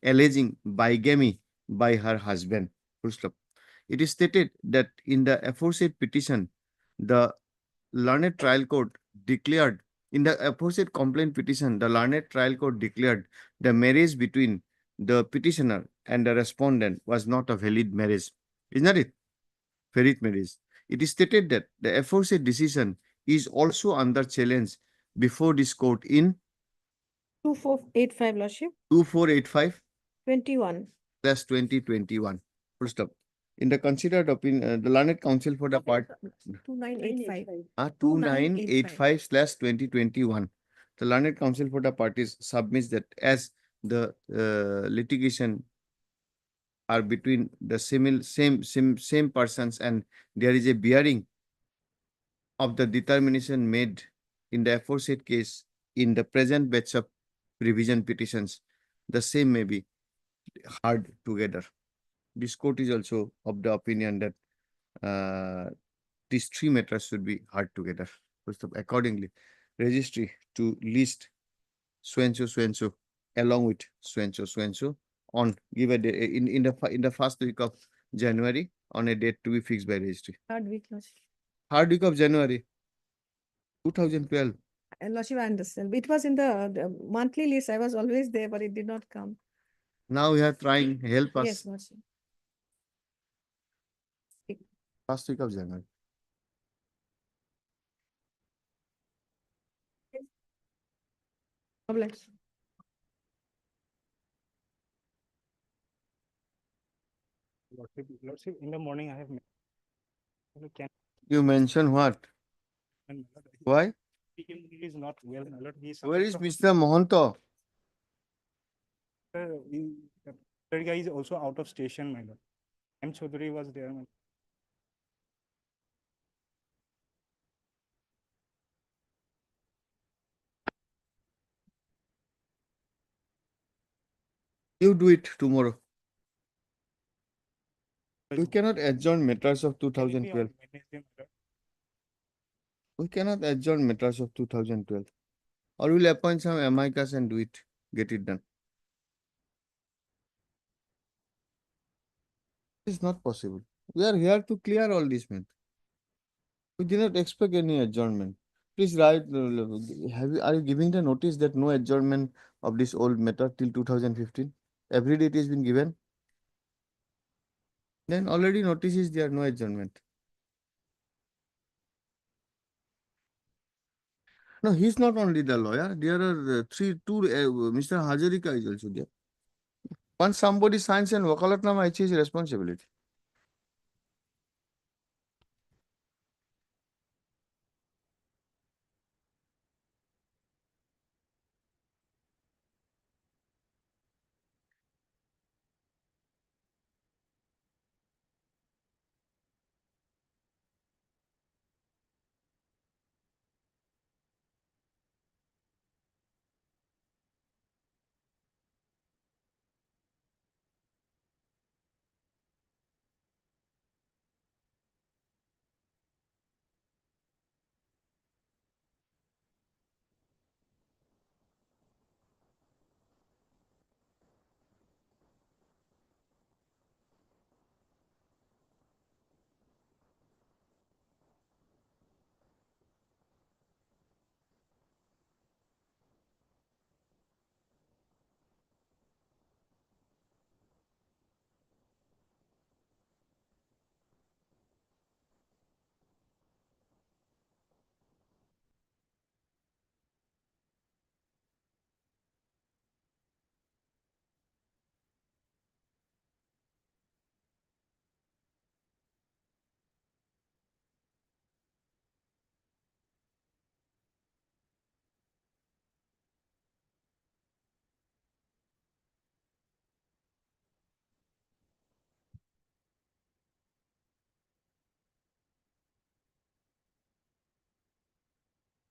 S1: alleging bigamy by her husband. Full stop. It is stated that in the aforesaid petition, the learned trial court declared, in the aforesaid complaint petition, the learned trial court declared the marriage between the petitioner and the respondent was not a valid marriage. Is not it? Valid marriage. It is stated that the aforesaid decision is also under challenge before this court in
S18: 2485, Lordship.
S1: 2485
S18: 21/2021.
S1: Full stop. In the considered opinion, the learned counsel for the part
S18: 2985.
S1: 2985/2021. The learned counsel for the parties submits that as the litigation are between the same persons and there is a bearing of the determination made in the aforesaid case in the present batch of revision petitions, the same may be heard together. This court is also of the opinion that these three matters should be heard together. First of accordingly, registry to list so along with so on give a day in the first week of January on a date to be fixed by registry.
S18: Third week, Lordship.
S1: Third week of January 2012.
S18: Lordship, I understand. It was in the monthly list. I was always there, but it did not come.
S1: Now we are trying help us.
S18: Yes, Lordship.
S1: First week of January.
S18: God bless.
S19: Lordship, in the morning I have. Can
S1: You mention what? Why?
S19: he is not well, my lord. He is
S1: Where is
S19: suffering
S1: Mr. Mohanto?
S19: from- the third guy is also out of station, my lord. M. Chaudhary was there. My
S1: You do it tomorrow. We cannot adjourn matters of
S19: Can it be
S1: 2012.
S19: on Wednesday, my lord?
S1: We cannot adjourn matters of 2012. Or we'll appoint some amicus and do it, get it done. It's not possible. We are here to clear all this, man. We did not expect any adjournment. Please write, are you giving the notice that no adjournment of this old matter till 2015? Every day it has been given? Then already notice is there, no adjournment. No, he's not only the lawyer. There are Mr. Hazarika is also there. Once somebody signs and wakalatnama, it's his responsibility.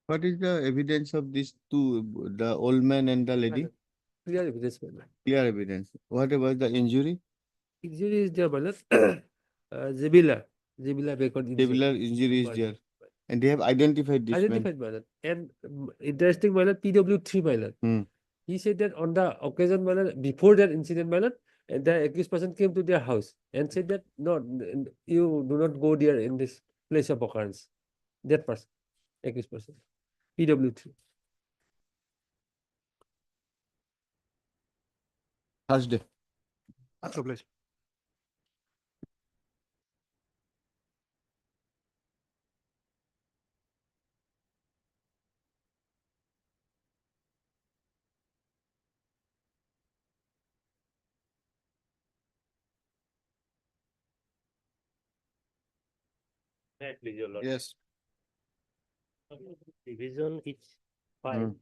S1: What is the evidence of these two, the old man and the lady?
S20: Clear evidence, my lord.
S1: Clear evidence. What about the injury?
S20: Injury is there, my lord. Zebila record injury.
S1: Similar injury is
S20: Body.
S1: there. And they have identified this man.
S20: Identified, my lord. And interesting, my lord, PW3, my lord.
S1: Hmm.
S20: He said that on the occasion, my lord, before that incident, my lord, and the accused person came to their house and said that, no, you do not go there in this place of occurrence. That person, accused person. PW3.
S1: Thursday.
S19: Obliged.
S21: Please, your lord.
S1: Yes.
S21: Division is filed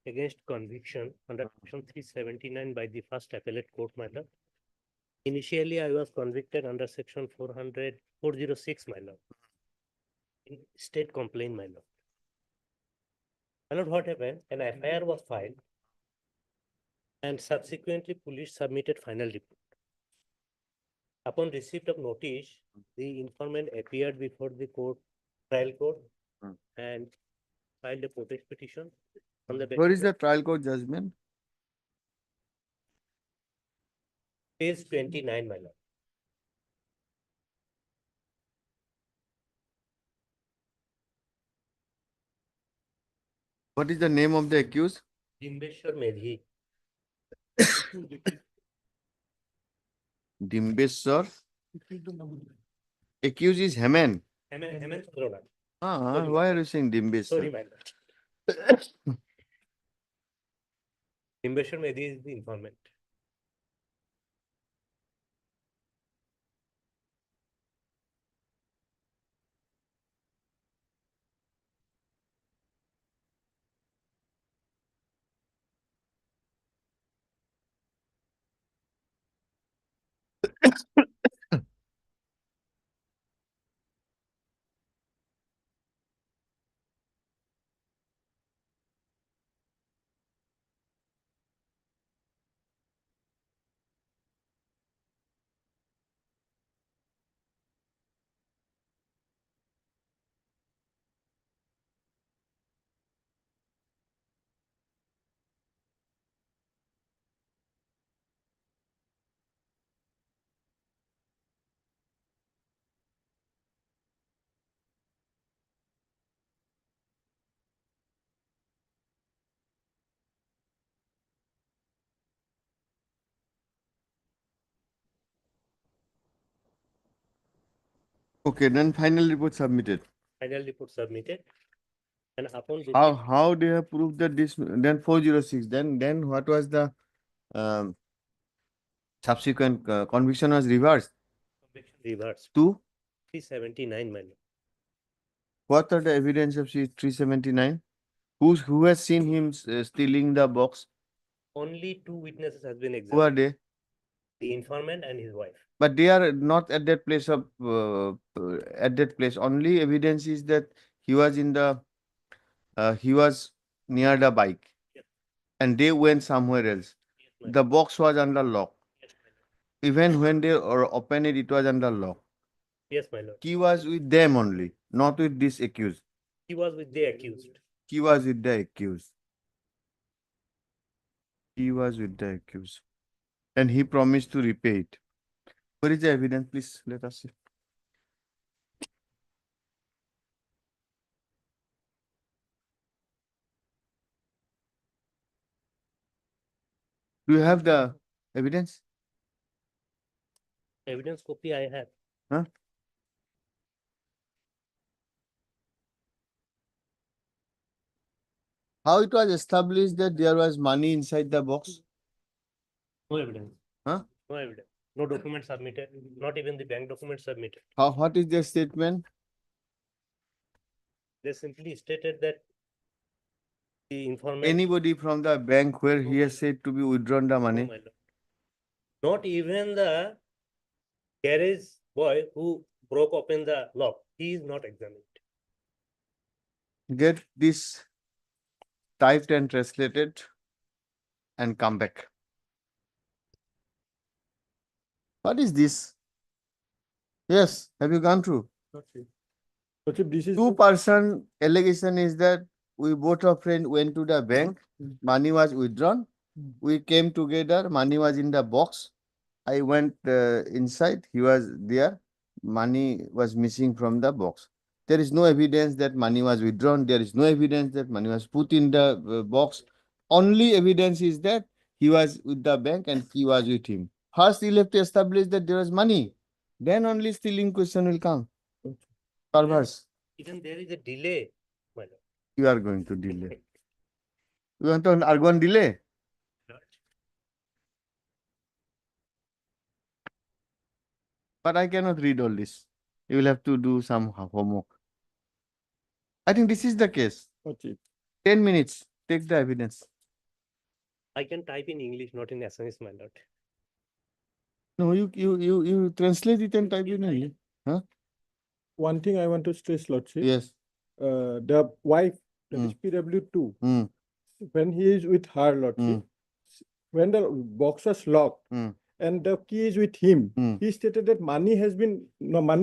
S21: against conviction under section 379 by the first appellate court matter. Initially, I was convicted under section 406, my lord. in state complaint, my lord. My lord, what happened? An FIR was filed and subsequently police submitted final report. Upon receipt of notice, the informant appeared before the court, trial court, and filed a protest petition on the
S1: Where is
S21: basis
S1: the trial court judgment?
S21: of page 29, my lord.
S1: What is the name of the accused?
S21: Dimbeshwar Medhi.
S1: Dimbeshwar. Accused is Hemen.
S21: Hemant Sodroda.
S1: Why are you saying
S21: Sorry,
S1: Dimbeshwar?
S21: my lord. Dimbeshwar Medhi is the informant.
S1: Okay, then final report submitted.
S21: Final report submitted. And upon receipt,
S1: How they have proved that this, then 406, then what was the um, subsequent conviction was reversed
S21: conviction reversed.
S1: to?
S21: 379, my lord.
S1: What are the evidence of 379? Who has seen him stealing the box?
S21: Only two witnesses has been
S1: Who are
S21: examined.
S1: they?
S21: The informant and his wife.
S1: But they are not at that place of at that place. Only evidence is that he was in the he was near the bike, and they went somewhere else. The box was under lock. Even when they opened it, it was under lock.
S21: Yes, my lord.
S1: He was with them only, not with this accused.
S21: He was with the accused.
S1: He was with the accused. He was with the accused. And he promised to repay it. Where is the evidence? Please let us see. Do you have the evidence?
S21: Evidence copy I have.
S1: Huh? How it was established that there was money inside the box?
S21: No evidence.
S1: Huh?
S21: No evidence. No document submitted. Not even the bank document submitted.
S1: What is their statement?
S21: They simply stated that the informant.
S1: Anybody from the bank where he has said to be withdrawn the
S21: No,
S1: money?
S21: my lord. Not even the garage boy who broke open the lock. He is not examined.
S1: Get this typed and translated and come back. What is this? Yes, have you gone through?
S7: This is
S1: Two-person allegation is that we both of friends went to the bank, money was withdrawn. We came together, money was in the box. I went inside, he was there, money was missing from the box. There is no evidence that money was withdrawn. There is no evidence that money was put in the box. Only evidence is that he was with the bank and he was with him. First, you have to establish that there was money. Then only stealing question will come. Perverse.
S21: Even there is a delay, my lord.
S1: You are going to delay. You want to argue on delay? But I cannot read all this. You will have to do some homework. I think this is the case. 10 minutes. Take the evidence.
S21: I can type in English, not in Assamese, my lord.
S1: No, you translate it and type it in English. Huh?
S16: one thing I want to stress, Lordship.
S1: Yes.
S16: The wife, that is
S1: Mm.
S16: PW2,
S1: Mm.
S16: when he is with her, Lordship, when the box was locked
S1: Mm.
S16: and the key is with him,
S1: Mm.
S16: he stated that money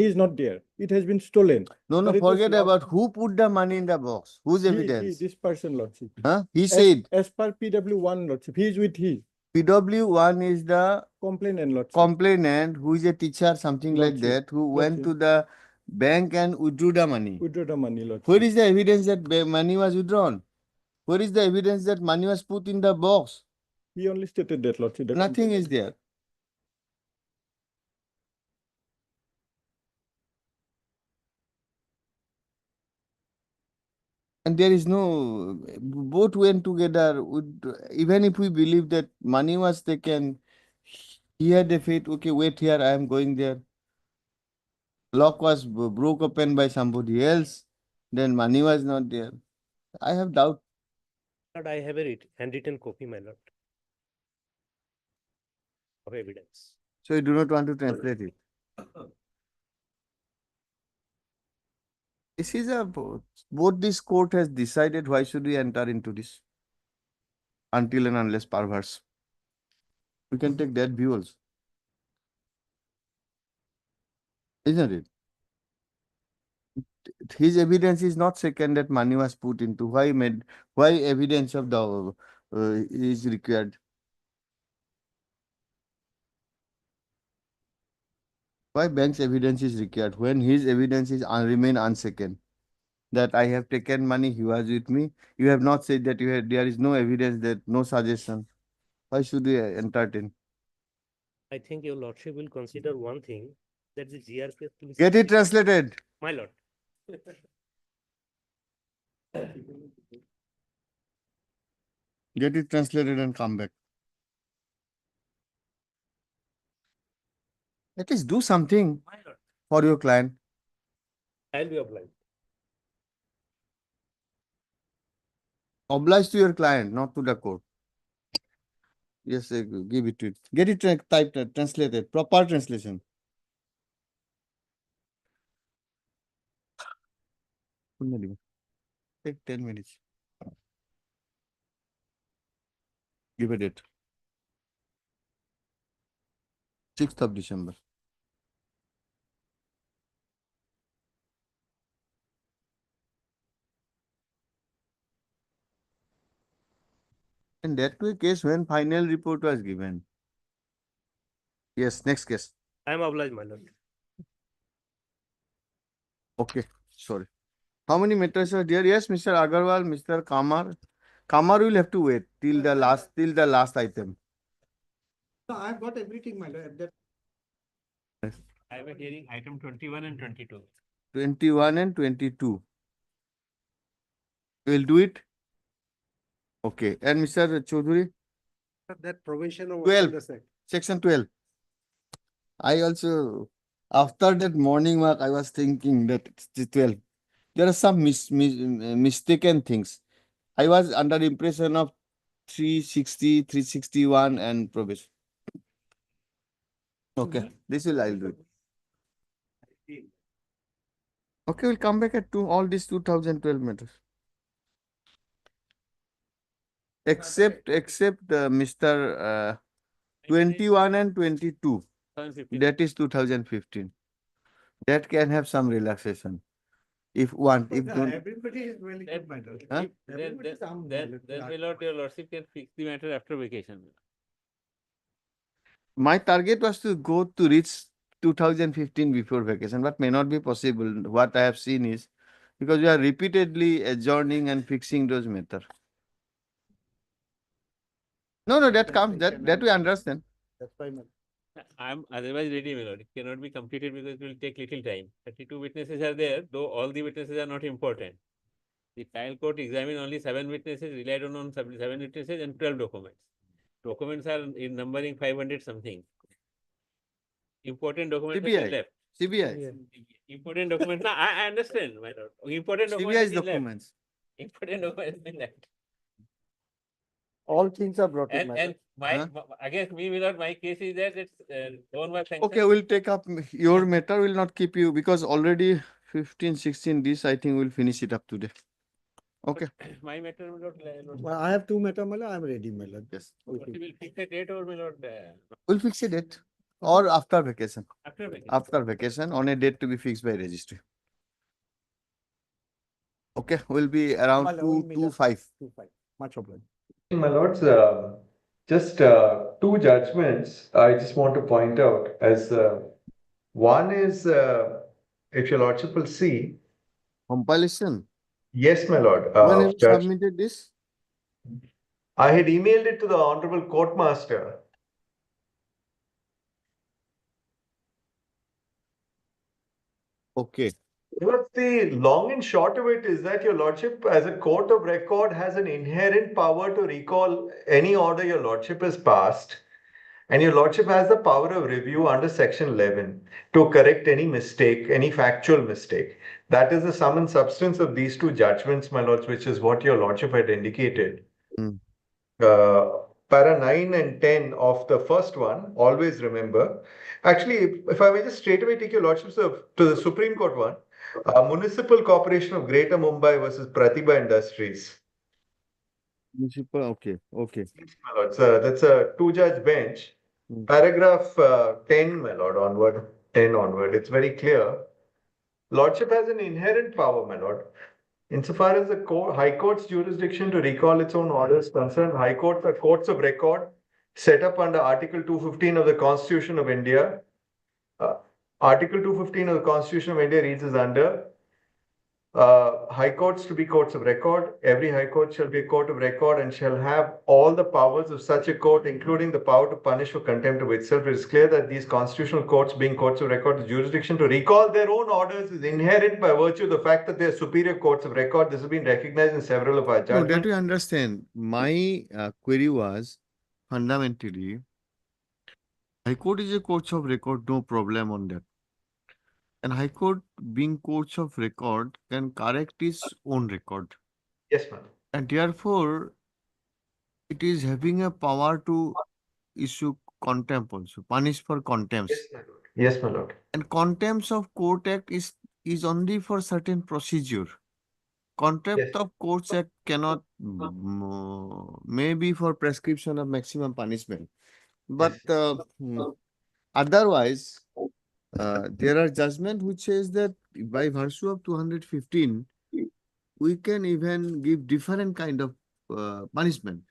S16: is not there. It has been stolen.
S1: No,
S16: But it was
S1: forget
S16: locked.
S1: about who put the money in the box. Whose evidence?
S16: This person, Lordship.
S1: Huh? He said
S16: As per PW1, Lordship, he is with he.
S1: PW1 is the
S16: Complainant, Lordship.
S1: complainant who is a teacher, something like
S16: Lordship.
S1: that, who went
S16: Lordship.
S1: to the bank and withdrew the money.
S16: Withdraw the money, Lordship.
S1: Where is the evidence that money was withdrawn? Where is the evidence that money was put in the box?
S16: He only stated that, Lordship. that
S1: Nothing is there. And there is no, both went together. Even if we believe that money was taken, he had the faith, okay, wait here, I am going there. Lock was broke open by somebody else, then money was not there. I have doubt.
S21: Lord, I have a handwritten copy, my lord, of evidence.
S1: So you do not want to translate it. This is both this court has decided why should we enter into this until and unless perverse. We can take that view also. Isn't it? His evidence is not second that money was put into. Why evidence of the is required? Why bank's evidence is required when his evidence is remain unsecond? That I have taken money, he was with me. You have not said that there is no evidence, that no suggestion. Why should we entertain?
S21: I think your lordship will consider one thing, that the GRPS police.
S1: Get it translated.
S21: My lord.
S1: Get it translated and come back. At least do something
S21: My lord.
S1: for your client.
S21: I'll be obliged.
S1: Oblige to your client, not to the court. Yes, give it to it. Get it typed, translated, proper translation. Take 10 minutes. Give a date. 6th of December. And that was case when final report was given. Yes, next case.
S21: I am obliged, my lord.
S1: Okay, sorry. How many matters are there? Yes, Mr. Agarwal, Mr. Kamar. Kamar will have to wait till the last item.
S6: No, I've got everything, my lord.
S21: I am hearing item 21 and 22.
S1: 21 and 22. We'll do it. Okay. And Mr. Chaudhuri?
S6: That provision of
S1: 12. Section 12. I also, after that morning mark, I was thinking that it's 12. There are some mistaken things. I was under the impression of 360, 361 and probation. Okay, this will I'll do it. Okay, we'll come back at all these 2012 matters. Except Mr. 21 and 22.
S21: 2015.
S1: That is 2015. That can have some relaxation. If one, if don't.
S6: Everybody is really good, my lord.
S1: Huh?
S21: Then, my lord, your lordship can fix the matter after vacation.
S1: My target was to go to reach 2015 before vacation, but may not be possible. What I have seen is because we are repeatedly adjourning and fixing those matters. No, that comes, that we understand.
S6: That's why, my
S21: I am otherwise ready, my lord. It cannot be completed because it will take little time. 32 witnesses are there, though all the witnesses are not important. The trial court examined only 7 witnesses, relied on 7 witnesses and 12 documents. Documents are in numbering 500 something. Important documents are
S1: CBI.
S21: still left.
S1: CBI.
S21: Important documents. No, I understand, my lord. Important documents.
S1: CBI's
S21: still left.
S1: documents.
S21: Important documents been left.
S6: all things are brought in, my
S21: And
S6: lord.
S21: against me, my lord, my case is that it's owned by sanction.
S1: Okay, we'll take up your matter. We'll not keep you because already 15, 16, this I think we'll finish it up today. Okay.
S9: My matter, my lord,
S11: Well, I have two matter, my lord. I'm ready, my lord.
S1: Yes.
S9: we will fix a date or my lord,
S1: We'll fix a date or after vacation.
S9: after vacation.
S1: After vacation on a date to be fixed by registry. Okay, we'll be around
S11: My lord,
S1: 225.
S11: 2-5. Much obliged.
S3: My lords, just two judgments I just want to point out as one is, if your lordship will see,
S1: Compilation.
S3: yes, my lord,
S1: When have you
S3: Judge,
S1: submitted this?
S3: I had emailed it to the Honorable Court Master.
S1: Okay.
S3: But the long and short of it is that your lordship, as a court of record, has an inherent power to recall any order your lordship has passed. And your lordship has the power of review under section 11 to correct any mistake, any factual mistake. That is the sum and substance of these two judgments, my lords, which is what your lordship had indicated. Para 9 and 10 of the first one, always remember. Actually, if I may just straight away take your lordships to the Supreme Court one, Municipal Corporation of Greater Mumbai versus Pratibha Industries.
S1: Municipal, okay, okay.
S3: My lord, that's a two-judge bench. Paragraph 10, my lord, onward, 10 onward. It's very clear. Lordship has an inherent power, my lord. Insofar as the High Court's jurisdiction to recall its own orders concerned, High Courts are courts of record set up under Article 215 of the Constitution of India. Article 215 of the Constitution of India reads as under High Courts to be courts of record. Every High Court shall be a court of record and shall have all the powers of such a court, including the power to punish for contempt of itself. It is clear that these constitutional courts, being courts of record, the jurisdiction to recall their own orders is inherent by virtue of the fact that they are superior courts of record. This has been recognized in several of our
S1: No,
S3: judgments.
S1: that we understand. My query was fundamentally, High Court is a court of record, no problem on that. And High Court, being courts of record, can correct its own record.
S3: Yes, ma'am.
S1: And therefore, it is having a power to issue contempt also, punish for contempt.
S3: Yes, my lord. Yes, my lord.
S1: And contempt of Court Act is only for certain procedure. Contempt of Courts Act cannot, maybe for prescription of maximum punishment. But otherwise, there are judgment which says that by virtue of 215, we can even give different kind of punishment.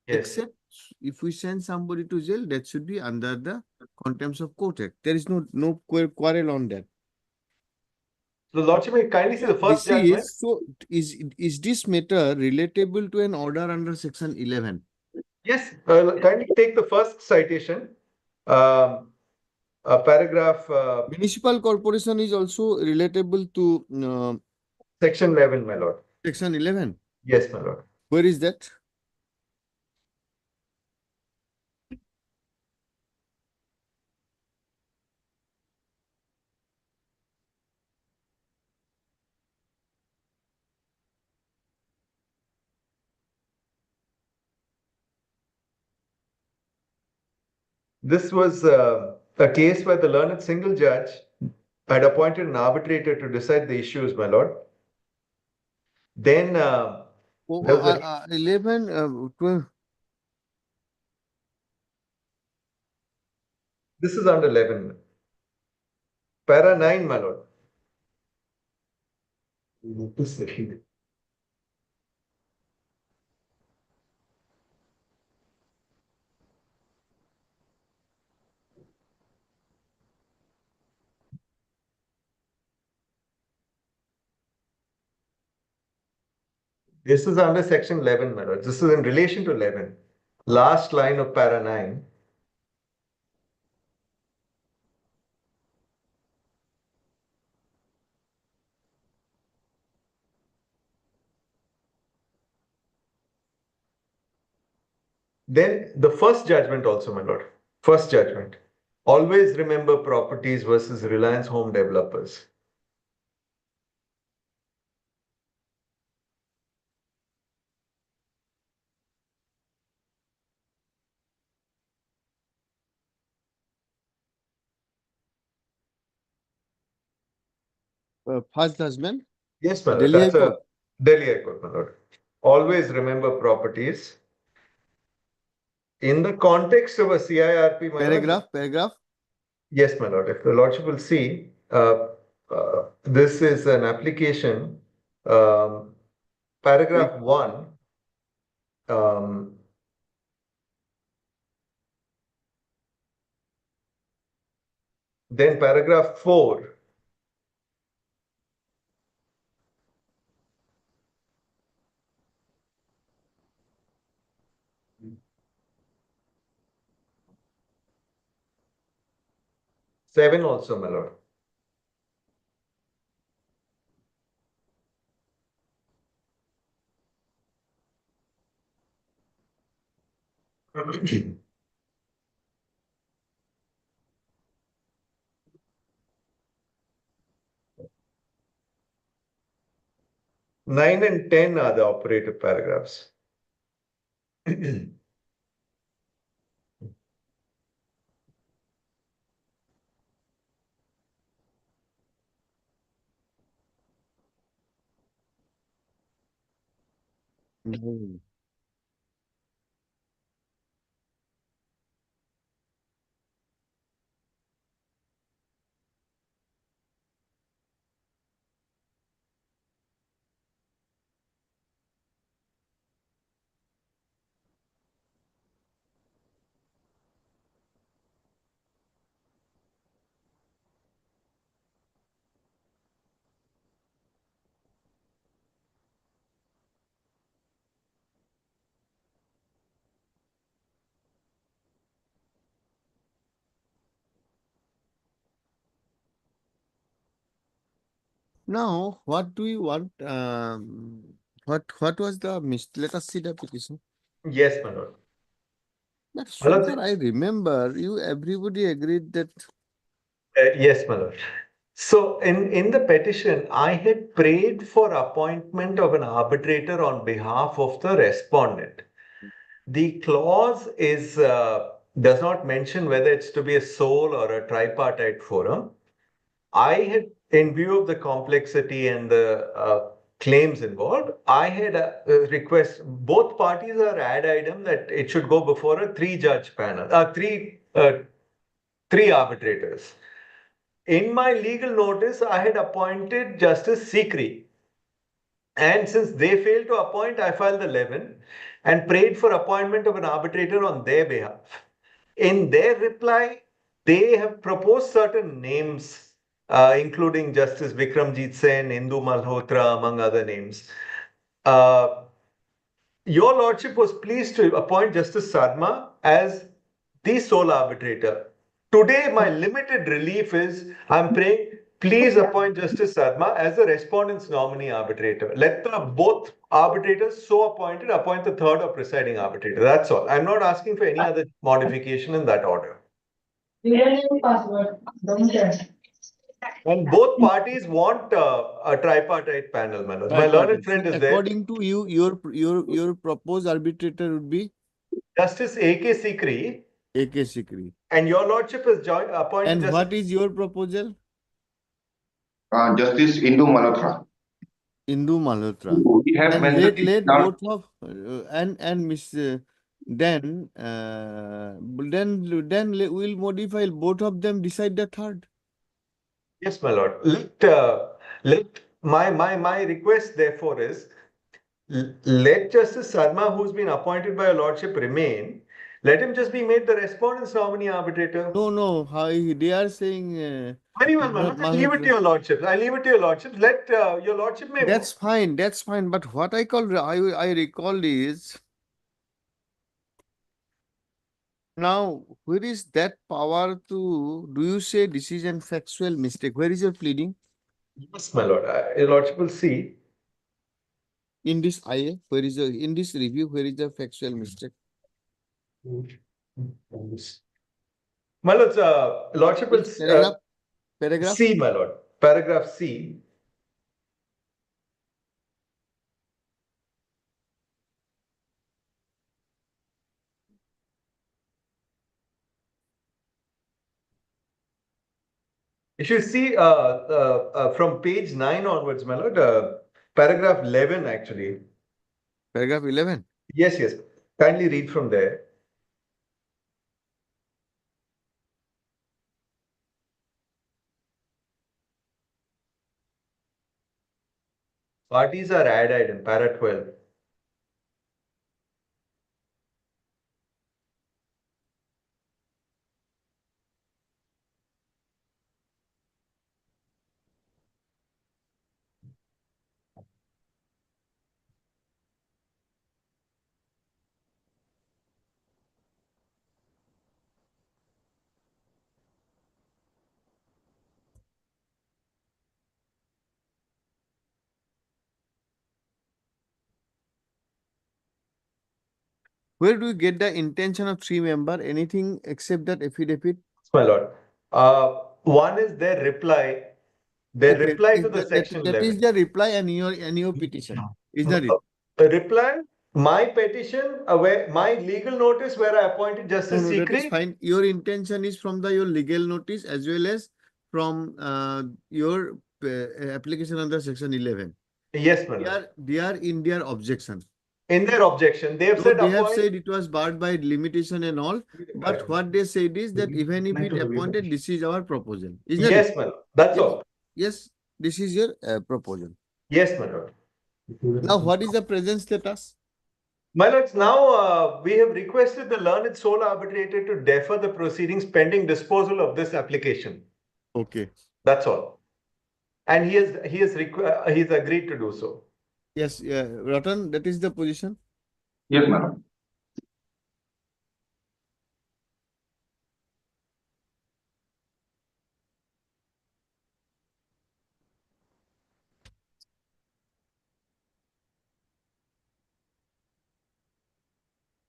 S3: Yes.
S1: Except if we send somebody to jail, that should be under the Contempt of Court Act. There is no quarrel on that.
S3: The lordship may kindly see the first
S1: This
S3: judgment.
S1: is this matter relatable to an order under section 11?
S3: Yes, kindly take the first citation. Paragraph
S1: Municipal corporation is also relatable to
S3: section 11, my lord.
S1: section 11.
S3: Yes, my lord.
S1: Where is that?
S3: This was a case where the learned single judge had appointed an arbitrator to decide the issues, my lord. Then there was a
S1: 11, 12.
S3: This is under 11. Para 9, my lord. This is under section 11, my lord. This is in relation to 11. Last line of para 9. Then the first judgment also, my lord. First judgment. Always remember properties versus Reliance Home Developers.
S1: first judgment?
S3: Yes, my lord.
S1: Delhi High
S3: That's a
S1: Court.
S3: Delhi High Court, my lord. Always remember properties. In the context of a CIRP, my lord.
S1: Paragraph.
S3: Yes, my lord. If the lordship will see, this is an application, paragraph 1. Then paragraph 4. Seven also, my lord. Nine and 10 are the operative paragraphs.
S1: Now, what do you want? What was the let us see the petition.
S3: Yes, my lord.
S1: But
S3: My lord,
S1: so far I remember everybody agreed that
S3: yes, my lord. So in the petition, I had prayed for appointment of an arbitrator on behalf of the respondent. The clause is does not mention whether it's to be a sole or a tripartite forum. I had, in view of the complexity and the claims involved, I had a request. Both parties are ad idem that it should go before a three-judge panel, three arbitrators. In my legal notice, I had appointed Justice Sikri. And since they failed to appoint, I filed the 11 and prayed for appointment of an arbitrator on their behalf. In their reply, they have proposed certain names, including Justice Vikramjit Sen, Indu Malhotra, among other names. Your Lordship was pleased to appoint Justice Sarma as the sole arbitrator. Today, my limited relief is I'm praying, please appoint Justice Sarma as the respondent's nominee arbitrator. Let the both arbitrators so appointed appoint the third or presiding arbitrator. That's all. I'm not asking for any other modification in that order. And both parties want a tripartite panel, Manoj. My learned friend is there.
S1: according to you, your proposed arbitrator would be
S3: Justice A.K. Sikri.
S1: A.K. Sikri.
S3: And your lordship has appointed
S1: And
S3: Justice.
S1: what is your proposal?
S2: Justice Indu Malhotra.
S1: Indu Malhotra.
S2: We have
S1: And
S2: mentioned it
S1: let
S2: now.
S1: both of and Miss then we'll modify both of them decide the third.
S3: Yes, my lord. Let my request therefore is let Justice Sarma, who's been appointed by your lordship, remain. Let him just be made the respondent's nominee arbitrator.
S1: No, how they are saying.
S3: Very well, my lord. I leave it to your lordship. I leave it to your lordship. Let your lordship may.
S1: That's fine. That's fine. But what I recall is now where is that power to do you say decision factual mistake? Where is your pleading?
S3: Yes, my lord. Your lordship will see.
S1: In this IA, where is the in this review, where is the factual mistake?
S3: My lord, lordship will
S1: paragraph
S3: C, my lord. Paragraph C. If you see from page 9 onwards, my lord, paragraph 11 actually.
S1: Paragraph 11.
S3: Yes, yes. Kindly read from there. Parties are added in para 12.
S1: Where do you get the intention of 3 member? Anything except that affidavit?
S3: My lord. One is their reply. Their
S1: Okay,
S3: reply to the section
S1: that
S3: 11.
S1: is the reply and your petition. Is that it?
S3: The reply, my petition, where my legal notice where I appointed
S1: No,
S3: Justice
S1: no, that is
S3: Sikri.
S1: fine. Your intention is from your legal notice as well as from your application under section 11.
S3: Yes, my lord.
S1: They are in their objection.
S3: In their objection, they have
S1: So
S3: said
S1: they have
S3: appoint.
S1: said it was barred by limitation and all, but what they said is that even if it appointed, this is our proposal. Isn't
S3: Yes,
S1: it?
S3: my lord. That's
S1: Yes.
S3: all.
S1: Yes, this is your proposal.
S3: Yes, my lord.
S1: Now, what is the present status?
S3: My lords, now we have requested the learned sole arbitrator to defer the proceedings pending disposal of this application.
S1: Okay.
S3: That's all. And he's agreed to do so.
S1: Yes, Ratan, that is the position.
S2: Yes, madam.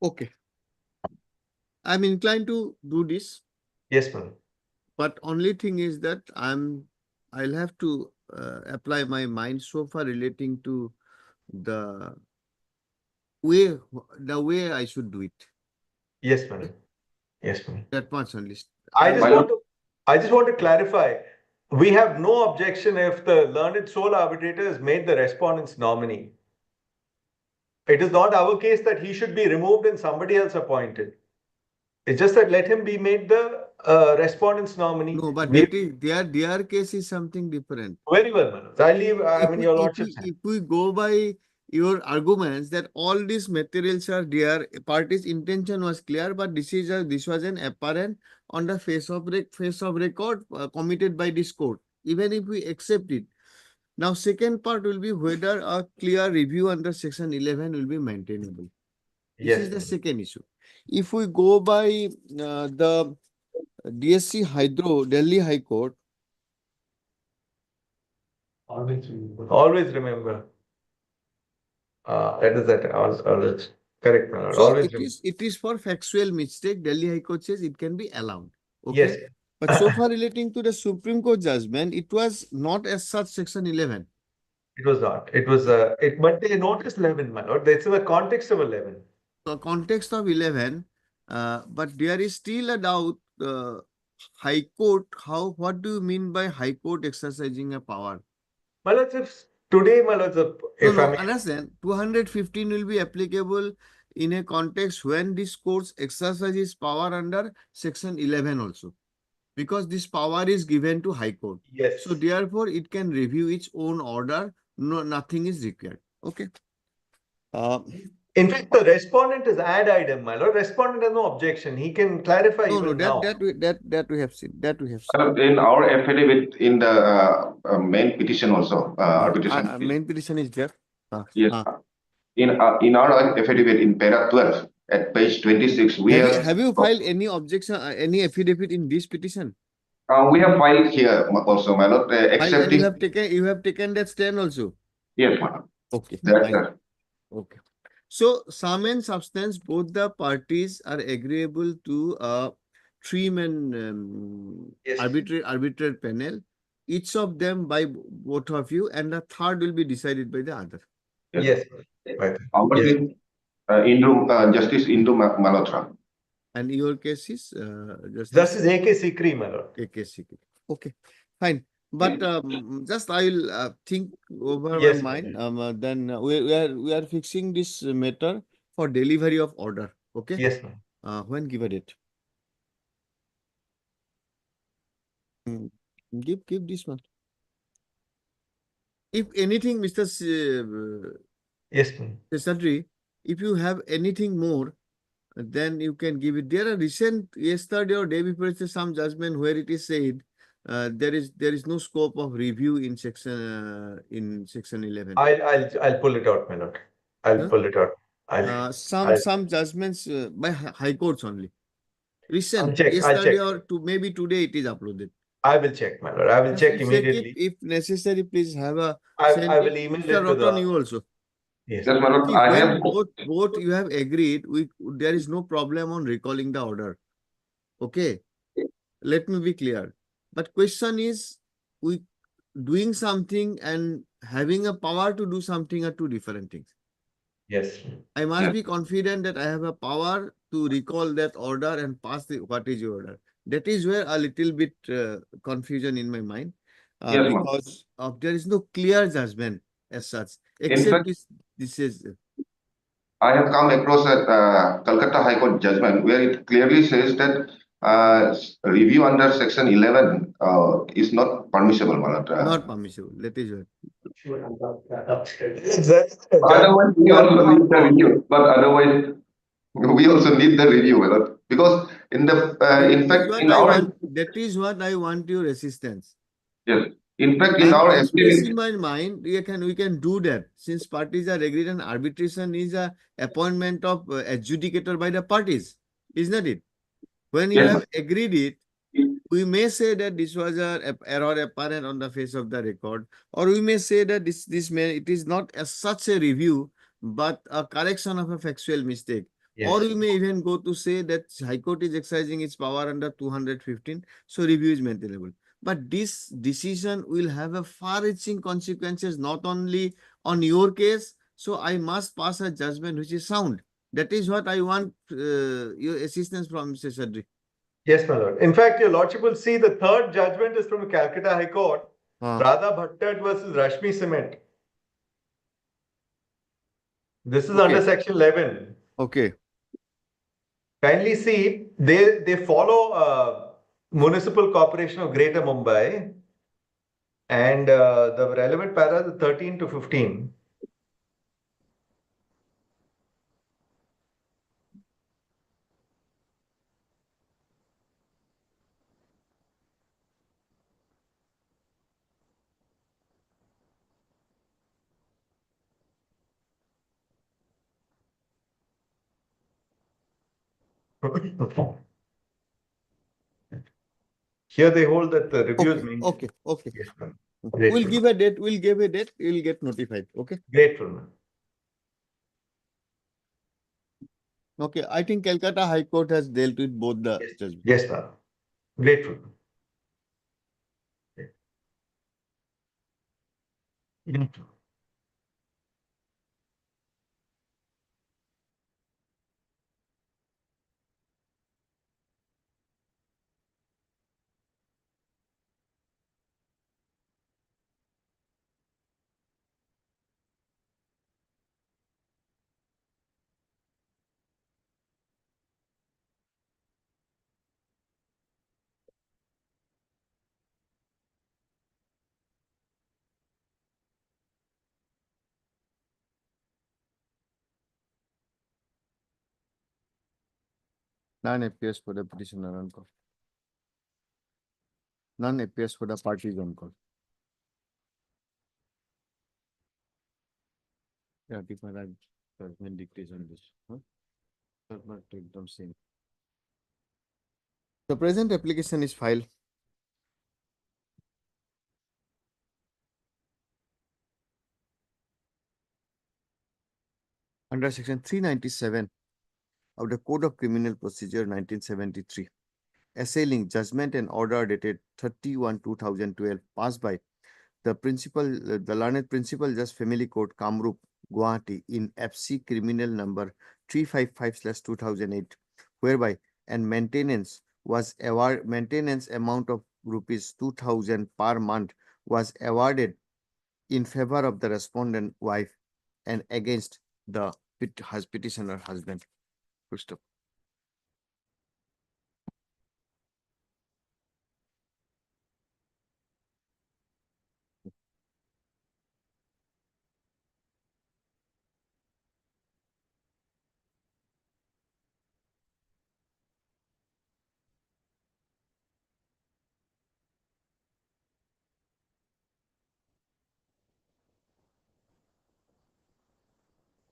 S1: Okay. I'm inclined to do this.
S3: Yes, ma'am.
S1: But only thing is that I'll have to apply my mind so far relating to the way I should do it.
S3: Yes, madam. Yes, ma'am.
S1: That much only.
S3: I just want to clarify. We have no objection if the learned sole arbitrator has made the respondent's nominee. It is not our case that he should be removed and somebody else appointed. It's just that let him be made the respondent's nominee.
S1: No, but that is, their case is something different.
S3: Very well, madam. I leave, your lordship's hand.
S1: If we go by your arguments that all these materials are there, party's intention was clear, but this was an apparent on the face of record committed by this court. Even if we accept it. Now, second part will be whether a clear review under section 11 will be maintainable. This is the second issue. If we go by the DSC Hydro, Delhi High Court.
S3: Always remember. Always correct, my lord.
S1: So
S3: Always
S1: it is for factual mistake. Delhi High Court says it can be allowed. Okay.
S3: Yes.
S1: But so far relating to the Supreme Court judgment, it was not as such section 11.
S3: It was not. It was but they noticed 11, my lord. It's in the context of 11.
S1: So context of 11, but there is still a doubt. High Court, what do you mean by High Court exercising a power?
S3: My lord, if today, my lord, if I may
S1: understand, 215 will be applicable in a context when this court exercises power under section 11 also. Because this power is given to High Court.
S3: Yes.
S1: So therefore, it can review its own order. No, nothing is required. Okay.
S3: In fact, the respondent is ad idem, my lord. Respondent has no objection. He can clarify even now.
S1: That we have seen. That we have seen.
S2: In our affidavit in the main petition also, arbitration.
S1: Main petition is there.
S2: Yes. In our affidavit in para 12 at page 26, we
S1: have you filed any objection, any affidavit in this petition?
S2: We have filed here also, my lord, accepting.
S1: You have taken that stand also.
S2: Yes, madam.
S1: Okay.
S2: That's
S1: okay. So, sum and substance, both the parties are agreeable to a 3-man arbitrary panel, each of them by both of you, and the third will be decided by the other.
S3: Yes.
S2: Right. Justice Indu Malhotra.
S1: And your case is
S3: Justice A.K. Sikri, my lord.
S1: A.K. Sikri. Okay. Fine. But just I will think over
S3: Yes,
S1: my
S3: ma'am.
S1: mind. Then we are fixing this matter for delivery of order. Okay.
S3: Yes, ma'am.
S1: When give a date? Give this one. If anything, Mr.
S3: Yes, ma'am.
S1: Secretary, if you have anything more, then you can give it. There are recent yesterday or day before some judgment where it is said there is no scope of review in section 11.
S3: I'll pull it out, my lord. I'll
S1: Huh?
S3: pull it out.
S1: Some judgments by high courts only. Recent
S3: I'll
S1: yesterday
S3: check.
S1: or maybe today it is uploaded.
S3: I will check, my lord. I will
S1: Just
S3: check
S1: you check
S3: immediately.
S1: If necessary, please have a
S3: I
S1: send
S3: will
S1: it.
S3: email
S1: Mr.
S3: it to
S1: Ratan,
S3: the.
S1: you also.
S3: Yes.
S2: Yes, my lord,
S1: See,
S2: I
S1: when
S2: have.
S1: both you have agreed, there is no problem on recalling the order. Okay, let me be clear. But question is, we doing something and having a power to do something are two different things.
S3: Yes.
S1: I must be confident that I have a power to recall that order and pass what is your order. That is where a little bit confusion in my mind,
S2: Yes, ma'am.
S1: because of there is no clear judgment as such,
S2: In
S1: except
S2: fact,
S1: this is.
S2: I have come across a Calcutta High Court judgment where it clearly says that review under section 11 is not permissible, my lord.
S1: Not permissible. That is where.
S2: Otherwise, we also need the review. But otherwise, we also need the review, my lord. Because in the in fact in our
S1: That is what I want your assistance.
S2: yes, in fact in
S1: And
S2: our
S1: just
S2: affidavit.
S1: in my mind, we can do that since parties are agreed and arbitration is a appointment of adjudicator by the parties, isn't it? When you
S2: Yes,
S1: have agreed it, we may say that this was a error apparent on the face of the record, or we may say that it is not as such a review, but a correction of a factual mistake. Or we may even go to say that High Court is exercising its power under 215, so review is maintainable. But this decision will have a far-reaching consequences not only on your case, so I must pass a judgment which is sound. That is what I want your assistance from Mr. Sadri.
S3: Yes, my lord. In fact, your lordship will see the third judgment is from Calcutta High Court, Radha Bhattad versus Rashmi Cement. This is under section 11.
S1: Okay.
S3: Kindly see, they follow Municipal Corporation of Greater Mumbai, and the relevant paras are 13 to 15. Here they hold that the reviews mean.
S1: Okay.
S3: Yes, ma'am.
S1: We'll give a date. We'll give a date. You'll get notified. Okay.
S3: Grateful, ma'am.
S1: Okay. I think Calcutta High Court has dealt with both the judgments.
S3: Yes, ma'am. Grateful.
S1: None appears for the petitioner on call. None appears for the parties on call. Ratified judgment dictation this. Not take them same. The present application is filed under section 397 of the Code of Criminal Procedure 1973, assailing judgment and order dated 30/1/2012 passed by the learned Principal Judge Family Court, Kamrup, Guwahati in FC Criminal number 355/2008, whereby and maintenance amount of rupees 2,000 per month was awarded in favor of the respondent wife and against the petitioner husband. Full stop.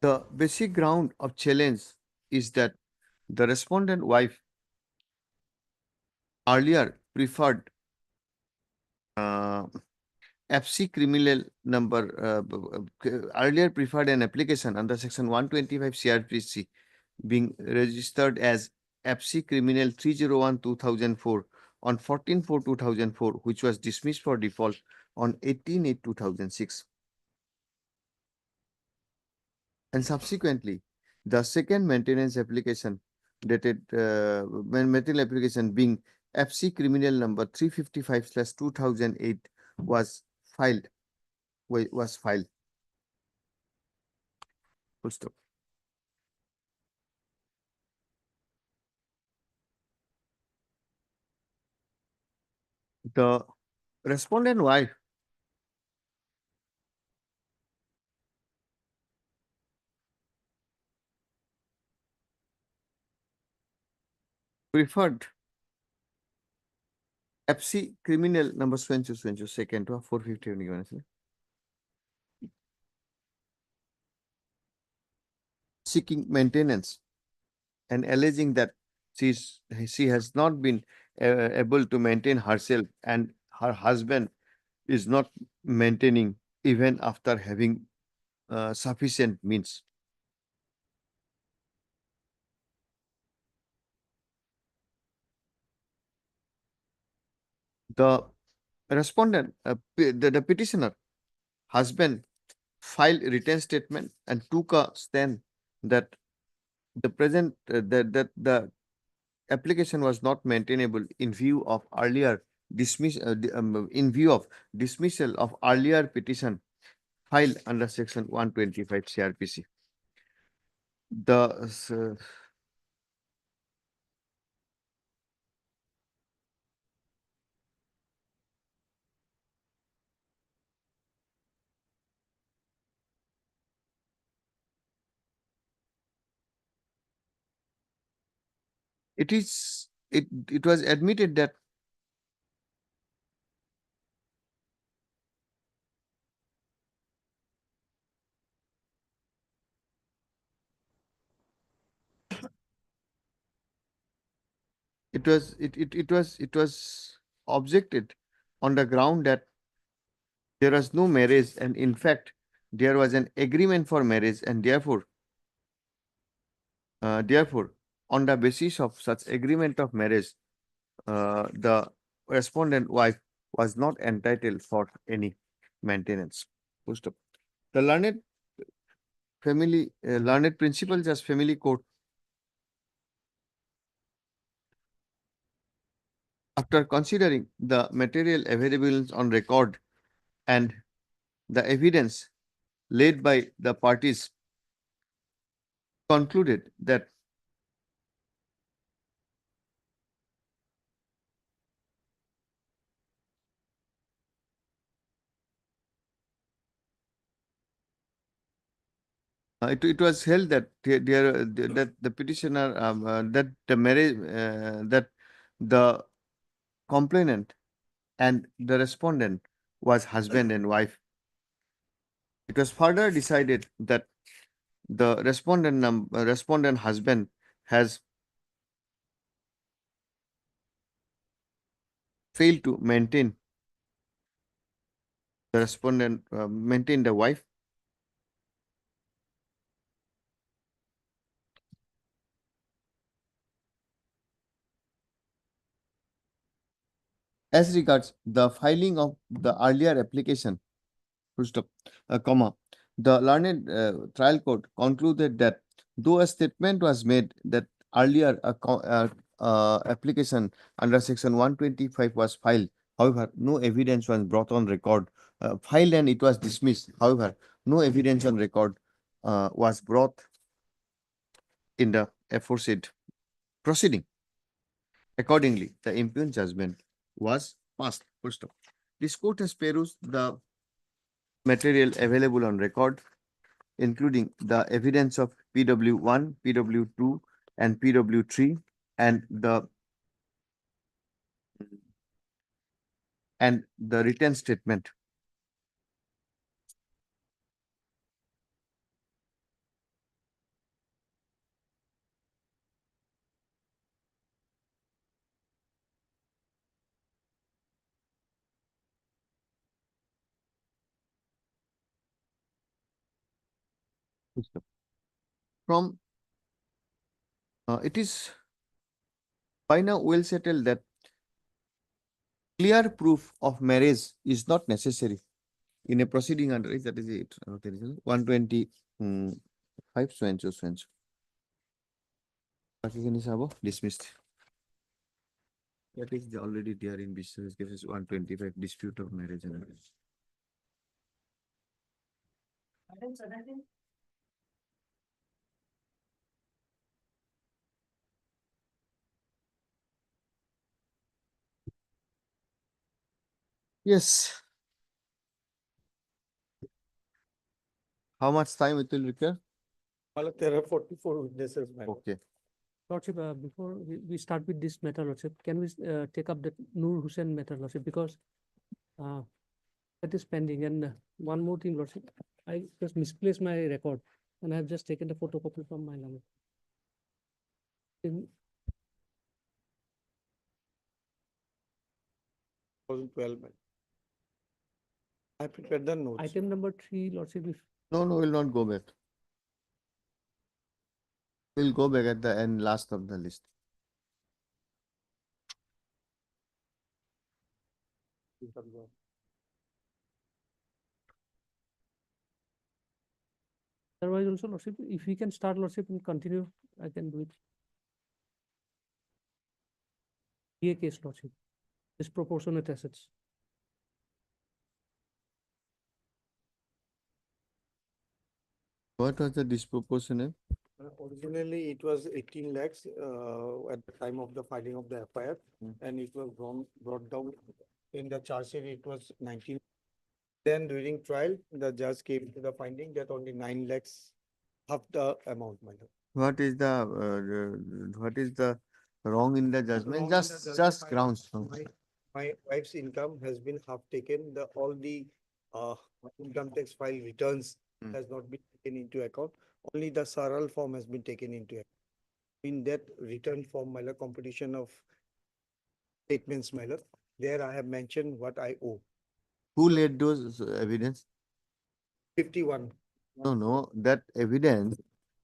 S1: The basic ground of challenge is that the respondent wife earlier preferred FC criminal number earlier preferred an application under section 125 CRPC being registered as FC criminal 301/2004 on 14/4/2004, which was dismissed for default on 18/8/2006. And subsequently, the second maintenance application dated material application being FC criminal number 355/2008 was filed. Full stop. The respondent wife preferred FC criminal number second to 450 seeking maintenance and alleging that she has not been able to maintain herself and her husband is not maintaining even after having sufficient means. The respondent, the petitioner, husband filed written statement and took a stand that the present that the application was not maintainable in view of earlier in view of dismissal of earlier petition filed under section 125 CRPC. The it was admitted that it was objected on the ground that there was no marriage, and in fact there was an agreement for marriage, and therefore on the basis of such agreement of marriage, the respondent wife was not entitled for any maintenance. Post up. The learned principal just family court, after considering the material available on record and the evidence laid by the parties, concluded that it was held that that the petitioner that the marriage that the complainant and the respondent was husband and wife. It was further decided that the respondent husband has failed to maintain the respondent maintain the wife. As regards the filing of the earlier application, full stop, comma, the learned trial court concluded that though a statement was made that earlier application under section 125 was filed However, no evidence was brought on record, filed and it was dismissed. However, no evidence on record was brought in the aforesaid proceeding. Accordingly, the impugned judgment was passed. Full stop. This court has perused the material available on record, including the evidence of PW1, PW2, and PW3, and the written statement. From it is by now well settled that clear proof of marriage is not necessary in a proceeding under that is it 125 so and so so and so. Dismissed. That is already there in business cases 125 dispute of marriage and others. Yes. How much time it will require?
S11: There are 44 witnesses.
S1: Okay.
S10: Lordship, before we start with this matter, Lordship, can we take up the Noor Hussain matter, Lordship, because that is pending. And one more thing, Lordship, I just misplaced my record and I have just taken the photocopy from my number. In
S11: 2012. I prepared the notes.
S10: item number 3, Lordship, if
S1: No, we'll not go back. We'll go back at the end, last of the list.
S10: otherwise also, Lordship, if we can start, Lordship, and continue, I can do it. DA case, Lordship, disproportionate assets.
S1: What was the disproportionate?
S11: Originally, it was 18 lakhs at the time of the filing of the FIR, and it was brought down in the charge sheet. It was 19. Then during trial, the judge came to the finding that only 9 lakhs, half the amount.
S1: What is the wrong in the judgment? Just grounds.
S11: My wife's income has been half taken. All the income tax file returns has not been taken into account. Only the Saral form has been taken into account. In that return form, my lord, competition of statements, my lord, there I have mentioned what I owe.
S1: Who laid those evidence?
S11: 51.
S1: No, that evidence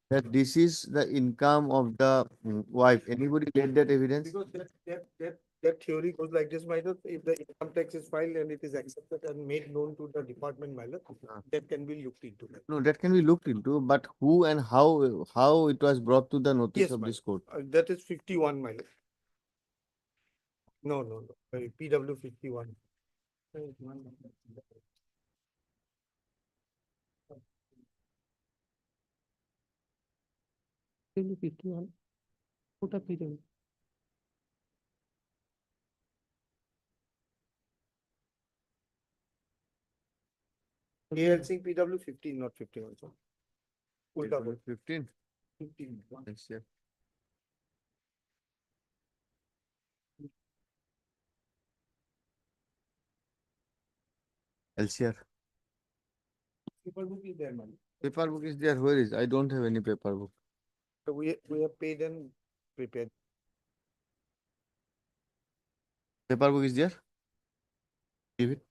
S1: that this is the income of the wife. Anybody laid that evidence?
S11: Because that theory goes like this, my lord. If the income tax is filed and it is accepted and made known to the department, my lord, that can be looked into.
S1: No, that can be looked into, but who and how it was brought to the notice
S11: Yes,
S1: of
S11: my
S1: this court?
S11: That is 51, my lord. No. PW 51.
S10: PW 51. Put up PW.
S11: ALC PW 15, not 51. So.
S1: 15.
S11: 15.
S1: Next year. LCR.
S11: Paper book is there, man.
S1: Paper book is there. Where is? I don't have any paper book.
S11: So we have paid and prepared.
S1: Paper book is there. Give it.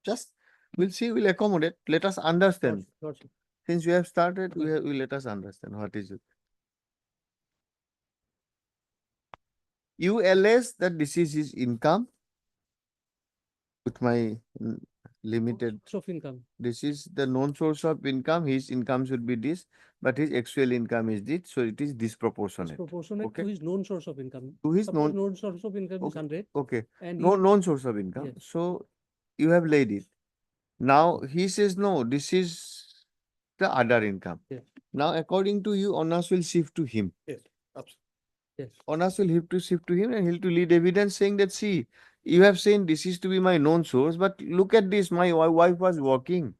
S1: Just we'll see. We'll accommodate. Let us understand. Since we have started, we let us understand what is it. You allege that this is his income with my limited.
S10: Source of income.
S1: This is the known source of income. His income should be this, but his actual income is this, so it is disproportionate.
S10: Proportionate
S1: Okay.
S10: to his known source of income.
S1: To his
S10: Suppose
S1: known-
S10: known source of income is
S1: Okay.
S10: 100.
S1: Okay,
S10: And
S1: no
S10: he-
S1: known source of income.
S10: Yes.
S1: So you have laid it. Now he says, no, this is the other income.
S10: Yes.
S1: Now, according to you, onus will shift to him.
S11: Yes, absolutely.
S10: Yes.
S1: Onus will have to shift to him and he'll to lead evidence saying that, see, you have saying this is to be my known source, but look at this, my wife was working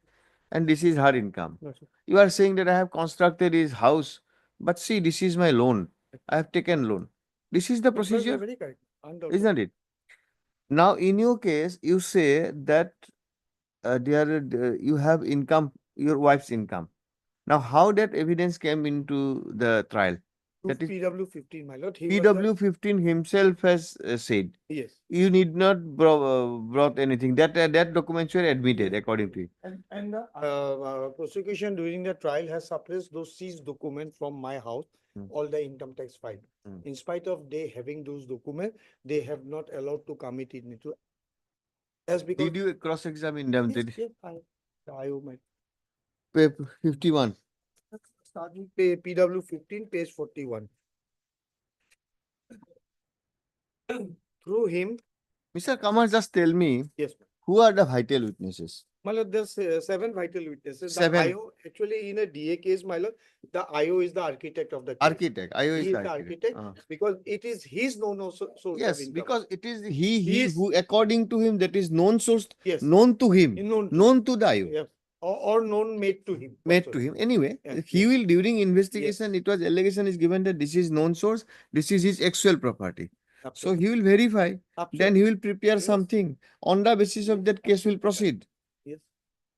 S1: and this is her income.
S10: No, sir.
S1: You are saying that I have constructed his house, but see, this is my loan. I have taken loan. This is the procedure,
S11: Very correct. Undoubtedly.
S1: isn't it? Now, in your case, you say that you have income, your wife's income. Now, how that evidence came into the trial?
S11: Proof
S1: That is
S11: PW 15, my lord. He was the-
S1: PW 15 himself has said.
S11: Yes.
S1: You need not brought anything. That documents were admitted according to you.
S11: And the prosecution during the trial has suppressed those seized documents from my house, all the income tax file. In spite of they having those documents, they have not allowed to commit it into. As because.
S1: Did you cross-examine them?
S11: Yes, yes, I owe my.
S1: 51.
S11: Starting PW 15, page 41. Through him.
S1: Mr. Kamar, just tell me,
S11: Yes, ma'am.
S1: who are the vital witnesses?
S11: My lord, there's 7 vital witnesses. The
S1: Seven.
S11: IO, actually in a DA case, my lord, the IO is the architect of the case.
S1: Architect. IO is
S11: He
S1: the
S11: is the
S1: architect.
S11: architect because it is his known source of
S1: Yes,
S11: income.
S1: because it is he
S11: is-
S1: who, according to him, that is known source,
S11: Yes.
S1: known to him,
S11: Known
S1: known to the IO,
S11: Yes. Or known made to him.
S1: made to
S11: also.
S1: him. Anyway,
S11: Yeah,
S1: he will, during investigation, it was allegation is given that this is known source, this is his actual property. So
S11: Absolutely.
S1: he will verify, then
S11: Absolutely.
S1: he will prepare
S11: Yes.
S1: something. On the basis of that case will proceed.
S11: Yes.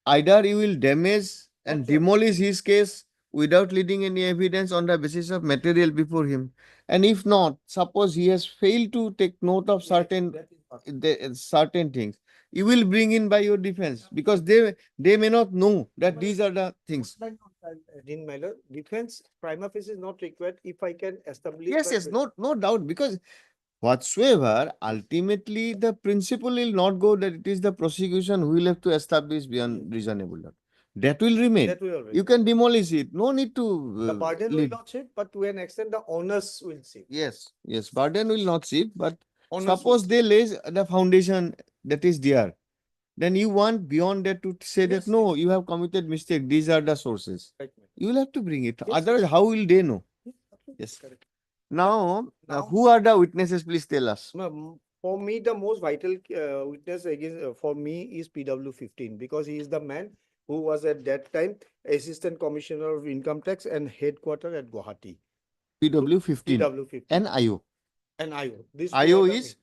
S1: Either you will damage and
S11: Not sure.
S1: demolish his case without leading any evidence on the basis of material before him. And if not, suppose he has failed to take note of certain certain things, you will bring in by your defense because they may not know that these are the things.
S11: In my lord, defense prima facie is not required if I can establish.
S1: Yes,
S11: the
S1: yes, no doubt, because whatsoever, ultimately the principle will not go that it is the prosecution who will have to establish beyond reasonable doubt. That will remain.
S11: That will always.
S1: You can demolish it. No need to
S11: The burden will
S1: lead.
S11: not shift, but to an extent the onus will shift.
S1: Yes, yes, burden will not shift, but
S11: Onus will
S1: suppose they lay the foundation that is there, then you want beyond that to say that
S11: Yes,
S1: no, you have committed mistake. These are the sources.
S11: Right, ma'am.
S1: You will have to bring it.
S11: Yes.
S1: Otherwise, how will they know?
S11: Yes, absolutely
S1: Yes.
S11: correct.
S1: Now,
S11: Now-
S1: who are the witnesses? Please tell us.
S11: Ma'am, for me, the most vital witness against for me is PW 15 because he is the man who was at that time Assistant Commissioner of Income Tax and headquarter at Guwahati.
S1: PW 15
S11: PW 15
S1: and IO.
S11: and IO. These two
S1: IO
S11: are the
S1: is?
S11: main.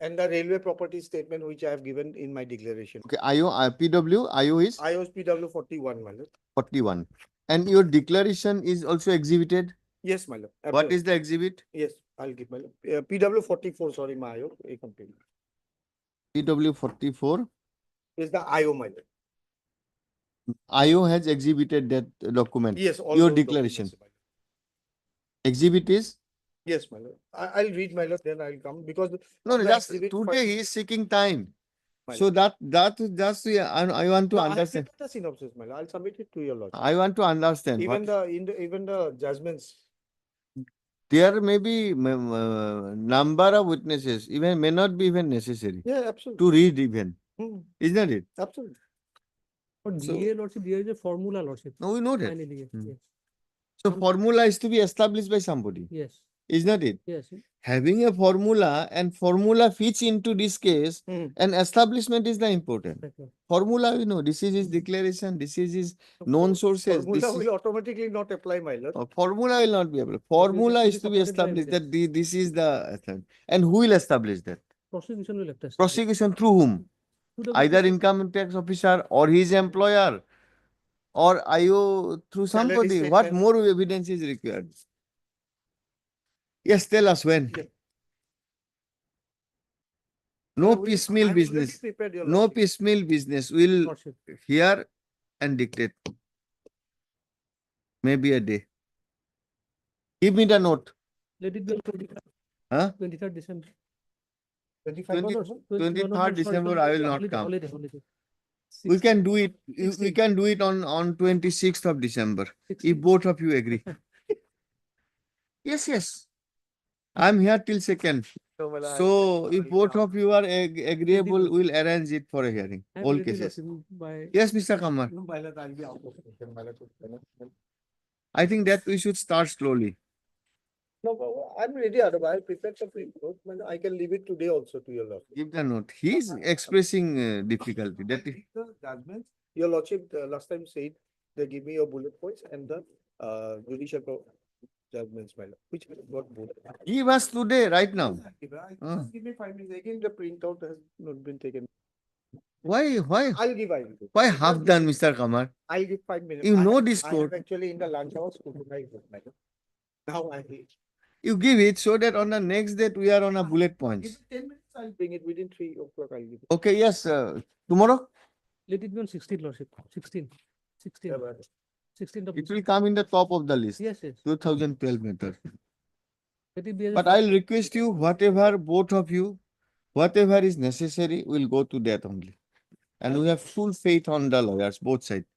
S11: And the railway property statement which I have given in my declaration.
S1: Okay, IO, PW, IO is
S11: IO is PW 41, my lord.
S1: 41. And your declaration is also exhibited.
S11: Yes, my lord.
S1: What
S11: Absolutely.
S1: is the exhibit?
S11: Yes, I'll give my lord. PW 44, sorry, my IO. Complete.
S1: PW 44.
S11: Is the IO, my lord.
S1: IO has exhibited that document.
S11: Yes, all
S1: Your
S11: those
S1: declaration.
S11: documents, my lord.
S1: Exhibit is?
S11: Yes, my lord. I'll read, my lord, then I'll come because.
S1: No,
S11: the
S1: just
S11: exhibit
S1: today he is seeking time.
S11: My
S1: So just I want to
S11: No, I have
S1: understand.
S11: given the synopsis, my lord. I'll submit it to your lord.
S1: I want to understand.
S11: Even
S1: What,
S11: even the judgments.
S1: there may be number of witnesses, even may not be even necessary
S11: Yeah, absolutely.
S1: to read even.
S11: Hmm,
S1: Isn't it?
S11: absolutely.
S10: For
S1: So-
S10: DA lordship, there is a formula lordship.
S1: No, we know that.
S10: Finally, yes,
S1: Hmm.
S10: yes,
S1: So formula is to be established by somebody.
S10: yes,
S1: Is not it?
S10: yes.
S1: Having a formula and formula fits into this case
S11: Hmm.
S1: and establishment is the important.
S10: Right, right.
S1: Formula, you know, this is his declaration, this is his known sources.
S11: Formula
S1: This is,
S11: will automatically not apply, my lord.
S1: formula will not be able. Formula
S10: it
S1: is
S10: is
S1: to be
S10: supported by
S1: established that
S10: evidence.
S1: this is the, and who will establish that?
S10: Prosecution will have to establish.
S1: Prosecution through whom?
S10: To the
S1: Either
S10: witnesses.
S1: income tax officer or his employer or IO through
S11: Salary
S1: somebody. What
S11: statement.
S1: more evidence is required? Yes, tell us when.
S11: Yeah.
S1: No
S11: We-
S1: piecemeal
S11: I've already
S1: business.
S11: prepared your
S1: No
S11: lordship.
S1: piecemeal business. Will
S10: Lordship.
S1: hear and dictate. Maybe a day. Give me the note.
S10: Let it be on 23rd,
S1: Huh?
S10: 23rd December.
S11: 25
S1: 20
S11: also.
S1: 23rd December, I will not come.
S10: Holiday.
S1: We can do it, we
S10: 16.
S1: can do it on 26th of December, if both of you agree. Yes, yes. I'm here till 2nd. So if both of you are agreeable, we'll arrange it for a hearing,
S10: I'm
S1: all
S10: ready,
S1: cases.
S10: Lordship, by
S1: Yes, Mr. Kamar.
S3: No, my lord, I'll be out of station, my lord.
S1: I think that we should start slowly.
S11: No, I'm ready, otherwise I'll prepare the report, I can leave it today also to your lordship.
S1: Give the note. He is expressing difficulty. That is,
S11: The judgments, your lordship, last time said, they give me your bullet points and the judicial judgments, my lord, which got bullet.
S1: give us today, right now.
S11: Just give me 5 minutes, again the printout has not been taken.
S1: Why
S11: I'll give.
S1: why half done, Mr. Kamar?
S11: I'll give 5 minutes.
S1: You know
S11: I-
S1: this
S11: I
S1: code.
S11: have actually in the lunch hour scrutinized it, madam. Now I will.
S1: You give it so that on the next date we are on a bullet
S11: Give
S1: points.
S11: it 10 minutes, I'll bring it within 3 o'clock, I'll give it.
S1: Okay, yes, tomorrow
S10: let it be on 16, Lordship, 16, 16,
S11: Yeah, madam.
S10: 16th of
S1: it will come in the top of the list.
S10: Yes, yes.
S1: 2012 method.
S10: Let it be as a
S1: But
S10: first-
S1: I'll request you, whatever, both of you, whatever is necessary, we'll go to that only. And we have full faith on the lawyers, both sides.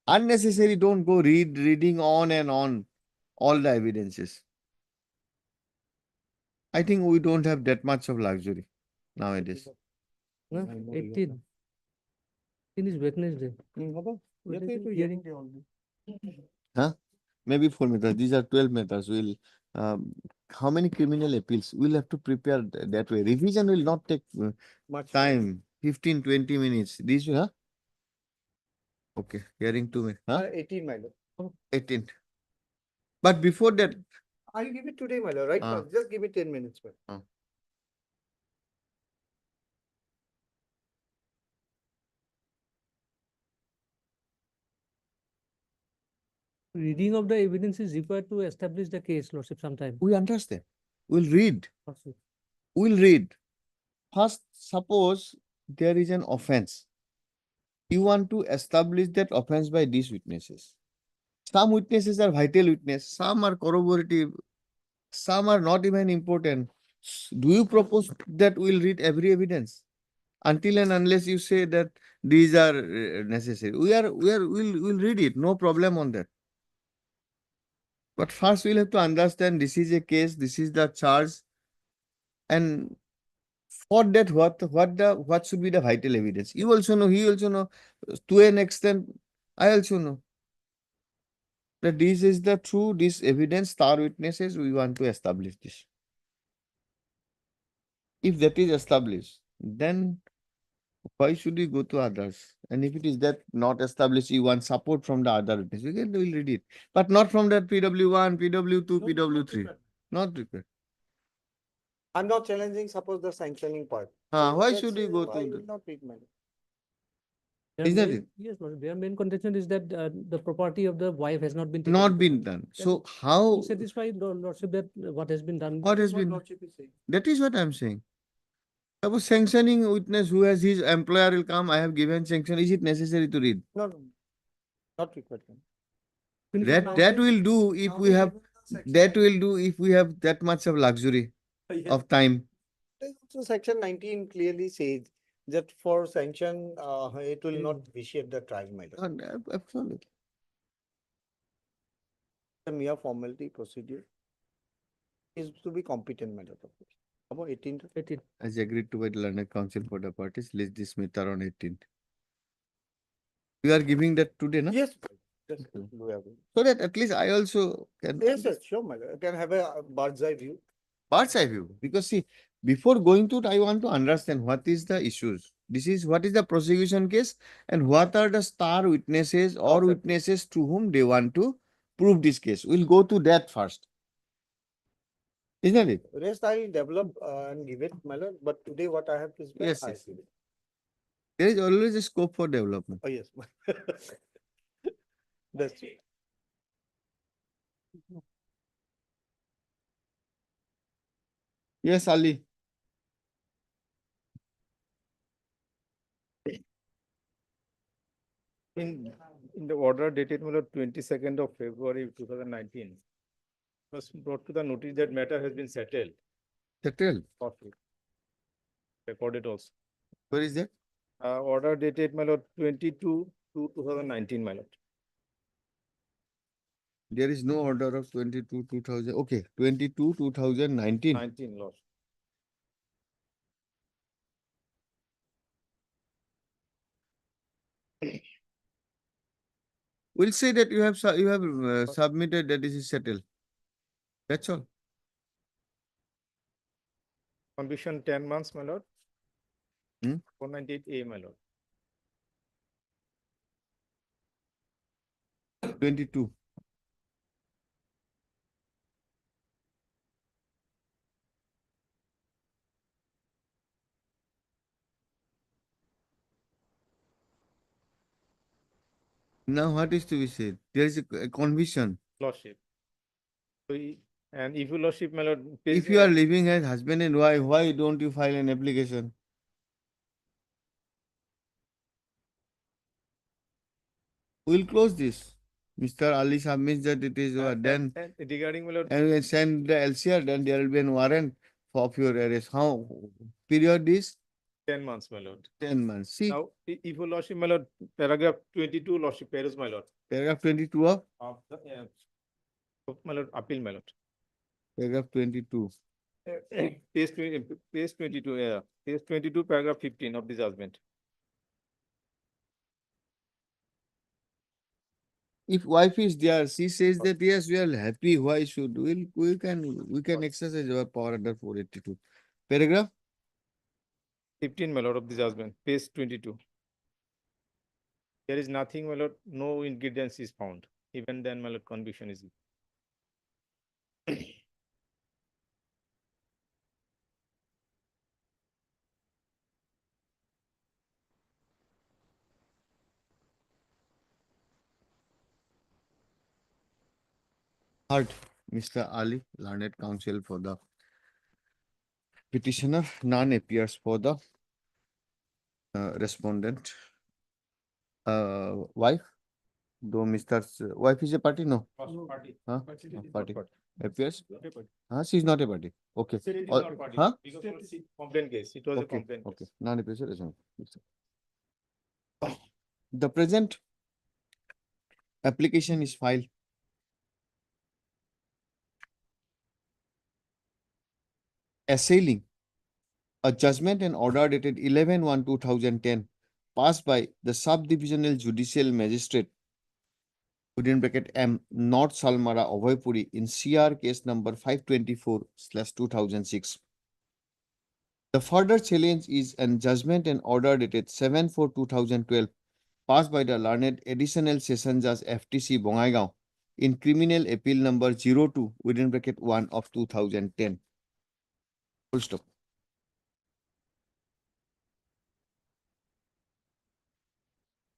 S1: Unnecessary, don't go reading on and on all the evidences. I think we don't have that much of luxury nowadays.
S10: No, 18. 18 is Wednesday.
S11: Wednesday
S10: Hearing.
S1: Huh? Maybe 4 meters. These are 12 meters. We'll, how many criminal appeals? We'll have to prepare that way. Revision will not take
S11: Much
S1: time, 15, 20 minutes. These, huh? Okay, hearing 2 minutes. Huh?
S11: 18, my lord.
S1: 18. But before that,
S11: I'll give it today, my lord, right now. Just give me 10 minutes, madam.
S10: Reading of the evidence is required to establish the case, Lordship, sometime.
S1: we understand. We'll read.
S10: Lordship.
S1: We'll read. First, suppose there is an offense. You want to establish that offense by these witnesses. Some witnesses are vital witness, some are corroborative, some are not even important. Do you propose that we'll read every evidence? Until and unless you say that these are necessary. We'll read it, no problem on that. But first we'll have to understand this is a case, this is the charge. And for that, what should be the vital evidence? You also know, he also know, to an extent, I also know. That this is the true, this evidence, star witnesses, we want to establish this. If that is established, then why should we go to others? And if it is that not established, you want support from the other witness, we'll read it. But not from that PW1, PW2, PW3. Not required.
S11: I'm not challenging, suppose the sanctioning part.
S1: Why
S11: That's
S1: should we go
S11: why
S1: to
S11: will
S1: the?
S11: not read, madam.
S10: Their
S1: Isn't
S10: main-
S1: it?
S10: Yes, Lordship, their main contention is that the property of the wife has not been taken.
S1: Not been done. So how,
S10: Satisfied, Lordship, that what has been done.
S1: what has been,
S11: Lordship is saying.
S1: that is what I'm saying. Suppose sanctioning witness who has his employer will come, I have given sanction, is it necessary to read?
S11: No, no, not required. madam.
S1: That will do if we have, that will do if we have that much of luxury of time.
S11: So section 19 clearly says that for sanction, it will not vitiate the trial, my lord.
S1: Absolutely.
S11: The mere formality procedure is to be competent, my lord. About 18.
S10: 18.
S1: As agreed to by the learned council for the parties, let's dismiss on 18th. You are giving that today, no?
S11: Yes. Yes, we have it.
S1: So that at least I also can.
S11: Yes, yes, sure, my lord. I can have a bird's eye view.
S1: Bird's eye view. Because see, before going to it, I want to understand what is the issues. This is what is the prosecution case and what are the star witnesses or witnesses to whom they want to prove this case. We'll go to that first. Isn't it?
S11: Rest I'll develop and give it, my lord, but today what I have is.
S1: Yes,
S11: I'll
S1: yes.
S11: give it.
S1: There is always a scope for development.
S11: Oh, yes. That's it.
S1: Yes, Ali.
S19: In the order dated 22nd of February 2019, was brought to the notice that matter has been settled.
S1: Settled.
S19: Shortly. Recorded also.
S1: Where is that?
S19: Order dated, my lord, 22/2/2019, my lord.
S1: There is no order of 22, 2000. Okay, 22, 2019.
S19: 19, lord.
S1: We'll say that you have submitted that this is settled. That's all.
S19: Conviction 10 months, my lord.
S1: Hmm?
S19: 498A, my lord.
S1: 22. Now what is to be said? There is a conviction.
S19: Lordship. So, and if your lordship, my lord.
S1: If you are living as husband and wife, why don't you file an application? We'll close this. Mr. Ali submits that it is then
S19: And regarding, my lord.
S1: and we send the LCR, then there will be a warrant of your arrest. How period is
S19: 10 months, my lord.
S1: 10 months. See,
S19: Now, if your lordship, my lord, paragraph 22, lordship, Paris, my lord.
S1: paragraph 22 of
S19: My lord, appeal, my lord.
S1: paragraph 22.
S19: Page 22, yeah. Page 22, paragraph 15 of the judgment.
S1: If wife is there, she says that yes, we are happy. Why should we can exercise our power under 482. Paragraph
S19: 15, my lord, of the judgment, page 22. There is nothing, my lord, no ingredients is found. Even then, my lord, conviction is.
S1: heard Mr. Ali, learned counsel for the petitioner. None appears for the respondent. Wife, though Mr. Wife is a party, no?
S19: Party.
S1: Huh?
S19: No,
S1: Party.
S19: party.
S1: Appears?
S19: Not a party.
S1: She is not a party. Okay.
S19: Still it is
S1: Or-
S19: not party.
S1: huh?
S19: Because of the complaint case, it was a
S1: Okay,
S19: complaint
S1: okay.
S19: case.
S1: None appears. The present application is filed assailing a judgment and order dated 11/1/2010 passed by the subdivisional judicial magistrate within bracket M North Salmara Abhaipuri in CR case number 524/2006. The further challenge is an judgment and order dated 7/4/2012 passed by the learned additional session judge FTC Bongaigaon in criminal appeal number 02 within bracket 1 of 2010. Full stop.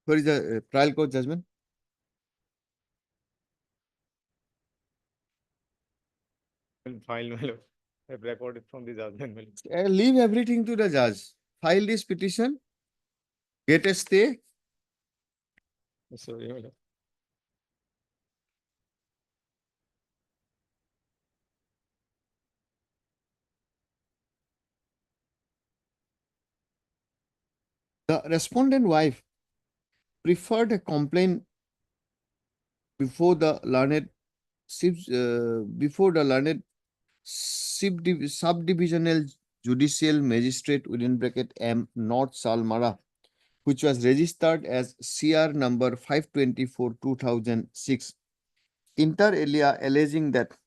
S1: Where is the trial court judgment?
S19: File, my lord. I've recorded from the judgment, my lord.
S1: Leave everything to the judge. File this petition, get a stay.
S19: Sorry, my lord.
S1: The respondent wife preferred a complaint before the learned subdivisional judicial magistrate within bracket M North Salmara, which was registered as CR number 524/2006, inter alia alleging that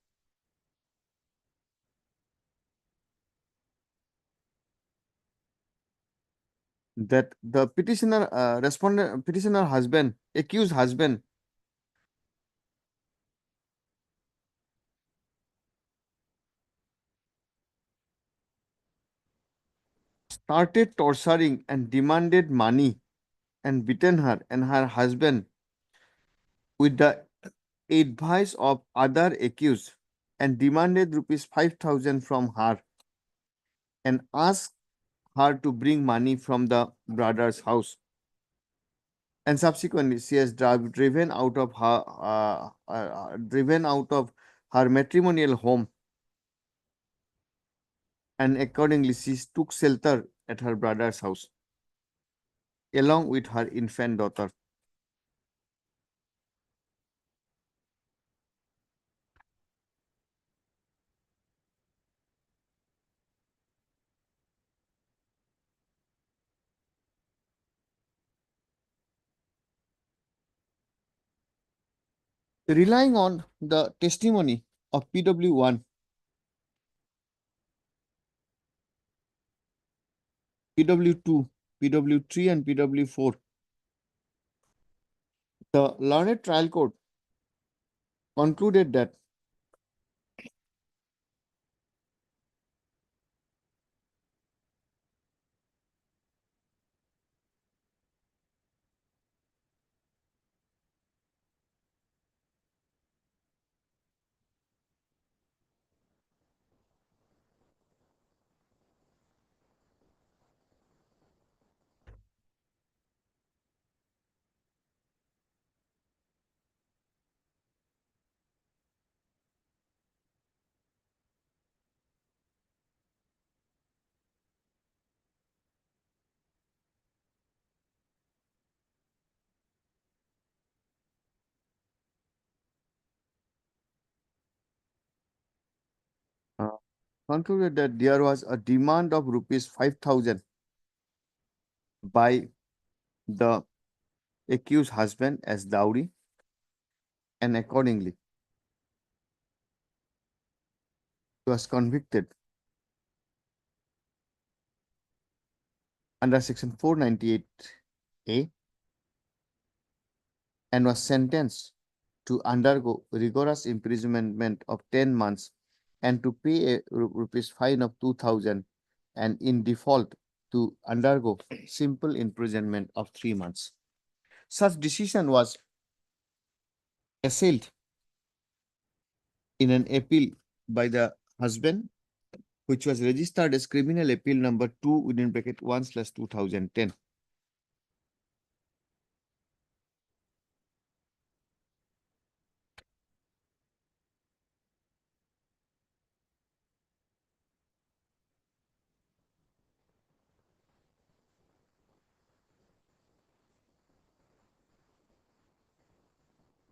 S1: the petitioner husband, accused husband, started torturing and demanded money and beaten her and her husband with the advice of other accused and demanded rupees 5,000 from her and asked her to bring money from the brother's house. And subsequently, she has driven out of her matrimonial home, and accordingly, she took shelter at her brother's house. along with her infant daughter. Relying on the testimony of PW1, PW2, PW3, and PW4, the learned trial court concluded that concluded that there was a demand of rupees 5,000 by the accused husband as dowry, and accordingly he was convicted under section 498A and was sentenced to undergo rigorous imprisonment of 10 months and to pay a rupees fine of 2,000, and in default to undergo simple imprisonment of 3 months. Such decision was assailed in an appeal by the husband, which was registered as criminal appeal number 2 within bracket 1/2010.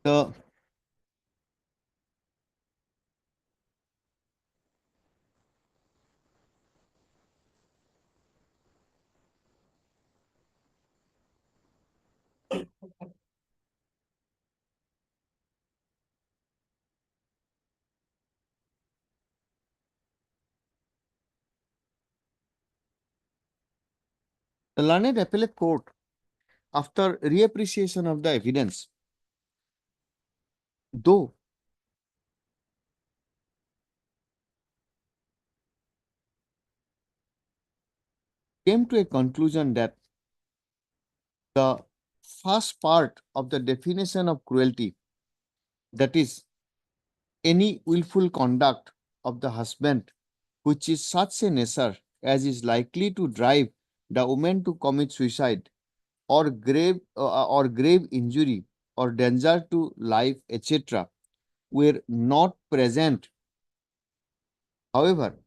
S1: The learned appellate court, after reappreciation of the evidence, though came to a conclusion that the first part of the definition of cruelty, that is, any willful conduct of the husband which is such a nature as is likely to drive the woman to commit suicide or grave injury or danger to life, etc., were not present. However,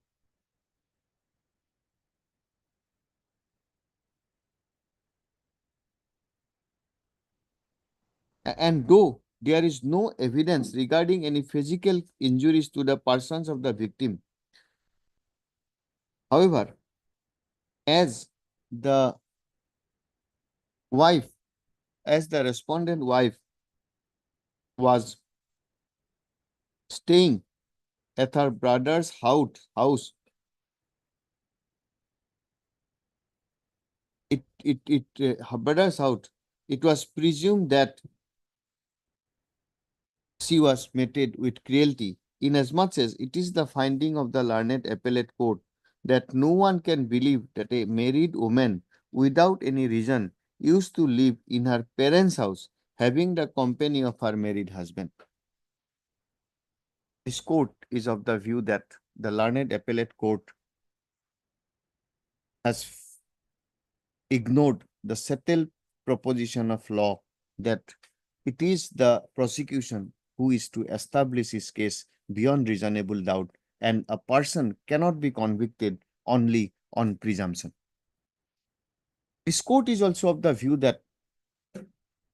S1: and though there is no evidence regarding any physical injuries to the persons of the victim, however, as the wife, as the respondent wife was staying at her brother's house, her brother's house, it was presumed that she was meted with cruelty, inasmuch as it is the finding of the learned appellate court that no one can believe that a married woman without any reason used to live in her parents' house, having the company of her married husband. This court is of the view that the learned appellate court has ignored the settled proposition of law that it is the prosecution who is to establish his case beyond reasonable doubt, and a person cannot be convicted only on presumption. This court is also of the view that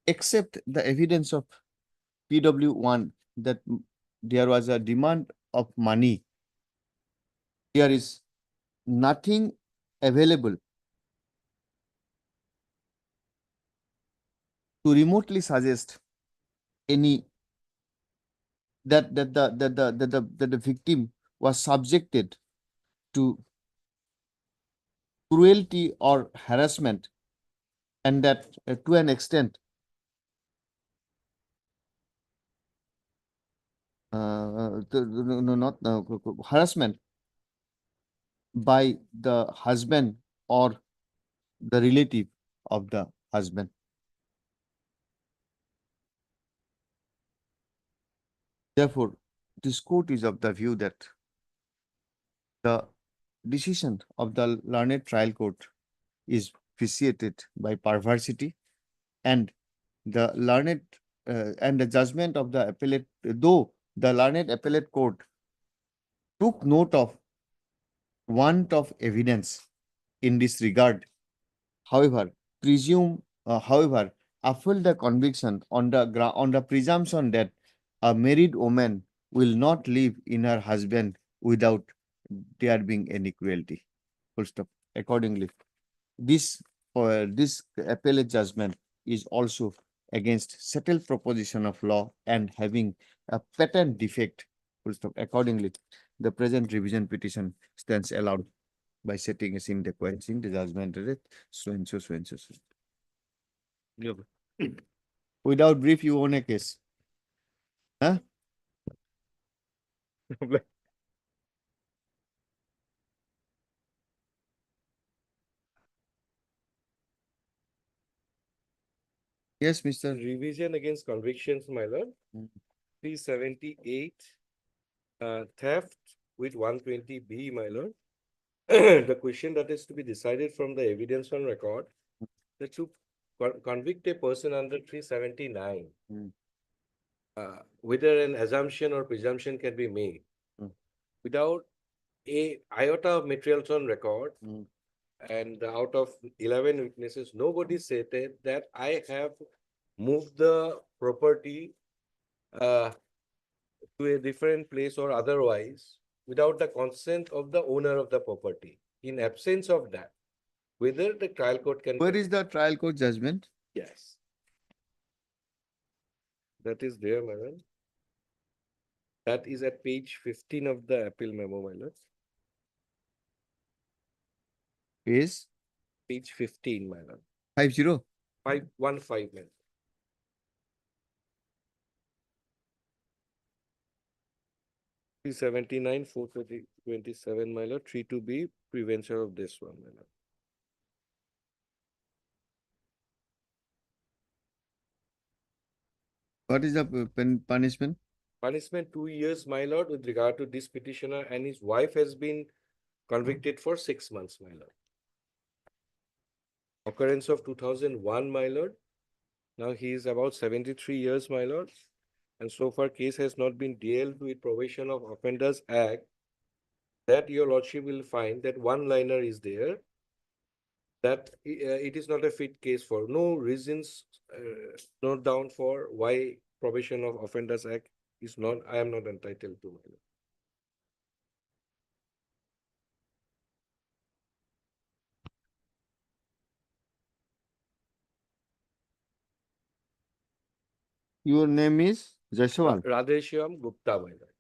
S1: except the evidence of PW1 that there was a demand of money, there is nothing available to remotely suggest any that the victim was subjected to cruelty or harassment, and that to an extent not harassment by the husband or the relative of the husband. Therefore, this court is of the view that the decision of the learned trial court is vitiated by perversity, and the learned and the judgment of the appellate, though the learned appellate court took note of want of evidence in this regard, however, upheld the conviction on the presumption that a married woman will not live in her husband without there being any cruelty. Full stop. Accordingly, this appellate judgment is also against settled proposition of law and having a patent defect. Full stop. Accordingly, the present revision petition stands allowed by setting a scene quenching the judgment rate so and so. Without brief, you own a case. Huh? Yes, Mr.
S15: Revision against convictions, my lord. 378, theft with 120B, my lord. The question that is to be decided from the evidence on record, that to convict a person under 379, whether an assumption or presumption can be made without a iota of materials on record, and out of 11 witnesses, nobody stated that I have moved the property to a different place or otherwise without the consent of the owner of the property. In absence of that, whether the trial court can.
S1: Where is the trial court judgment?
S15: Yes. That is there, my lord. That is at page 15 of the appeal memo, my lord.
S1: Is?
S15: Page 15, my lord.
S1: 50?
S15: 515, my lord. Three 79, 427, my lord. 32B, prevention of this one, my lord.
S1: What is the punishment?
S15: Punishment 2 years, my lord, with regard to this petitioner, and his wife has been convicted for 6 months, my lord. Occurrence of 2001, my lord. Now he is about 73 years, my lord. And so far case has not been dealt with Probation of Offenders Act. That your lordship will find that one liner is there, that it is not a fit case for no reasons note down for why Probation of Offenders Act is not, I am not entitled to, my lord.
S1: Your name is Jaiswal.
S15: Radheshyam Gupta, my lord.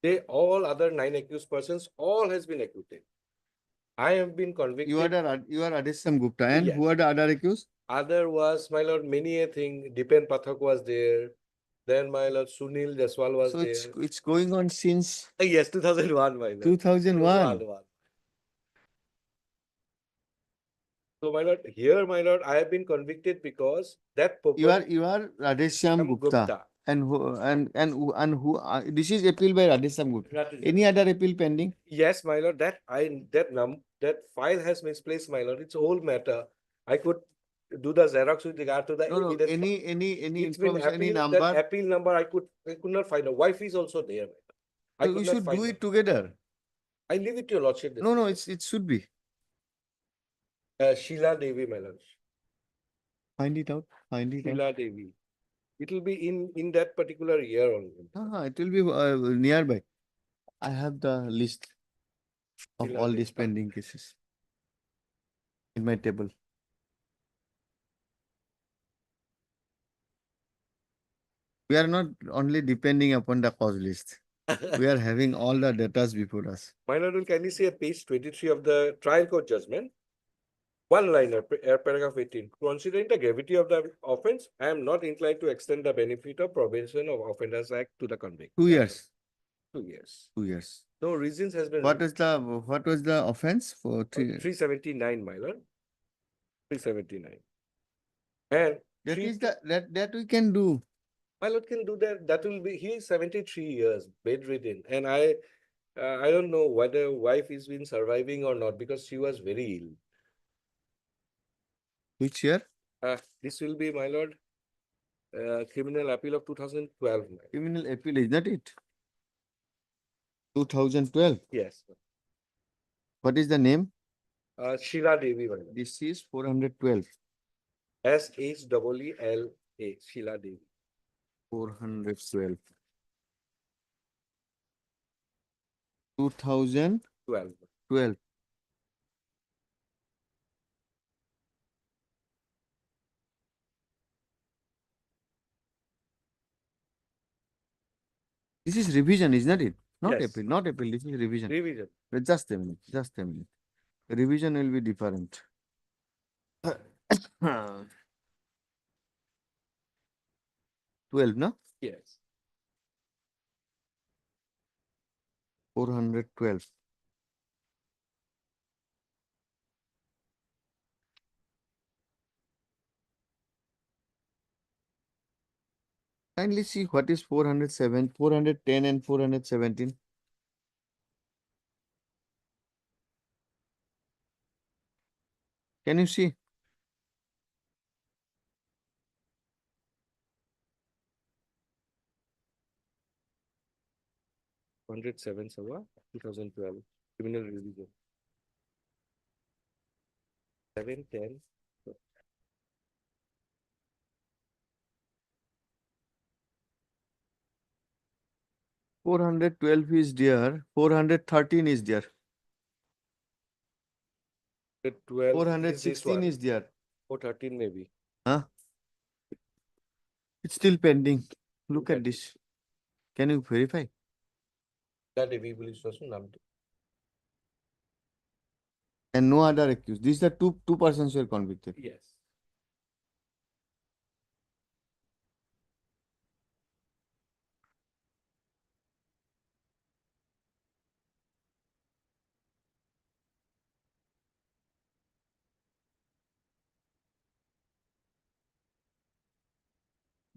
S15: They all other 9 accused persons, all has been acquitted. I have been convicted.
S1: You are Radheshyam Gupta, and
S15: Yes.
S1: who are the other accused?
S15: Other was, my lord, many a thing. Dipen Pathak was there. Then, my lord, Sunil Jaswal was
S1: So
S15: there.
S1: it's going on since
S15: Yes, 2001, my lord.
S1: 2001.
S15: So, my lord, here, my lord, I have been convicted because that
S1: You are Radheshyam Gupta. And who this is appeal by Radheshyam Gupta. Any other appeal pending?
S15: Yes, my lord, that file has misplaced, my lord. It's a whole matter. I could do the Xerox with regard to the
S1: No,
S15: evidence.
S1: any
S15: It's been
S1: information, any
S15: appealed,
S1: number?
S15: that appeal number I could not find. A wife is also there. I
S1: So
S15: could
S1: we
S15: not
S1: should
S15: find
S1: do
S15: her.
S1: it together.
S15: I leave it to your lordship.
S1: No, it should be.
S15: Sheila Devi, my lord.
S1: Find it out, find it out.
S15: Sheila Devi. It will be in that particular year only.
S1: It will be nearby. I have the list of
S15: Sheila
S1: all
S15: Devi.
S1: these pending cases in my table. We are not only depending upon the cause list. We are having all the data before us.
S15: My lord, will kindly see at page 23 of the trial court judgment. One liner, paragraph 18. Considering the gravity of the offense, I am not inclined to extend the benefit of Probation of Offenders Act to the convict.
S1: 2 years.
S15: 2 years.
S1: 2 years.
S15: No reasons has been.
S1: What was the offense for
S15: 379, my lord. 379. And
S1: that is that we can do.
S15: my lord can do that. That will be, he is 73 years bedridden. And I don't know whether wife is been surviving or not because she was very ill.
S1: Which year?
S15: This will be, my lord, criminal appeal of 2012.
S1: Criminal appeal, is not it? 2012.
S15: Yes.
S1: What is the name?
S15: Sheila Devi, my lord.
S1: This is 412.
S15: SHEELA, Sheila Devi.
S1: 412. 2012.
S15: 12.
S1: This is revision, is not it? Not
S15: Yes.
S1: appeal, not appeal. This is revision.
S15: Revision.
S1: Just a minute, just a minute. Revision will be different. 12, no?
S15: Yes.
S1: 412. Kindly see what is 407, 410 and 417. Can you see?
S15: $107, 2012. Criminal revision. 710.
S1: 412 is there, 413 is there,
S15: 12
S1: 416 is there.
S15: 413 maybe.
S1: Huh? It's still pending. Look at this. Can you verify?
S15: That Devi police station named.
S1: And no other accused. These are two persons who are convicted.
S15: Yes.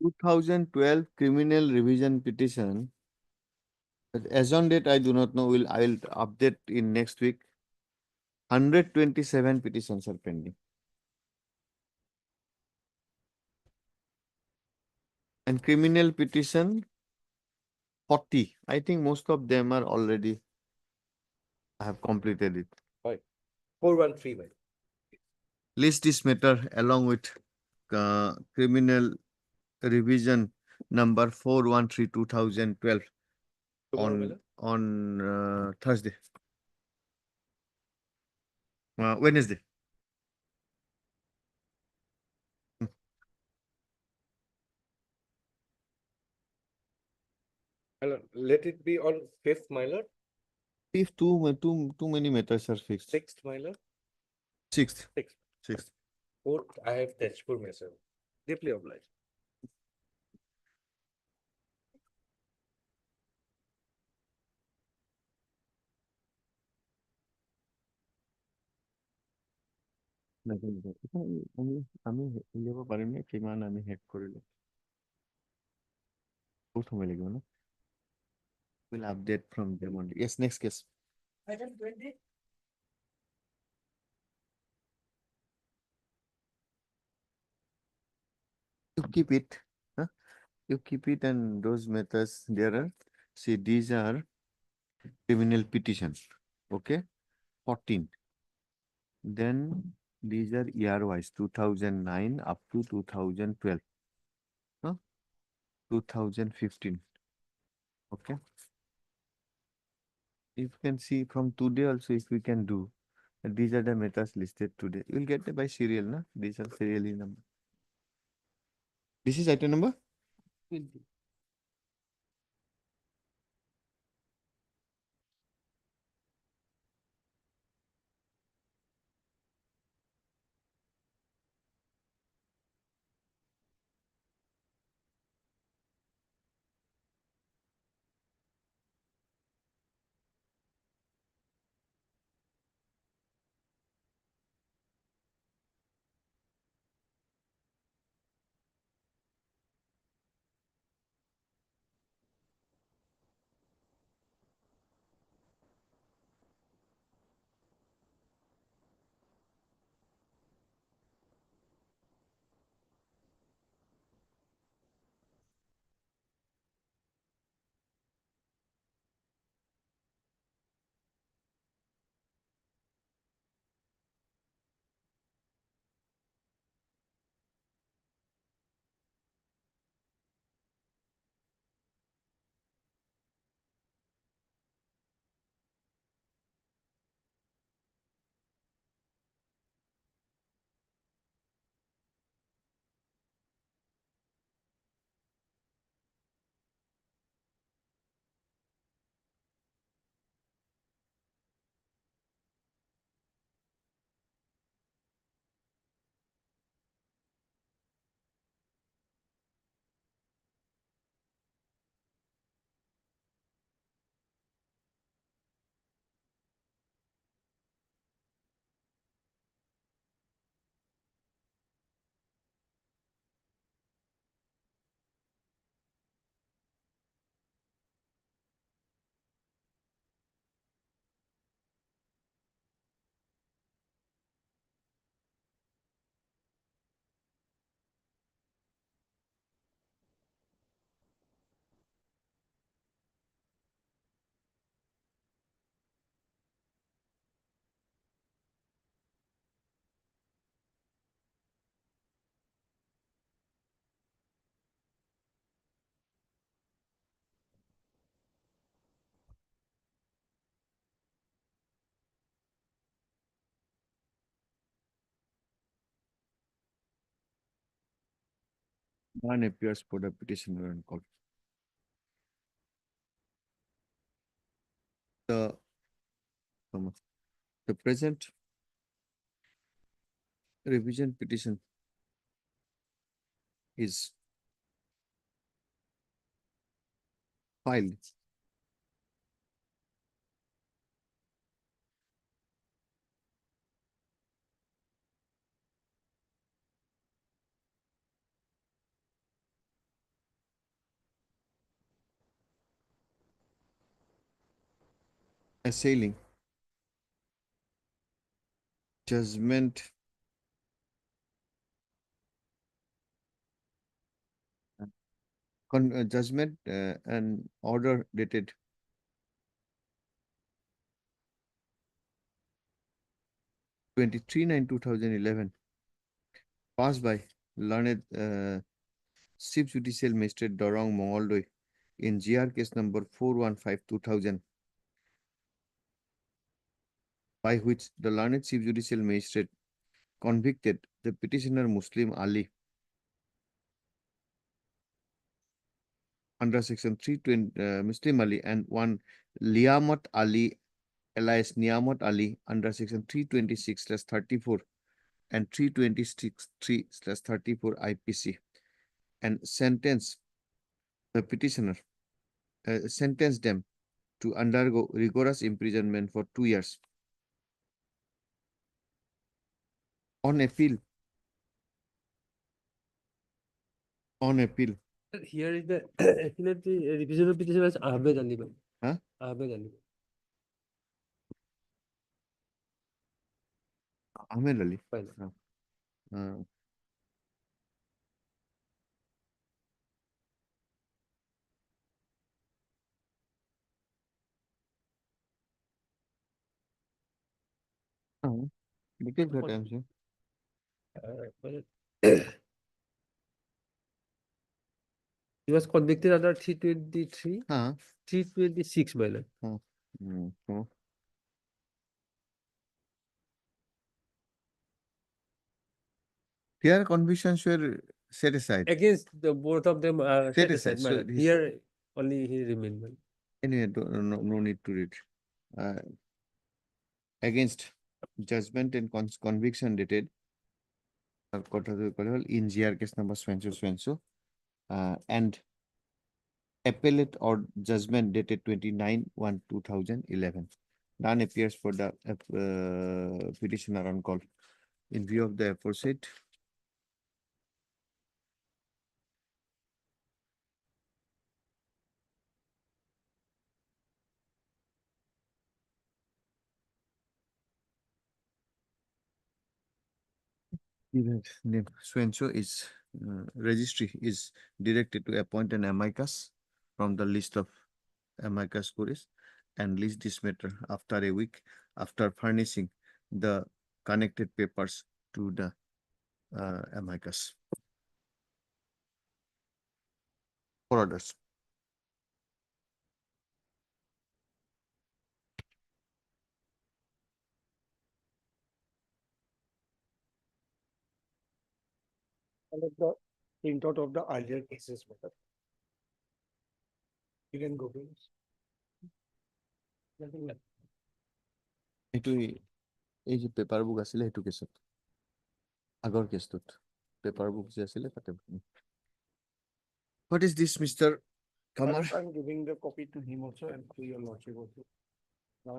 S1: Two 2012 criminal revision petition. But as on date, I do not know. I will update in next week. 127 petitions are pending. And criminal petition 40. I think most of them are already. I have completed it.
S15: Right. 413. Right.
S1: List this matter along with criminal revision number 413/2012 on Thursday. Wednesday.
S15: Let it be on 5th, my lord.
S1: If too many matters are fixed.
S15: 6th, my lord.
S1: 6th.
S15: 6th.
S1: 6th.
S15: 4th, I have Tejpur myself. Deeply obliged.
S1: আমি উলিয়াব পাৰিম নে কিমান আমি হেক কৰিলো বহুত সময় লাগিব ন will update from them only. Yes, next case.
S8: Item 20.
S1: You keep it, huh? You keep it, and those methods there are. See, these are criminal petitions. Okay, 14. Then These are year wise, 2009 up to 2012. Huh? 2015. Okay. You can see from today also, if we can do, these are the matters listed today. You will get it by serial, na? These are serially number. This is item number?
S10: 20.
S1: One appears for the petitioner and call. The, the present revision petition is filed assailing judgment judgment and order dated 23/9/2011 passed by learned Chief Judicial Magistrate Dorong Mongoldoi in GR case number 415/2000, by which the learned Chief Judicial Magistrate convicted the petitioner Muslim Ali under section 320 Muslim Ali and one Liamat Ali alias Niamat Ali under section 326/34 and 326/34 IPC, and sentenced the petitioner sentenced them to undergo rigorous imprisonment for 2 years. On appeal,
S20: Sir, here is the actually revision of petition as Ahmed Ali.
S1: Huh?
S20: Ahmed Ali.
S1: Ahmed Ali.
S20: Fine.
S1: Because that I'm saying.
S20: He was convicted under 323,
S1: Huh?
S20: 326, my lord.
S1: Here convictions were set aside.
S20: Against the both of them are
S1: Set
S20: set aside,
S1: aside,
S20: my
S1: so
S20: lord.
S1: this-
S20: Here only he remained, my lord.
S1: Anyway, no need to read. Against judgment and conviction dated in GR case number so and appellate or judgment dated 29/1/2011. None appears for the petitioner on call. In view of the aforesaid, name so is registry is directed to appoint an amicus from the list of amicus curiae and list this matter after a week after furnishing the connected papers to the amicus. For orders.
S11: The printout of the earlier cases, madam. You can go, please. Nothing left.
S1: এইটো এই যে paper বুক আছিলে সেইটো কেছত আগৰ কেছটোত paper বুক যে আছিলে তাতে What is this, Mr. Kamar?
S11: I'm giving the copy to him also and to your lordship also. Now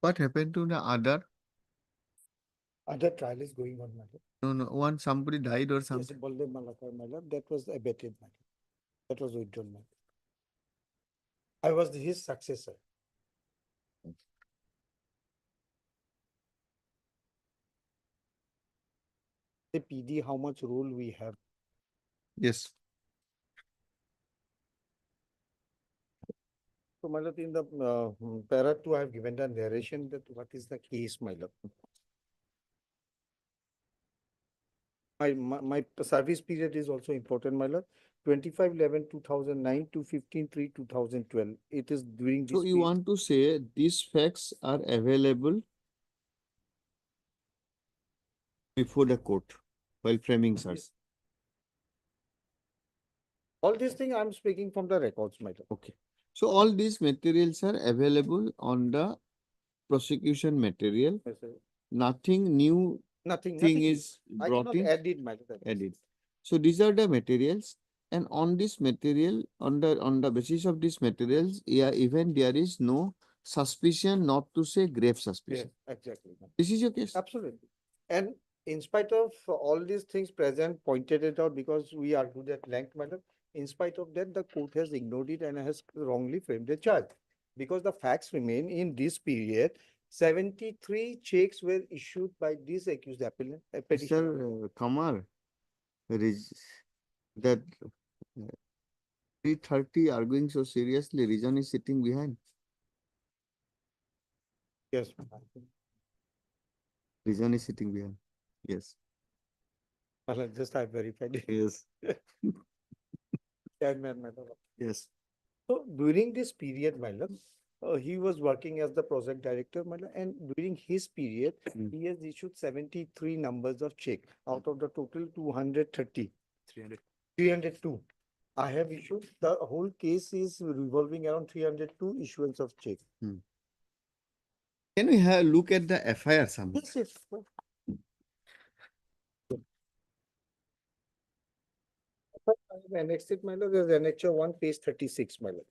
S1: What happened to the other?
S11: other trial is going on, madam.
S1: No, one somebody died or
S11: Yes,
S1: something.
S11: Baldev Malakar, madam, that was abated, madam. That was withdrawn, madam. I was his successor. The PD, how much role we have.
S1: Yes.
S11: So, my lord, in the para 2, I have given the narration that what is the case, my lord. My service period is also important, my lord. 25/11/2009 to 15/3/2012. It is during this.
S1: So you want to say these facts are available before the court while framing search.
S11: All these things I'm speaking from the records, my lord.
S1: Okay. So all these materials are available on the prosecution material.
S11: Yes, sir.
S1: Nothing new
S11: Nothing
S1: is
S11: I
S1: brought
S11: cannot
S1: in.
S11: add it, my lord.
S1: Added. So these are the materials, and on this material, on the basis of these materials, yeah, even there is no suspicion, not to say grave
S11: Yes,
S1: suspicion.
S11: exactly.
S1: This is your case.
S11: Absolutely. And in spite of all these things present, pointed it out because we argued at length, madam. In spite of that, the court has ignored it and has wrongly framed the charge. Because the facts remain in this period, 73 checks were issued by this accused appellant. Petitioner.
S1: Mr. Kamar, that 330 arguing so seriously, reason is sitting behind.
S11: Yes.
S1: Reason is sitting behind. Yes.
S11: Well, just I verified it.
S1: Yes.
S11: Chairman, madam.
S1: Yes.
S11: So during this period, madam, he was working as the project director, madam, and during his period, he has issued 73 numbers of check out of the total 230. 302. I have issued, the whole case is revolving around 302 issuance of check.
S1: Can we have a look at the FIR somewhere?
S11: Yes, yes. Annexed it, my lord, there's annexure 1, page 36, my lord.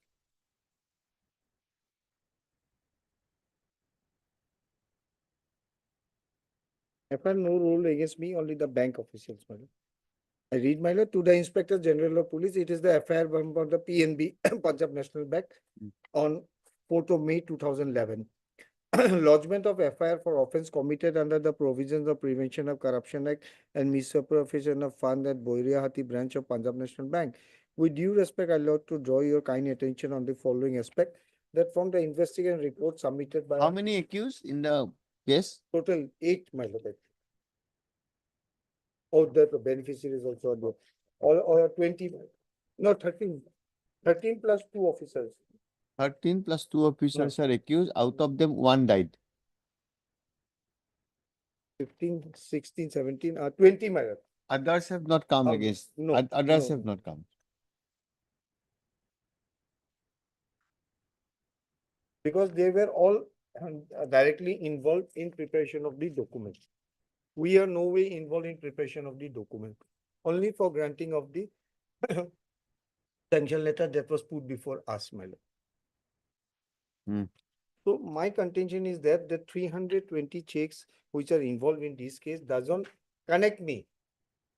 S11: FIR no rule against me, only the bank officials, my lord. I read, my lord, to the Inspector General of Police, it is the FIR from the PNB, Punjab National Bank, on 4th of May 2011. Lodgement of FIR for offence committed under the provisions of Prevention of Corruption Act and misappropriation of fund at Boiriyahati branch of Punjab National Bank. With due respect, I would to draw your kind attention on the following aspect, that from the investigation report submitted by
S1: How many accused in the case?
S11: total 8, my lord. Oh, the beneficiaries also are there. Or 20, no, 13 plus 2 officers.
S1: 13 plus 2 officers are accused. Out of them, 1 died.
S11: 15, 16, 17, 20, my lord.
S1: Others have not come against.
S11: no,
S1: Others
S11: no,
S1: have not come.
S11: Because they were all directly involved in preparation of the document. We are no way involved in preparation of the document, only for granting of the sanction letter that was put before us, my lord. So my contention is that the 320 checks which are involved in this case doesn't connect me.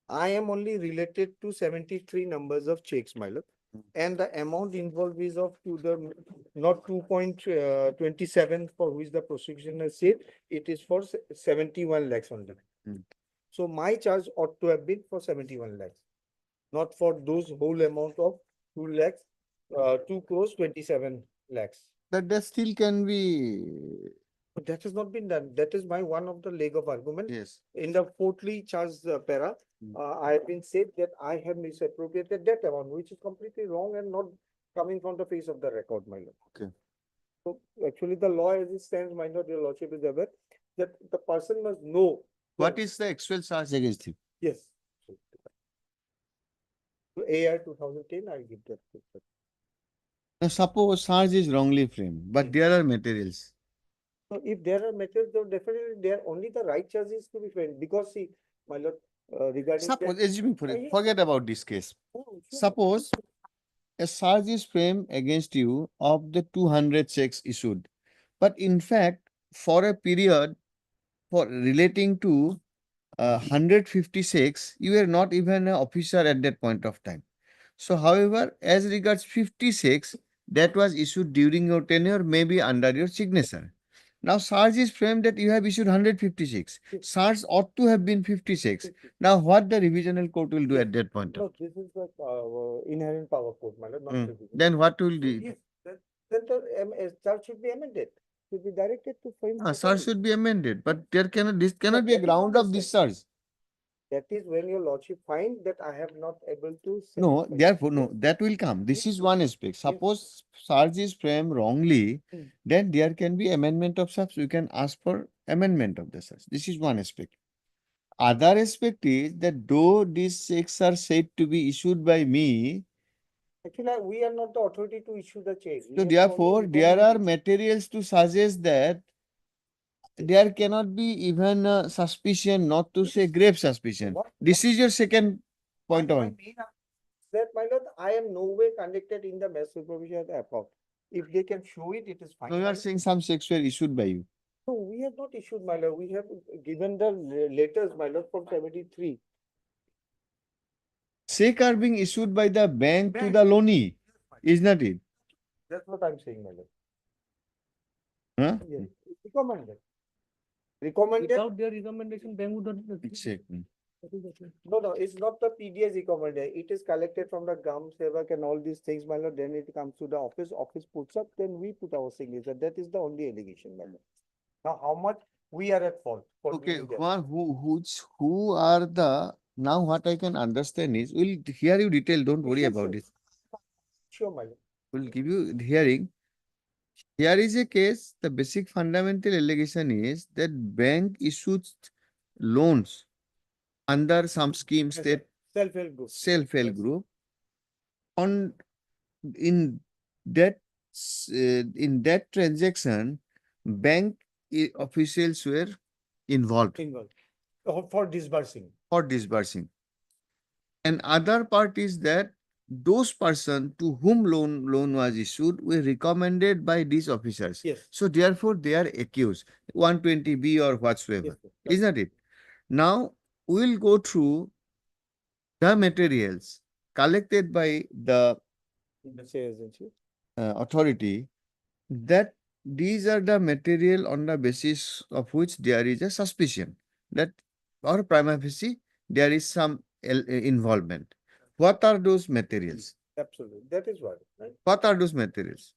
S11: I am only related to 73 numbers of checks, my lord. And the amount involved is of to the not 2.27 for which the prosecution has said, it is for 71 lakhs only. So my charge ought to have been for 71 lakhs, not for those whole amount of 2 lakhs, 2 crores 27 lakhs.
S1: That still can be.
S11: But that has not been done. That is my one of the leg of argument.
S1: Yes.
S11: In the fourthly charged para, I have been said that I have misappropriated that amount, which is completely wrong and not coming from the face of the record, my lord.
S1: Okay.
S11: So actually the law as it stands, my lord, your lordship is aware that the person must know.
S1: What is the actual charge against him?
S11: Yes. So AR 2010, I give that.
S1: Now, suppose charge is wrongly framed, but there are materials.
S11: So if there are matters, then definitely there only the right charges to be framed, because see, my lord, regarding.
S1: Suppose,
S11: that-
S1: assuming forget about this case.
S11: Oh, sure.
S1: Suppose a charge is framed against you of the 200 checks issued, but in fact, for a period for relating to 156, you were not even an officer at that point of time. So, however, as regards 56, that was issued during your tenure, maybe under your signature. Now, charge is framed that you have issued 156. Charge ought to have been 56. Now, what the revisional court will do at that point?
S11: No, this is the inherent power code, my lord, not revision.
S1: Then what will be?
S11: Yes, then the charge should be amended, should be directed to frame.
S1: Charge should be amended, but there cannot, this cannot be a ground of discharge.
S11: That is when your lordship find that I have not able to.
S1: No, therefore, no, that will come. This is one aspect. Suppose charge is framed wrongly, then there can be amendment of such. You can ask for amendment of the charge. This is one aspect. Other aspect is that though these checks are said to be issued by me,
S11: Actually, we are not the authority to issue the check.
S1: so therefore there are materials to suggest that there cannot be even suspicion, not to say grave suspicion. This is your second point of view.
S11: That, my lord, I am no way conducted in the mass supervision of the account. If they can show it, it is fine.
S1: So you are saying some checks were issued by you.
S11: No, we have not issued, my lord. We have given the letters, my lord, from 73.
S1: Check are being issued by the bank to the loanee, is not it?
S11: That's what I'm saying, my lord.
S1: Huh?
S11: Yes, recommended. Recommended.
S10: Without their recommendation, bank would not.
S1: Exactly.
S11: No, it's not the PDS recommended. It is collected from the Gram Sevak and all these things, my lord. Then it comes to the office puts up, then we put our signature. That is the only allegation, my lord. Now, how much we are at fault for
S1: Okay,
S11: doing that.
S1: who are the, now what I can understand is, we'll hear you detail, don't worry about it.
S11: Sure, my lord.
S1: We'll give you the hearing. Here is a case, the basic fundamental allegation is that bank issues loans under some schemes that
S11: Self-help group.
S1: self-help group. On in that transaction, bank officials were involved
S11: Involved. For disbursing.
S1: for disbursing. And other part is that those person to whom loan was issued were recommended by these officers.
S11: Yes.
S1: So therefore they are accused 120B or whatsoever,
S11: Yes, sir.
S1: isn't it? Now we'll go through the materials collected by the
S11: Industry agency.
S1: authority, that these are the material on the basis of which there is a suspicion that or prima facie there is some involvement. What are those materials?
S11: Absolutely. That is what, right?
S1: What are those materials?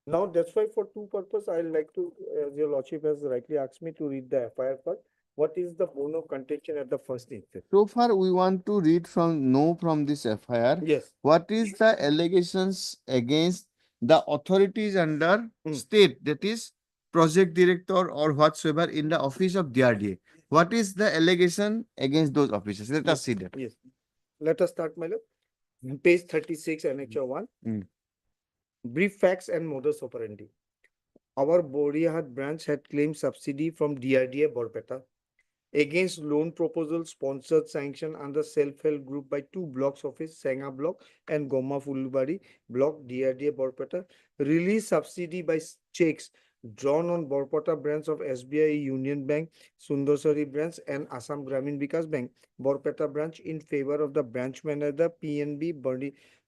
S11: Now, that's why for two purpose, I'd like to, as your lordship has rightly asked me to read the FIR first. What is the bone of contention at the first instance?
S1: So far, we want to read from this FIR.
S11: Yes.
S1: What is the allegations against the authorities under state, that is project director or whatsoever in the office of DRDA? What is the allegation against those officers? Let us see that.
S11: Yes. Let us start, my lord. Page 36, Annexure 1. Brief facts and modus operandi. Our Boriahat branch had claimed subsidy from DRDA Borpeta against loan proposal sponsored sanction under self-help group by two blocks office, Senga block and Goma Fulubari block, DRDA Borpeta. Release subsidy by checks drawn on Borpeta branch of SBI Union Bank, Sundarsari branch and Assam Gramin Vikas Bank, Borpeta branch in favor of the branch manager PNB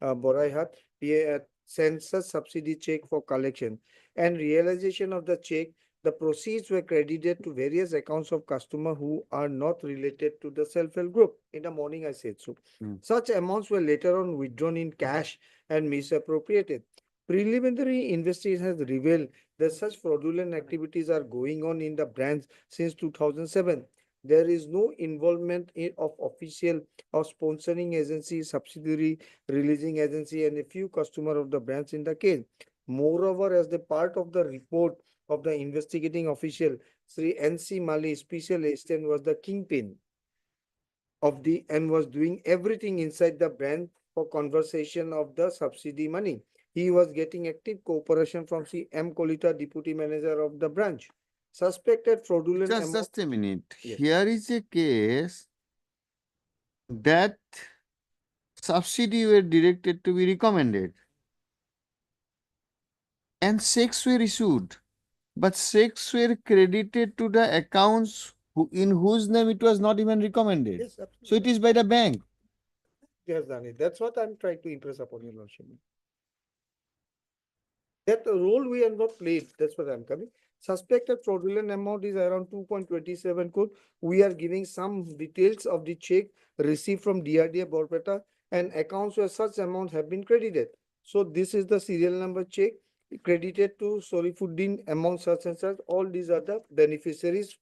S11: Boraihat sends a subsidy check for collection and realization of the check. The proceeds were credited to various accounts of customers who are not related to the self-help group. In the morning, I said so. Such amounts were later on withdrawn in cash and misappropriated. Preliminary investigation has revealed that such fraudulent activities are going on in the branch since 2007. There is no involvement of official or sponsoring agency, subsidiary, releasing agency, and a few customers of the branch in the case. Moreover, as the part of the report of the investigating official, Sri N.C. Mali, special assistant, was the kingpin of the and was doing everything inside the branch for conversation of the subsidy money. He was getting active cooperation from C. M. Kolita, deputy manager of the branch. Suspected fraudulent
S1: Just a minute.
S11: Yes.
S1: Here is a case that subsidy were directed to be recommended and checks were issued, but checks were credited to the accounts in whose name it was not even recommended.
S11: Yes,
S1: So
S11: absolutely.
S1: it is by the bank.
S11: He has done it. That's what I'm trying to impress upon your lordship. That role we have not played. That's what I'm coming. Suspected fraudulent amount is around 2.27 crore. We are giving some details of the check received from DRDA Borpeta and accounts where such amounts have been credited. So this is the serial number check credited to Solifuddin amount such and such. All these are the beneficiaries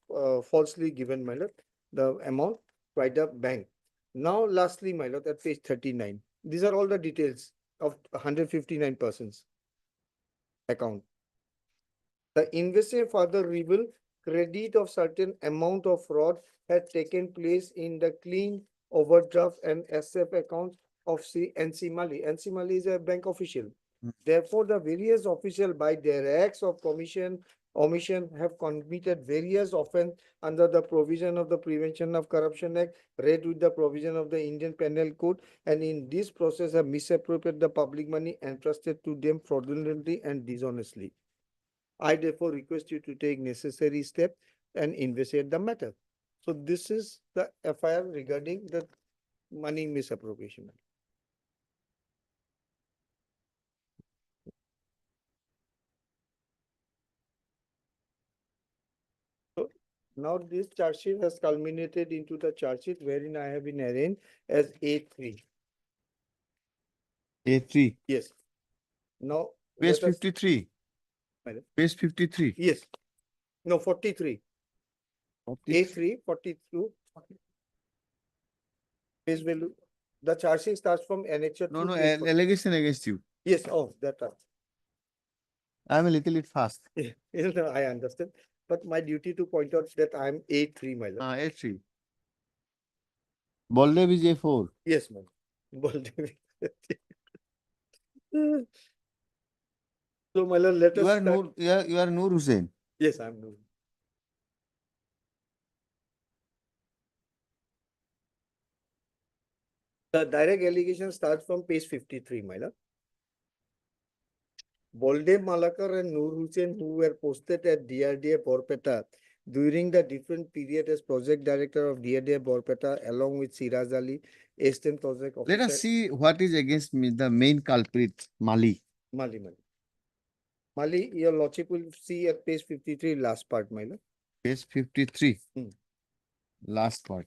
S11: falsely given, my lord, the amount by the bank. Now, lastly, my lord, at page 39, these are all the details of 159 persons account. The investigation further revealed credit of certain amount of fraud had taken place in the clean overdraft and SF accounts of NC Mali. NC Mali is a bank official. Therefore, the various officials by their acts of omission have committed various offense under the provision of the Prevention of Corruption Act, read with the provision of the Indian Penal Code, and in this process have misappropriated the public money entrusted to them fraudulently and dishonestly. I therefore request you to take necessary steps and investigate the matter. So this is the FIR regarding the money misappropriation. So now this charge sheet has culminated into the charge sheet wherein I have been arraigned as A3.
S1: A3.
S11: Yes. Now.
S1: Page
S11: let us-
S1: 53. Page 53.
S11: Yes. No, 43.
S1: 43.
S11: A3, 42. Page value. The charge sheet starts from annexure.
S1: No,
S11: to
S1: no,
S11: page 40.
S1: allegation against you.
S11: Yes, oh, that one.
S1: I'm a little bit fast.
S11: Yes, no, I understand. But my duty to point out that I'm A3, my lord.
S1: A3. Baldev is A4.
S11: Yes, ma'am. Baldev. So, my lord, let us
S1: You are
S11: start.
S1: you are Noor Hussain.
S11: Yes, I'm Noor. The direct allegation starts from page 53, my lord. Baldev Malakar and Noor Hussain, who were posted at DRDA Borpeta during the different period as project director of DRDA Borpeta, along with Siraz Ali, assistant project officer.
S1: Let us see what is against me, the main culprit, Mali.
S11: Mali. Mali, your lordship will see at page 53, last part, my lord.
S1: Page 53,
S11: Hmm.
S1: last part.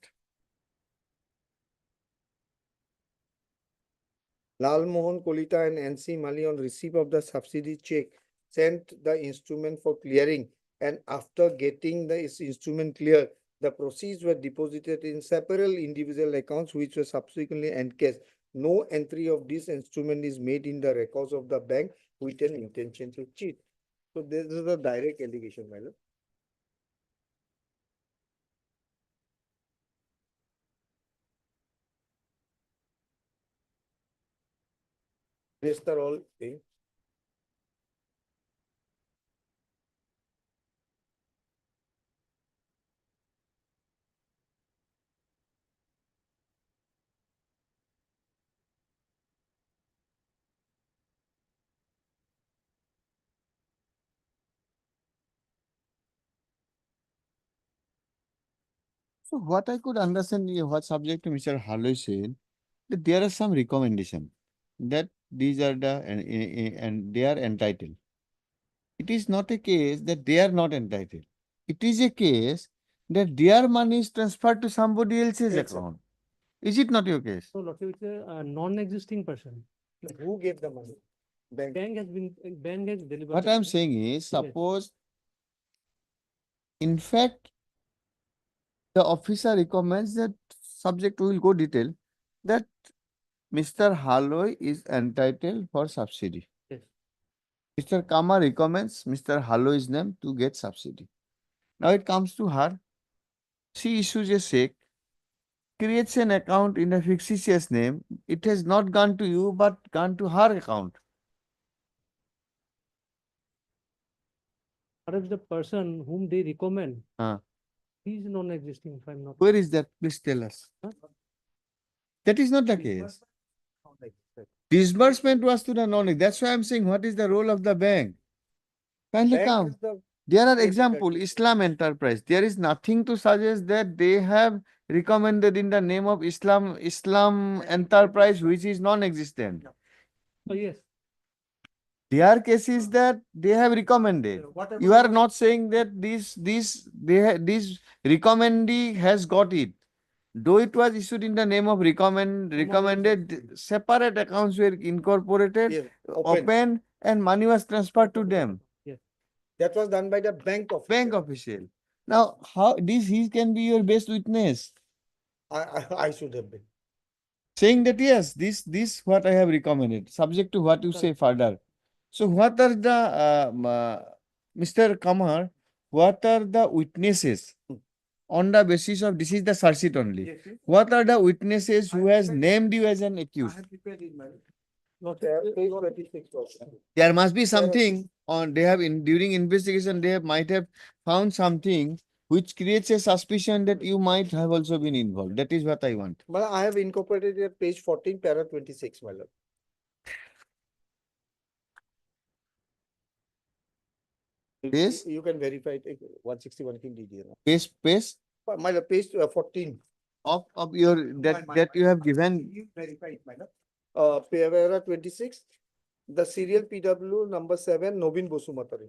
S11: Lal Mohan Kolita and NC Mali on receipt of the subsidy check sent the instrument for clearing, and after getting the instrument clear, the proceeds were deposited in several individual accounts which were subsequently encashed. No entry of this instrument is made in the records of the bank with an intention to cheat. So this is a direct allegation, my lord. Rest are all things.
S1: So what I could understand, what subject to Mr. Harloy said, that there are some recommendation that these are the, and they are entitled. It is not a case that they are not entitled. It is a case that their money is transferred to somebody else's
S11: Yes, sir.
S1: account. Is it not your case?
S10: So Lordship, it's a non-existing person.
S11: Who gave the money? Bank.
S10: Bank has delivered.
S1: What
S10: the
S1: I am
S10: money.
S1: saying is,
S10: Yes.
S1: suppose, in fact, the officer recommends that subject will go detail that Mr. Harloy is entitled for subsidy.
S10: Yes.
S1: Mr. Kama recommends Mr. Harloy's name to get subsidy. Now it comes to her. She issues a check, creates an account in a fictitious name. It has not gone to you, but gone to her account.
S10: Perhaps the person whom they recommend,
S1: Huh.
S10: he is non-existing, if I'm not.
S1: Where is that? Please tell us. That is not the case. Disbursement was to the non. That's why I'm saying, what is the role of the bank? Kindly
S11: Bank
S1: come.
S11: has the
S1: There are
S11: credit
S1: example,
S11: card.
S1: Islam Enterprise. There is nothing to suggest that they have recommended in the name of Islam Enterprise, which is non-existent.
S10: Oh, yes.
S1: Their case is that they have recommended. You are not saying that this recommendee has got it. Though it was issued in the name of recommended, separate accounts were incorporated,
S11: Yes,
S1: opened, and money was transferred to them.
S11: That was done by the bank officer.
S1: Bank official. Now, how he can be your best witness,
S11: I should have been.
S1: saying that yes, this what I have recommended, subject to what you say further. So, what are the Mr. Kamar? What are the witnesses on the basis of this is the search sheet only?
S11: Yes, yes.
S1: What are the witnesses who has named you as an accused?
S11: Page 26 also.
S1: There must be something on they have during investigation they might have found something which creates a suspicion that you might have also been involved. That is what I want.
S11: But I have incorporated at page 14, para 26, my lord.
S1: Yes.
S11: You can verify it, 161 kin DD.
S1: Page
S11: My lord, page 14.
S1: of your that you have given.
S11: You verify it, my lord. Para 26, the serial PW number 7, Nobin Bosumatari.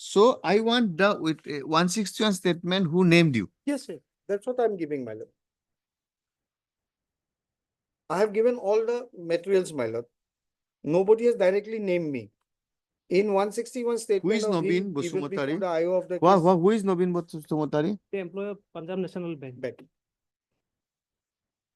S1: So I want the with 161 statement who named you.
S11: Yes, sir. That's what I'm giving, my lord. I have given all the materials, my lord. Nobody has directly named me. In 161 statement.
S1: Who is
S11: of him
S1: Nobin
S11: given before
S1: Bosumotari?
S11: the IO of the case.
S1: Who is Nobin Bosumotari?
S10: The employee of Punjab National Bank.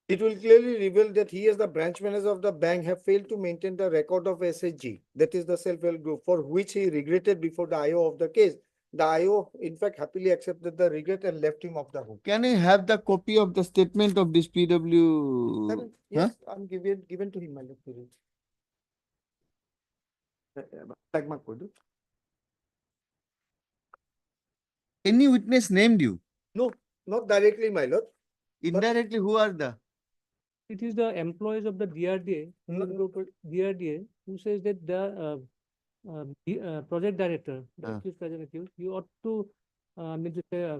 S11: It will clearly reveal that he as the branch manager of the bank have failed to maintain the record of SHG, that is the self-help group, for which he regretted before the IO of the case. The IO, in fact, happily accepted the regret and left him off the hook.
S1: Can I have the copy of the statement of this PW?
S11: Yes, I'm given to him, my lord.
S1: Any witness named you?
S11: No, not directly, my lord.
S1: Indirectly, who are the?
S10: It is the employees of the DRDA, DRDA, who says that the project director, the accused, present accused, you ought to means to say,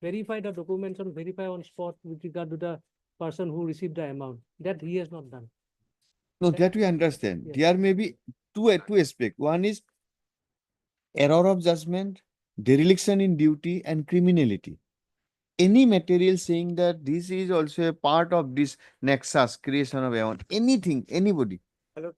S10: verify the documents and verify on spot with regard to the person who received the amount. That he has not done.
S1: No, that we understand.
S10: Yes.
S1: There may be two aspects. One is error of judgment, dereliction in duty, and criminality. Any material saying that this is also a part of this nexus, creation of amount, anything, anybody.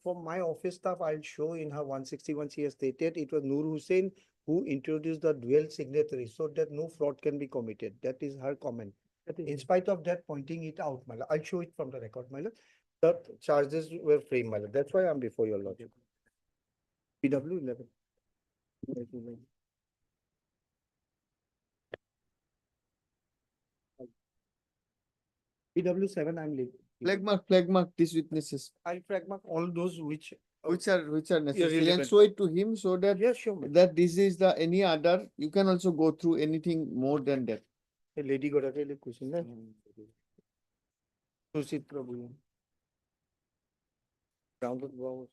S11: For my office staff, I'll show in her 161, she has stated it was Noor Hussain who introduced the dual signatory so that no fraud can be committed. That is her comment. In spite of that, pointing it out, my lord. I'll show it from the record, my lord. The charges were framed, my lord. That's why I'm before your lordship. PW 11. PW 7, I'm leaving.
S1: Flag mark these witnesses.
S11: I'll flag mark all those which
S1: are necessary and
S11: irrelevant.
S1: show it to him so that
S11: Yes, sure.
S1: that this is the any other. You can also go through anything more than that.
S11: A lady got a really question, right? Susitra Bhuyan. Grounded wow.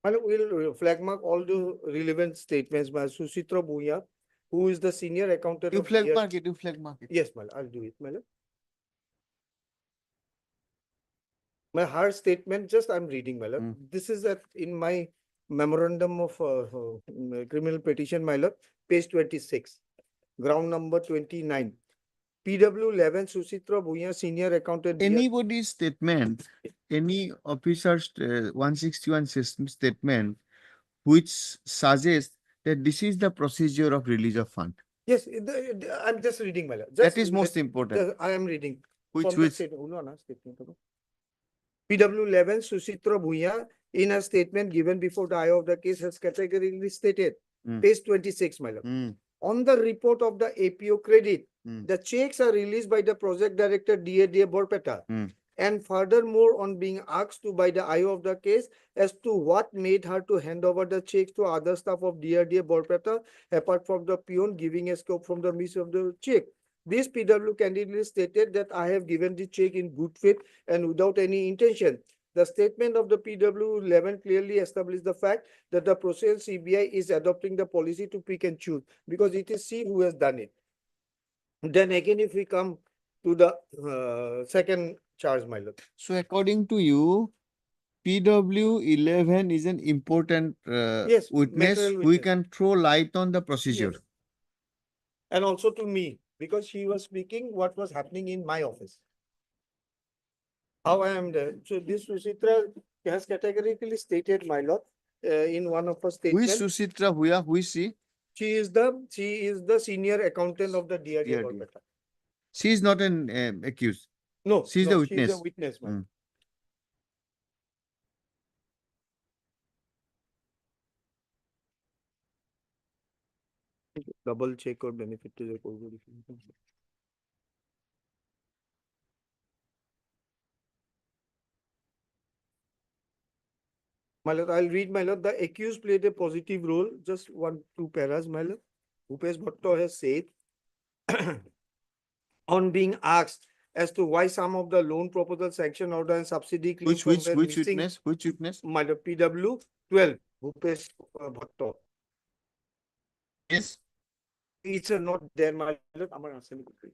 S11: We'll flag mark all the relevant statements by Susitra Bhuya, who is the senior accountant.
S1: You
S11: of
S1: flag
S11: DRDA.
S1: mark it, you flag mark it.
S11: Yes, Mal, I'll do it, Mal. Her statement, just I'm reading, Mal. This is in my memorandum of criminal petition, Mal, page 26, ground number 29. PW 11, Susitra Bhuya, senior accountant.
S1: Anybody's statement, any officer's 161 statement, which suggests that this is the procedure of release of fund.
S11: Yes, I'm just reading, Mal.
S1: That is most important.
S11: I am reading.
S1: Which?
S11: PW 11, Susitra Bhuya, in a statement given before the eye of the case, has categorically stated, page 26, my lord. On the report of the APO credit, the checks are released by the project director DRDA Borpeta. And furthermore, on being asked to by the eye of the case as to what made her to hand over the checks to other staff of DRDA Borpeta, apart from the peon giving a scope from the miss of the check. This PW candidly stated that I have given the check in good faith and without any intention. The statement of the PW 11 clearly established the fact that the process CBI is adopting the policy to pick and choose because it is she who has done it. Then again, if we come to the second charge, my lord.
S1: So according to you, PW 11 is an important
S11: Yes,
S1: witness
S11: material
S1: who
S11: witness.
S1: can throw light on the procedure.
S11: Yes. And also to me, because she was speaking what was happening in my office. How I am there. So this Susitra has categorically stated, my lord, in one of her
S1: Who
S11: statements.
S1: is Susitra Bhuya? Who is she?
S11: She is the senior accountant of the DRDA.
S1: DRDA.
S11: Borpeta.
S1: She is not an accused.
S11: No,
S1: She is
S11: no,
S1: the
S11: she is
S1: witness.
S11: a witness, ma'am. Double check or benefit to the court. My lord, I'll read, my lord. The accused played a positive role. Just 1-2 paras, my lord. Bhupesh Bhatto has said, on being asked as to why some of the loan proposal, sanction order and subsidy claims were missing.
S1: Witness? Which witness?
S11: My lord, PW 12, Bhupesh Bhatto.
S1: Yes.
S11: It's not there, my lord. Amar asali kutri.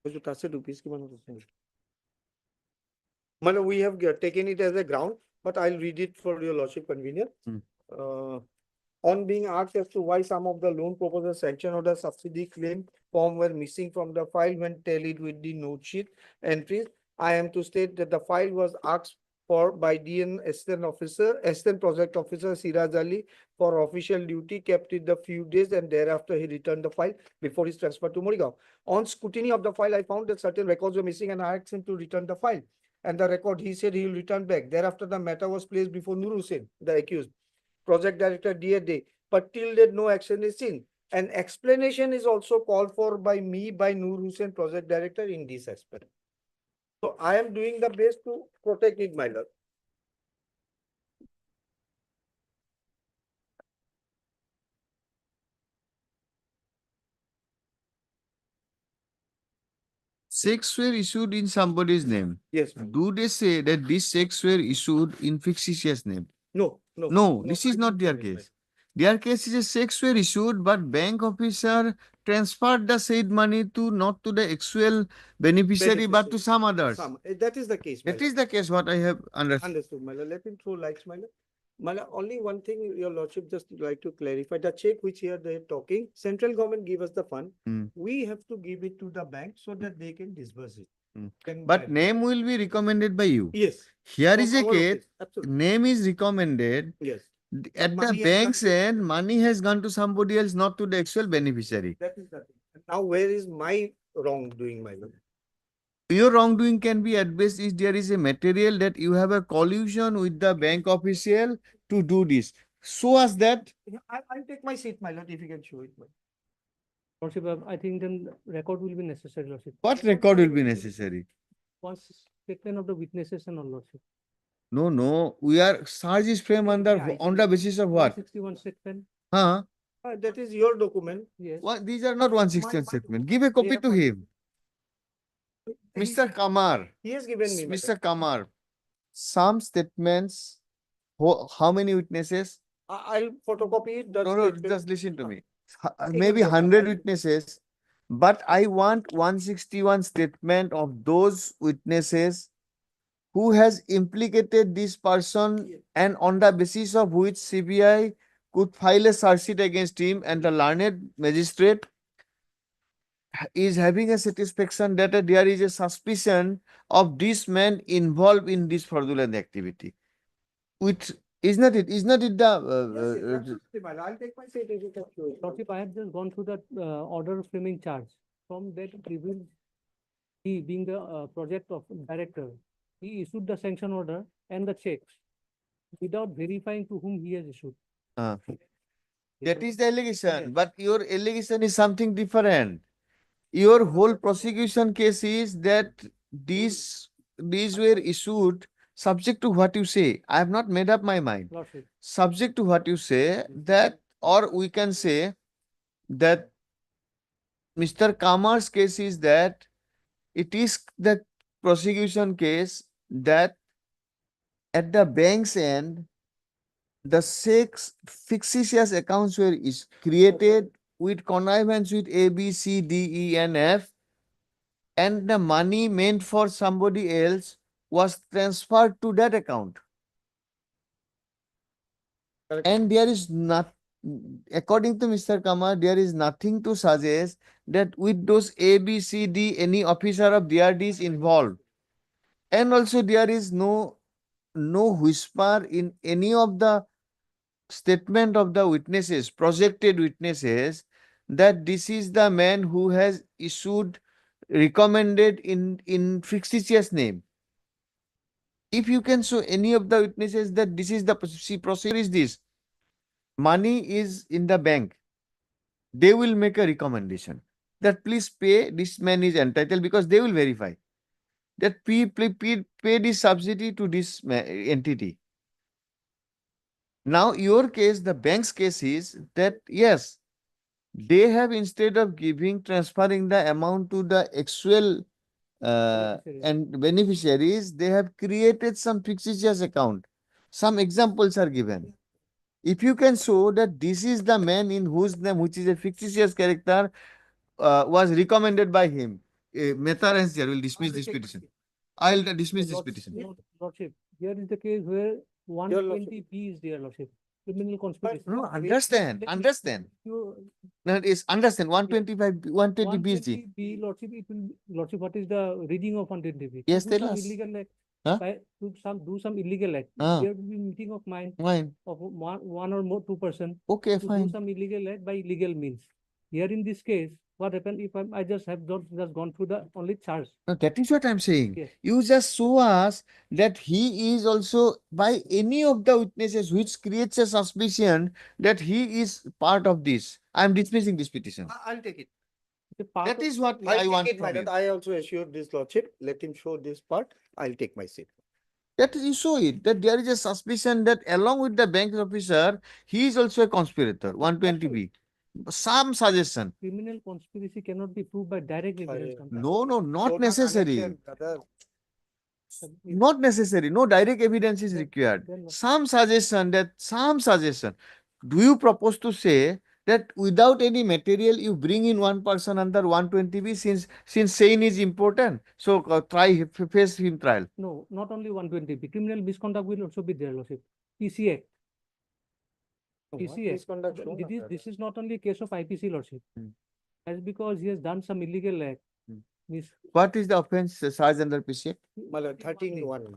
S11: So that's a rupees ki mano asali. My lord, we have taken it as a ground, but I'll read it for your lordship convenience. On being asked as to why some of the loan proposal, sanction order, subsidy claim form were missing from the file when tallied with the note sheet entries, I am to state that the file was asked for by DN Assistant Project Officer Siraj Ali for official duty, kept it a few days, and thereafter he returned the file before his transfer to Morigaon. On scrutiny of the file, I found that certain records were missing and I asked him to return the file. And the record, he said he will return back. Thereafter, the matter was placed before Noor Hussain, the accused, project director DRDA, but till date no action is seen. An explanation is also called for by me, by Noor Hussain, project director, in this aspect. So I am doing the best to protect it, my lord.
S1: Checks were issued in somebody's name.
S11: Yes, ma'am.
S1: Do they say that these checks were issued in fictitious name?
S11: No, no.
S1: No, this is
S11: I
S1: not
S11: didn't
S1: their
S11: say that, my
S1: case. Their case is a checks were issued, but bank officer transferred the said money to not to the actual beneficiary, but to some others.
S11: That is the case, my
S1: That
S11: lord.
S1: is the case what I have understood.
S11: Understood, my lord. Let him throw lights, my lord. My lord, only one thing, your lordship, just like to clarify, the check which here they're talking, central government give us the fund.
S1: Mm.
S11: We have to give it to the bank so that they can disburse it.
S1: Mm.
S11: Can
S1: But
S11: buy-
S1: name will be recommended by you.
S11: Yes.
S1: Here
S11: From
S1: is a
S11: our
S1: case,
S11: office, absolutely.
S1: name is recommended.
S11: Yes.
S1: At the
S11: money has
S1: bank's
S11: gone to-
S1: end, money has gone to somebody else, not to the actual beneficiary.
S11: That is the thing. Now, where is my wrongdoing, my lord?
S1: Your wrongdoing can be addressed if there is a material that you have a collusion with the bank official to do this. Show us that.
S11: I'll take my seat, my lord, if you can show it. my lord.
S10: Lordship, I think then record will be necessary, Lordship.
S1: What record will be necessary?
S10: Once statement of the witnesses and all, Lordship.
S1: No, no. We are charge is framed on the basis of what?
S10: 161 statement.
S1: Huh?
S11: That is your document.
S10: Yes.
S1: What? These are not 161 statement. Give a copy
S11: have
S1: to
S11: my-
S1: him. Mr. Kamar.
S11: He has given me. my lord.
S1: Mr. Kamar. Some statements. How many witnesses?
S11: I'll photocopy it.
S1: No, no, just listen to me.
S11: Take
S1: Maybe
S11: it, sir.
S1: 100
S11: I'll-
S1: witnesses, but I want 161 statement of those witnesses who has implicated this person and on the basis of which CBI could file a charge sheet against him, and the learned magistrate is having a satisfaction that there is a suspicion of this man involved in this fraudulent activity. Which is not it? Is not it the
S11: Absolutely, my lord. I'll take my seat if you can show it.
S10: Lordship, I have just gone through that order framing charge. From that, revealed he being the project of director, he issued the sanction order and the checks without verifying to whom he has issued.
S1: that is the allegation, but your allegation is something different. Your whole prosecution case is that these were issued subject to what you say. I have not made up my mind.
S10: Lordship.
S1: Subject to what you say, that, or we can say that Mr. Kamar's case is that it is the prosecution case that at the bank's end, the six fictitious accounts were created with connivance with A, B, C, D, E, and F, and the money meant for somebody else was transferred to that account. And there is not, according to Mr. Kamar, there is nothing to suggest that with those A, B, C, D, any officer of DRD is involved. And also there is no whisper in any of the statement of the witnesses, projected witnesses, that this is the man who has issued, recommended in fictitious name. If you can show any of the witnesses that this is the procedure is this, money is in the bank, they will make a recommendation that please pay, this man is entitled, because they will verify that pay this subsidy to this entity. Now, your case, the bank's case is that yes, they have, instead of transferring the amount to the actual and beneficiaries, they have created some fictitious account. Some examples are given. If you can show that this is the man in whose name, which is a fictitious character, was recommended by him, Mehta and Sir will dismiss this petition. I'll dismiss this petition.
S10: Lordship, here is the case where 120B is there, Lordship. Criminal conspiracy.
S1: No, understand.
S10: You-
S1: No, it is understand 125, 120 BG.
S10: 120B, Lordship, it will, Lordship, what is the reading of 120B?
S1: Yes,
S10: Do
S1: tell
S10: some
S1: us.
S10: Illegal act.
S1: Huh?
S10: Do some illegal act.
S1: Ah.
S10: There will be meeting of mind
S1: Fine.
S10: of one or more, 2 person.
S1: Okay,
S10: to
S1: fine.
S10: do some illegal act by legal means. here in this case, what happened if I just have just gone through the only charge?
S1: No, that is what I'm saying.
S10: Yes.
S1: You just show us that he is also by any of the witnesses which creates a suspicion that he is part of this. I'm dismissing this petition.
S11: I'll take it.
S1: That is what
S11: I'll
S1: I
S11: take
S1: want
S11: it, my
S1: from you.
S11: lord. I also assured this lordship, let him show this part. I'll take my seat.
S1: That you show it, that there is a suspicion that along with the bank officer, he is also a conspirator, 120B. Some suggestion.
S10: Criminal conspiracy cannot be proved by direct evidence.
S1: No, no, not
S11: Total
S1: necessary.
S11: connection, brother.
S1: Not necessary. No direct evidence is required. Some suggestion. Do you propose to say that without any material, you bring in one person under 120B since saying is important? So face him trial.
S10: No, not only 120B. Criminal misconduct will also be there, Lordship. PC Act. PC Act.
S11: Misconduct shown,
S10: This is not only a case of IPC, Lordship. That's because he has done some illegal act.
S1: What is the offense charged under PC Act?
S11: My lord, 13(1).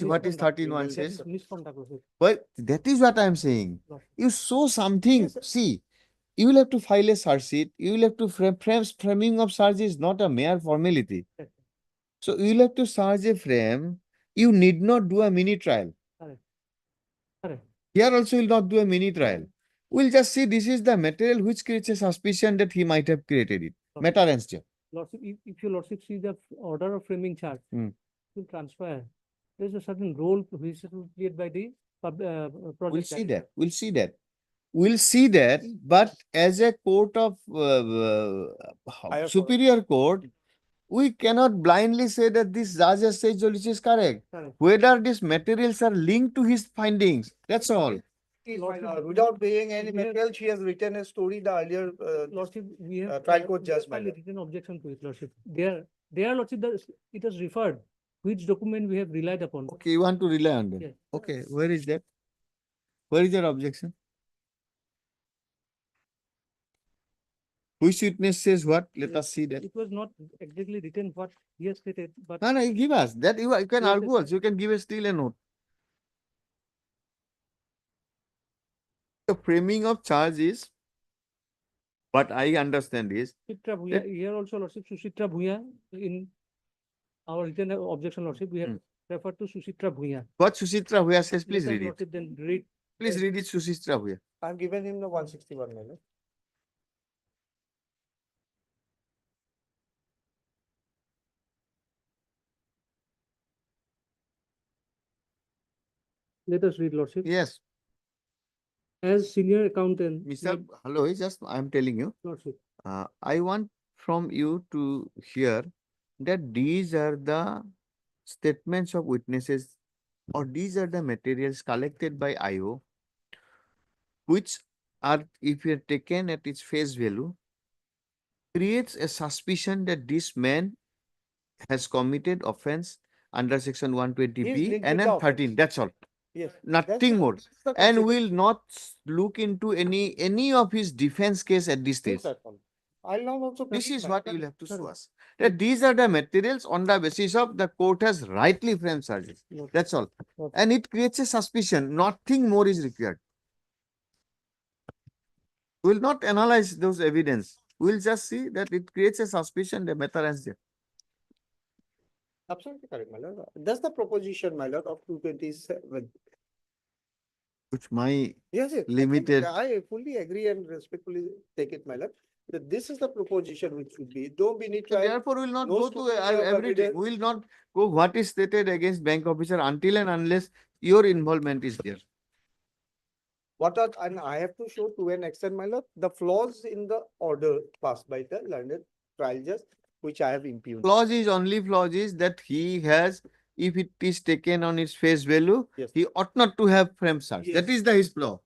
S1: What is 13(1) says?
S10: Misconduct, Lordship.
S1: Well, that is what I am saying. You show something. See, you will have to file a charge sheet. You will have to framing of charge is not a mere formality. So you will have to charge a frame. You need not do a mini trial.
S10: Correct. Correct.
S1: Here also you will not do a mini trial. We'll just see this is the material which creates a suspicion that he might have created it. Matter and step.
S10: Lordship, if your Lordship see the order of framing charge,
S1: Hmm.
S10: will transfer. There's a certain role which is played by the project.
S1: We'll see that. We'll see that. We'll see that. But as a court of superior court, we cannot blindly say that this judge has said which is correct.
S10: Correct.
S1: Whether these materials are linked to his findings, that's all.
S11: Without paying any material, she has written a story, the earlier
S10: Lordship, we have
S11: trial court judge, my
S10: filed a
S11: lord.
S10: written objection to it, Lordship. There, Lordship, it has referred which document we have relied upon.
S1: Okay, you want to rely on them.
S10: Yes.
S1: Okay, where is that? Where is your objection? Which witness says what? Let us see that.
S10: It was not exactly written what he has stated, but
S1: No, no, you give us that. You can
S10: Yes,
S1: argue also. You can give a still a note. The framing of charge is what I understand is
S10: Suchitra Bhuya, here also, Lordship, Suchitra Bhuya, in our written objection, Lordship, we have referred to Suchitra Bhuya.
S1: what Suchitra Bhuya says. Please
S10: Let us,
S1: read it.
S10: Lordship, then read.
S1: Please read it, Suchitra Bhuya.
S11: I've given him the 161, my lord.
S10: Let us read, Lordship.
S1: Yes.
S10: As senior accountant.
S1: Mr. Hello, it's just I'm telling you.
S10: Lordship.
S1: I want from you to hear that these are the statements of witnesses or these are the materials collected by IO, which are, if you are taken at its face value, creates a suspicion that this man has committed offense under section 120B
S11: linked
S1: and
S11: with the
S1: then 13. That's all.
S11: Yes.
S1: Nothing more.
S11: that's the
S1: And
S11: concept.
S1: will not look into any of his defense case at this stage.
S11: Yes, sir. I'll now also.
S1: This
S11: proceed,
S1: is
S11: my
S1: what
S11: lord.
S1: you'll have to show us. That these are the materials on the basis of the court has rightly framed charges. That's all. And it creates a suspicion. Nothing more is required. We will not analyze those evidence. We'll just see that it creates a suspicion the matter is there.
S11: Absolutely correct, my lord. That's the proposition, my lord, of 227.
S1: Which my
S11: Yes, yes.
S1: limited.
S11: I fully agree and respectfully take it, my lord. That this is the proposition which should be, though we need
S1: So
S11: to.
S1: therefore, we will not
S11: no
S1: go to
S11: scrutiny of
S1: everything.
S11: evidence.
S1: We will not go what is stated against bank officer until and unless your involvement is there.
S11: What are, and I have to show to an extent, my lord, the flaws in the order passed by the learned trial judge, which I have impugned.
S1: Clause is only clause is that he has, if it is taken on its face value,
S11: Yes.
S1: he ought not to have frame charge. That
S11: Yes.
S1: is his flaw.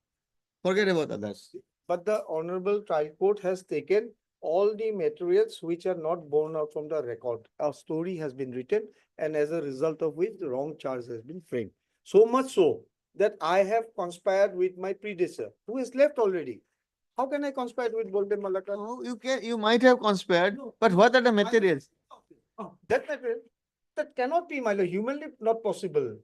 S1: Forget about others.
S11: But the honorable trial court has taken all the materials which are not borne out from the record. A story has been written, and as a result of which the wrong charge has been framed. So much so that I have conspired with my predecessor, who is left already. How can I conspire with Golden Malaka?
S1: No, you might have conspired, but what are the materials?
S11: That material, that cannot be, my lord, humanly not possible.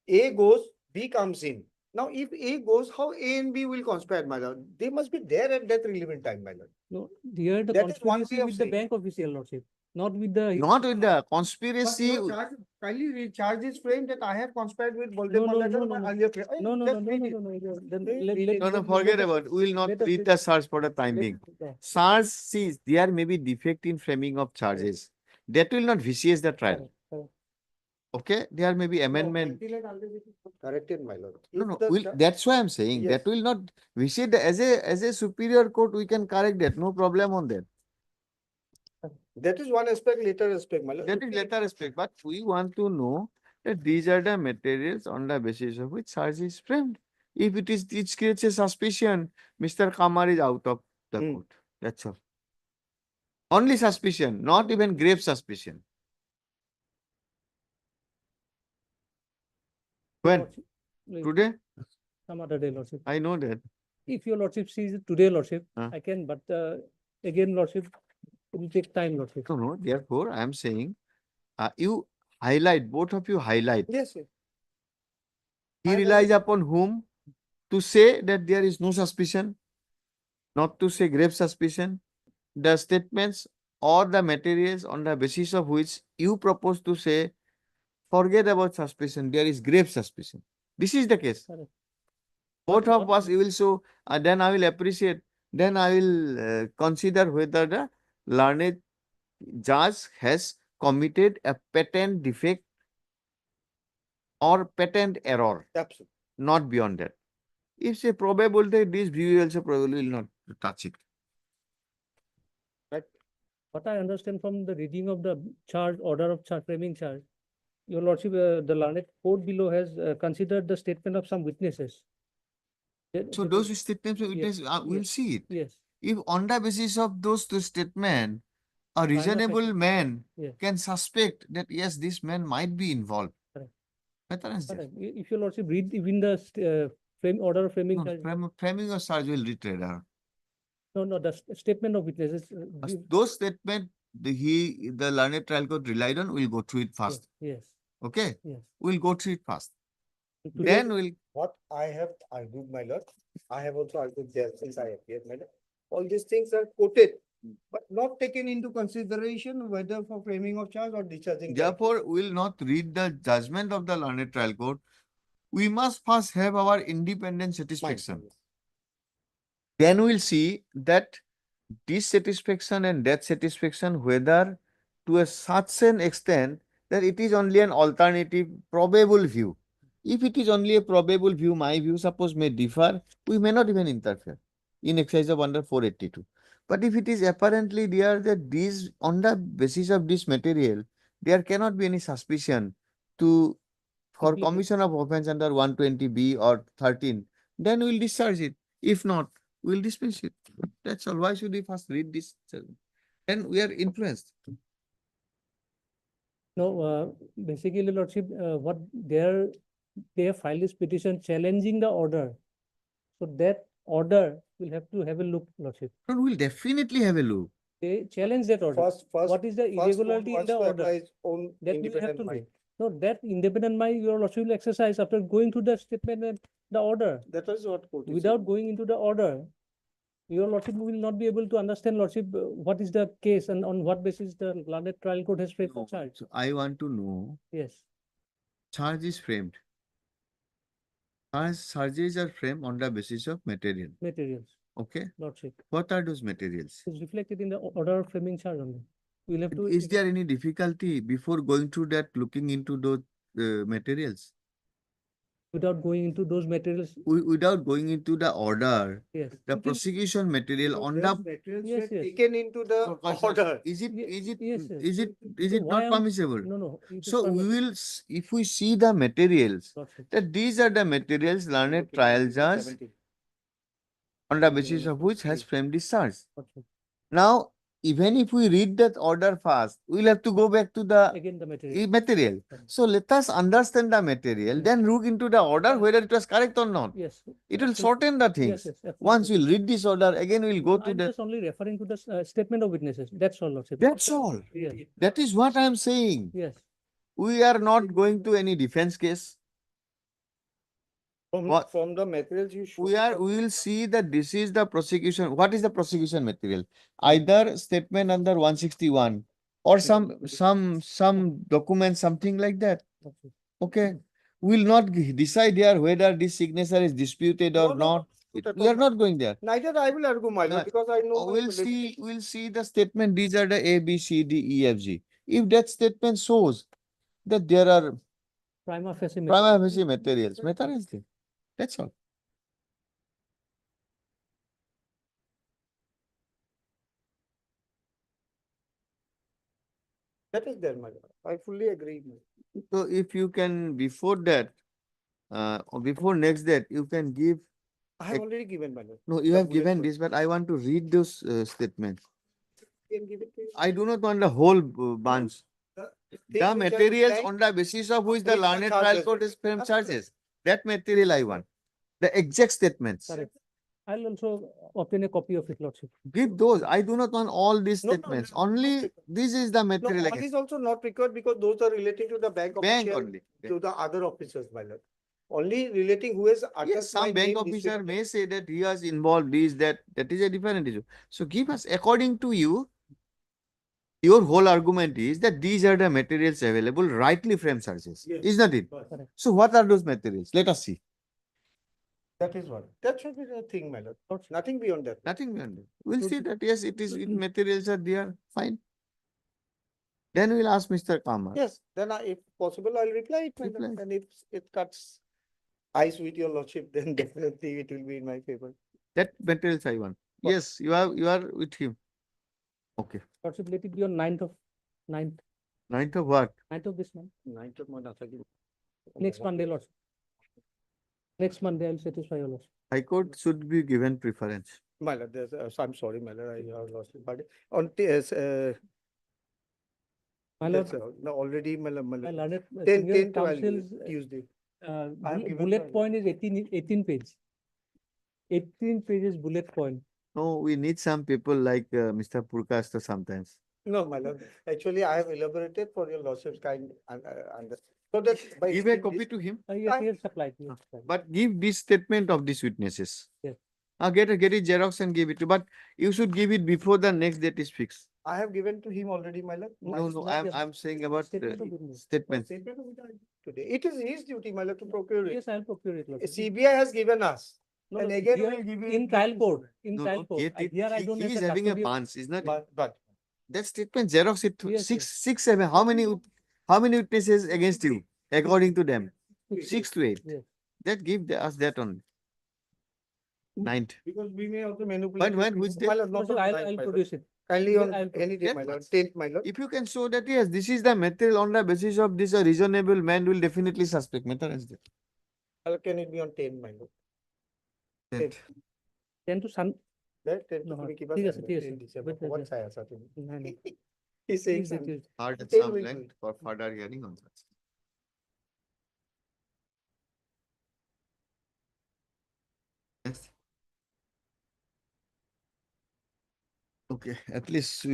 S11: A goes, B comes in. Now, if A goes, how A and B will conspire, my lord? They must be there at that relevant time, my lord.
S10: No, here the
S11: That is one way
S10: conspiracy
S11: of
S10: with the
S11: saying.
S10: bank official, lordship, not with the.
S1: Not with the
S11: But
S1: conspiracy.
S11: your charge, kindly charge is framed that I have conspired with Baldev
S10: No, no,
S11: Bhandarkar,
S10: no,
S11: my
S10: no,
S11: earlier friend.
S10: no, no, no,
S11: Just
S10: no,
S11: read
S10: no,
S11: it.
S10: no, no, then
S11: Read
S10: let,
S11: it.
S10: let.
S1: No, no,
S10: let-
S1: forget
S10: let us-
S1: about, we will not
S10: let us
S1: read the search for the time
S10: let-
S1: being.
S10: yeah.
S1: SARS, see, there may be defect in framing of charges. That will not vitiate the trial.
S10: Correct, correct.
S1: Okay, there may be amendment.
S11: Corrected, my lord.
S1: No,
S11: If
S1: no,
S11: the
S1: that's why I'm saying
S11: Yes.
S1: that will not vitiate the, as a superior court, we can correct that, no problem on that.
S11: That is one aspect, later aspect, my lord.
S1: That is later aspect, but we want to know that these are the materials on the basis of which charge is framed. If it is, it creates a suspicion, Mr. Kamar is out of the court. That's all. Only suspicion, not even grave suspicion. When?
S10: Lordship, like,
S1: Today?
S10: Some other day, lordship.
S1: I know that.
S10: If your lordship sees it today, lordship,
S1: Huh?
S10: I can, but again, lordship, it will take time, lordship.
S1: No, no, therefore, I am saying, you highlight, both of you highlight.
S11: Yes, sir.
S1: He relies upon whom to say that there is no suspicion, not to say grave suspicion. The statements or the materials on the basis of which you propose to say, forget about suspicion, there is grave suspicion. This is the case.
S10: Correct.
S1: Both of us, you will show, then I will appreciate, then I will consider whether the learned judge has committed a patent defect or patent error.
S11: Absolutely.
S1: Not beyond that. If say probable, that this view also probably will not touch it.
S10: What I understand from the reading of the charge, order of charge, framing charge, your lordship, the learned court below has considered the statement of some witnesses.
S1: So those statements, we'll
S10: yes,
S1: see it.
S10: Yes,
S1: If on the basis of those two statements, a reasonable man
S10: Yes.
S1: can suspect that yes, this man might be involved.
S10: Correct.
S1: Better answer.
S10: correct. If your lordship read even the frame, order of framing
S1: No,
S10: charge,
S1: framing of charge will read later.
S10: no, no, the statement of witnesses.
S1: Those statements the learned trial court relied on, we'll go through it fast.
S10: Yes,
S1: Okay?
S10: yes.
S1: We'll go through it fast.
S11: Today,
S1: Then we'll
S11: what I have argued, my lord, I have also argued there since I appeared, my lord. All these things are quoted, but not taken into consideration whether for framing of charge or discharging. charge.
S1: Therefore, we'll not read the judgment of the learned trial court. We must first have our independent satisfaction. Then we'll see that dissatisfaction and that satisfaction, whether to a such an extent that it is only an alternative probable view. If it is only a probable view, my view suppose may differ, we may not even interfere in exercise of under 482. But if it is apparently there that these, on the basis of this material, there cannot be any suspicion for commission of offense under 120B or 13, then we'll discharge it. If not, we'll dismiss it. That's all. Why should we first read this? And we are influenced.
S10: No, basically, lordship, what they have filed this petition challenging the order. So that order will have to have a look, lordship.
S1: No, we'll definitely have a look.
S10: They challenge that order. What is the irregularity in the order?
S11: Own
S10: That we have
S11: independent
S10: to
S11: mind.
S10: do. No, that independent mind, your lordship will exercise after going through the statement and the order.
S11: That is what court is
S10: Without going into the order, your lordship will not be able to understand, lordship, what is the case and on what basis the learned trial court has framed the charge.
S1: So I want to know,
S10: Yes,
S1: charge is framed. Charges are framed on the basis of material.
S10: materials,
S1: Okay.
S10: lordship.
S1: What are those materials?
S10: It's reflected in the order of framing charge only. We'll have to.
S1: Is there any difficulty before going through that, looking into those materials?
S10: Without going into those materials,
S1: Without going into the order,
S10: yes.
S1: the prosecution material on the
S11: Materials
S10: Yes,
S11: were
S10: yes.
S11: taken into the order.
S1: is it
S10: Yes, yes.
S1: is
S10: So
S1: it
S10: why
S1: not
S10: am-
S1: permissible?
S10: No, no. it is
S1: So we
S10: permissible.
S1: will, if we see the materials,
S10: Lordship.
S1: that these are the materials learned trial judge on the basis of which has framed this charge.
S10: Lordship.
S1: Now, even if we read that order first, we'll have to go back to the
S10: Again, the material.
S1: material. So let us understand the material, then look into the order whether it was correct or not.
S10: Yes.
S1: It will
S10: absolutely.
S1: shorten the
S10: Yes,
S1: things.
S10: yes. absolutely.
S1: Once we'll read this order, again we'll go to
S10: I'm
S1: the.
S10: just only referring to the statement of witnesses. That's all, lordship.
S1: That's all.
S10: Yes,
S1: That is what I am saying.
S10: yes.
S1: We are not going to any defense case. What-
S11: From the materials you show.
S1: we will see that this is the prosecution. What is the prosecution material? Either statement under 161 or some document, something like that. Okay. We'll not decide here whether this signature is disputed or
S11: No, no,
S1: not.
S11: not at
S1: We are
S11: all.
S1: not going there.
S11: Neither I will argue, my lord, because I know. my limit-
S1: We'll see the statement. These are the A, B, C, D, E, F, G. If that statement shows that there are
S10: Prima facie.
S1: prima facie materials, that's all.
S11: That is there, my lord. I fully agree. my lord.
S1: So if you can, before that, or before next date, you can give,
S11: I have already given, my lord.
S1: no, you
S11: the
S1: have
S11: bullet
S1: given
S11: point.
S1: this, but I want to read those statements.
S11: Can give it to you.
S1: I do not want the whole bunch.
S11: The
S1: The
S11: thing which I
S1: materials
S11: blank-
S1: on the basis of which the
S11: Which the
S1: learned trial
S11: charges.
S1: court is framed
S11: That's
S1: charges. That material I want. The exact statements.
S10: Correct. I'll also obtain a copy of it, Lordship.
S1: Give those. I do not want all these
S11: No, no,
S1: statements.
S11: no, no,
S1: Only
S11: not
S1: this is the
S11: No,
S1: material.
S11: all is also not required because those are relating to the bank
S1: Bank
S11: official,
S1: only.
S11: to the other officers, my lord. Only relating who has uttered
S1: Yes,
S11: my
S1: some bank
S11: name
S1: officer
S11: disputed.
S1: may say that he was involved, this, that is a different issue. So give us, according to you, your whole argument is that these are the materials available, rightly framed charges,
S11: Yes.
S1: is not it?
S10: Correct.
S1: So what are those materials? Let us see.
S11: That is what. That should be the thing, my lord. Nothing beyond that.
S1: Nothing beyond it. We'll see that, yes, materials are there, fine. Then we'll ask Mr. Kama.
S11: Yes, then if possible, I'll reply it, my lord.
S1: Reply.
S11: And if it cuts eyes with your lordship, then definitely it will be in my favor.
S1: That materials I want.
S11: What?
S1: Yes, you are with him. Okay.
S10: Lordship, let it be on 9th.
S1: 9th of what?
S10: 9th of this month.
S11: 9th of March.
S10: Next Monday, Lordship. Next Monday, I'll satisfy your Lordship.
S1: High Court should be given preference.
S11: My lord, there's, I'm sorry, my lord, I have lost it. But on
S10: My lord,
S11: that's, no, already, my lord,
S10: my learned
S11: 10,
S10: senior
S11: 10 to
S10: counsel's,
S11: Tuesday.
S10: uh,
S11: I have
S10: bu-
S11: given
S10: bullet
S11: my-
S10: point is 18 page. 18 pages bullet point.
S1: No, we need some people like Mr. Purkasta sometimes.
S11: No, my lord. Actually, I have elaborated for your lordship's kind and so that by
S1: Give a
S11: seeing
S1: copy
S11: this-
S1: to him,
S10: Yes, he has supplied. He has supplied.
S1: but give this statement of these witnesses.
S10: Yes.
S1: Get it Xerox and give it to, but you should give it before the next date is fixed.
S11: I have given to him already, my lord.
S1: No,
S10: it's
S1: no,
S10: not yet.
S1: I'm saying about
S10: Statement of witness.
S1: statement.
S11: Statement of the- Today, it is his duty, my lord, to procure it.
S10: Yes, I'll procure it. Lordship.
S11: CBI has given us.
S10: No,
S11: And
S10: no,
S11: again,
S10: here
S11: we'll give you.
S10: in trial court, in
S1: No,
S10: trial
S1: no,
S10: court.
S1: get it.
S10: Here I
S1: He-
S10: don't
S1: he
S10: have
S1: is
S10: the
S1: having a
S10: custody of-
S1: bunch, is not it?
S11: But
S1: That statement Xerox it
S10: Yes,
S1: six, 7. How many witnesses against you, according to them? 6 to 8.
S10: Yes.
S1: That give us that only. 9th.
S11: because we may also manipulate.
S1: When, which day?
S11: My lord, not
S10: Lordship,
S11: on
S10: I'll
S11: 9th, my lord.
S10: produce it.
S11: Kindly on
S10: I'll
S11: any day,
S1: That
S11: my lord,
S1: much.
S11: 10th, my lord.
S1: If you can show that yes, this is the material on the basis of this, a reasonable man will definitely suspect. Matter is that.
S11: Can it be on 10th, my lord?
S1: 10th.
S10: 10 to Sun.
S11: That 10th
S10: No,
S11: তুমি কিবা
S10: ঠিক আছে,
S11: জানো?
S10: ঠিক আছে।
S11: 10 December.
S10: Wait, wait,
S11: What
S10: wait.
S11: চাই আছা তুমি?
S10: নাই, নাই।
S11: He's saying
S10: Tuesday,
S11: something.
S10: Tuesday.
S1: Hard at
S11: 10
S1: some
S11: will
S1: length
S11: do.
S1: for further hearing on that. Yes. Okay, at least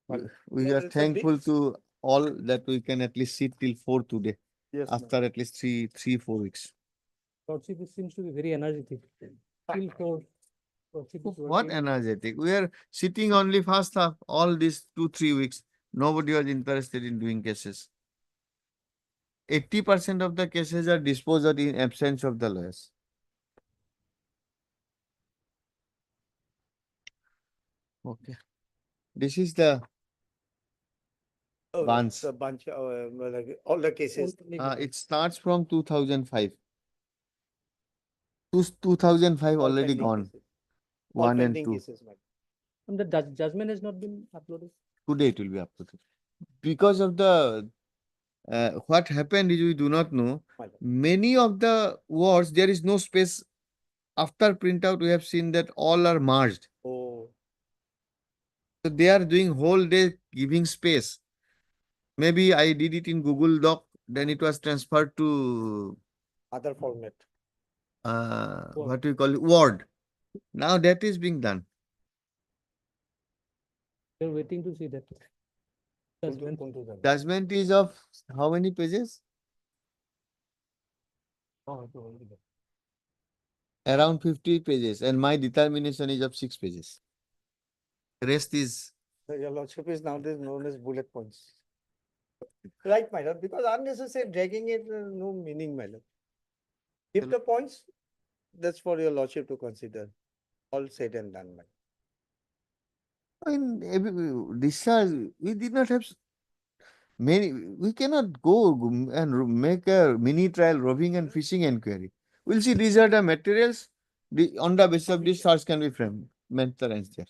S11: Well,
S1: we
S11: there
S1: are
S11: is a
S1: thankful
S11: big-
S1: to all that we can at least sit till 4 today,
S11: Yes, ma'am.
S1: after at least 3-4 weeks.
S10: Lordship seems to be very energetic. Till 4. Lordship is
S1: What
S10: working.
S1: energetic? We are sitting only first half, all these 2-3 weeks. Nobody was interested in doing cases. 80% of the cases are disposed of in absence of the lawyers. Okay. This is the
S11: Oh,
S1: bunch.
S11: the bunch, like all the cases.
S1: It starts from 2005. 2005
S11: all
S1: already
S11: pending
S1: gone.
S11: cases. All
S1: 1 and
S11: pending
S1: 2.
S11: cases, ma'am.
S10: And the judgment has not been uploaded.
S1: Today it will be uploaded. Because of the what happened is we do not know.
S11: My lord.
S1: Many of the words there is no space. After printout we have seen that all are merged.
S11: Oh,
S1: So they are doing whole day giving space. Maybe I did it in Google Doc, then it was transferred to
S11: other format.
S1: what do you call it? Word. Now that is being done.
S10: We're waiting to see that. Judgment.
S1: Judgment is of how many pages? Around 50 pages, and my determination is of 6 pages. Rest is,
S11: Your lordship is nowadays known as bullet points. Right, my lord, because unnecessary dragging it, no meaning, my lord. If the points, that's for your lordship to consider. All said and done, my lord.
S1: in every discharge, we did not have many, we cannot go and make a mini trial roving and fishing inquiry. We'll see these are the materials, on the basis of this search can be framed, meant the range there.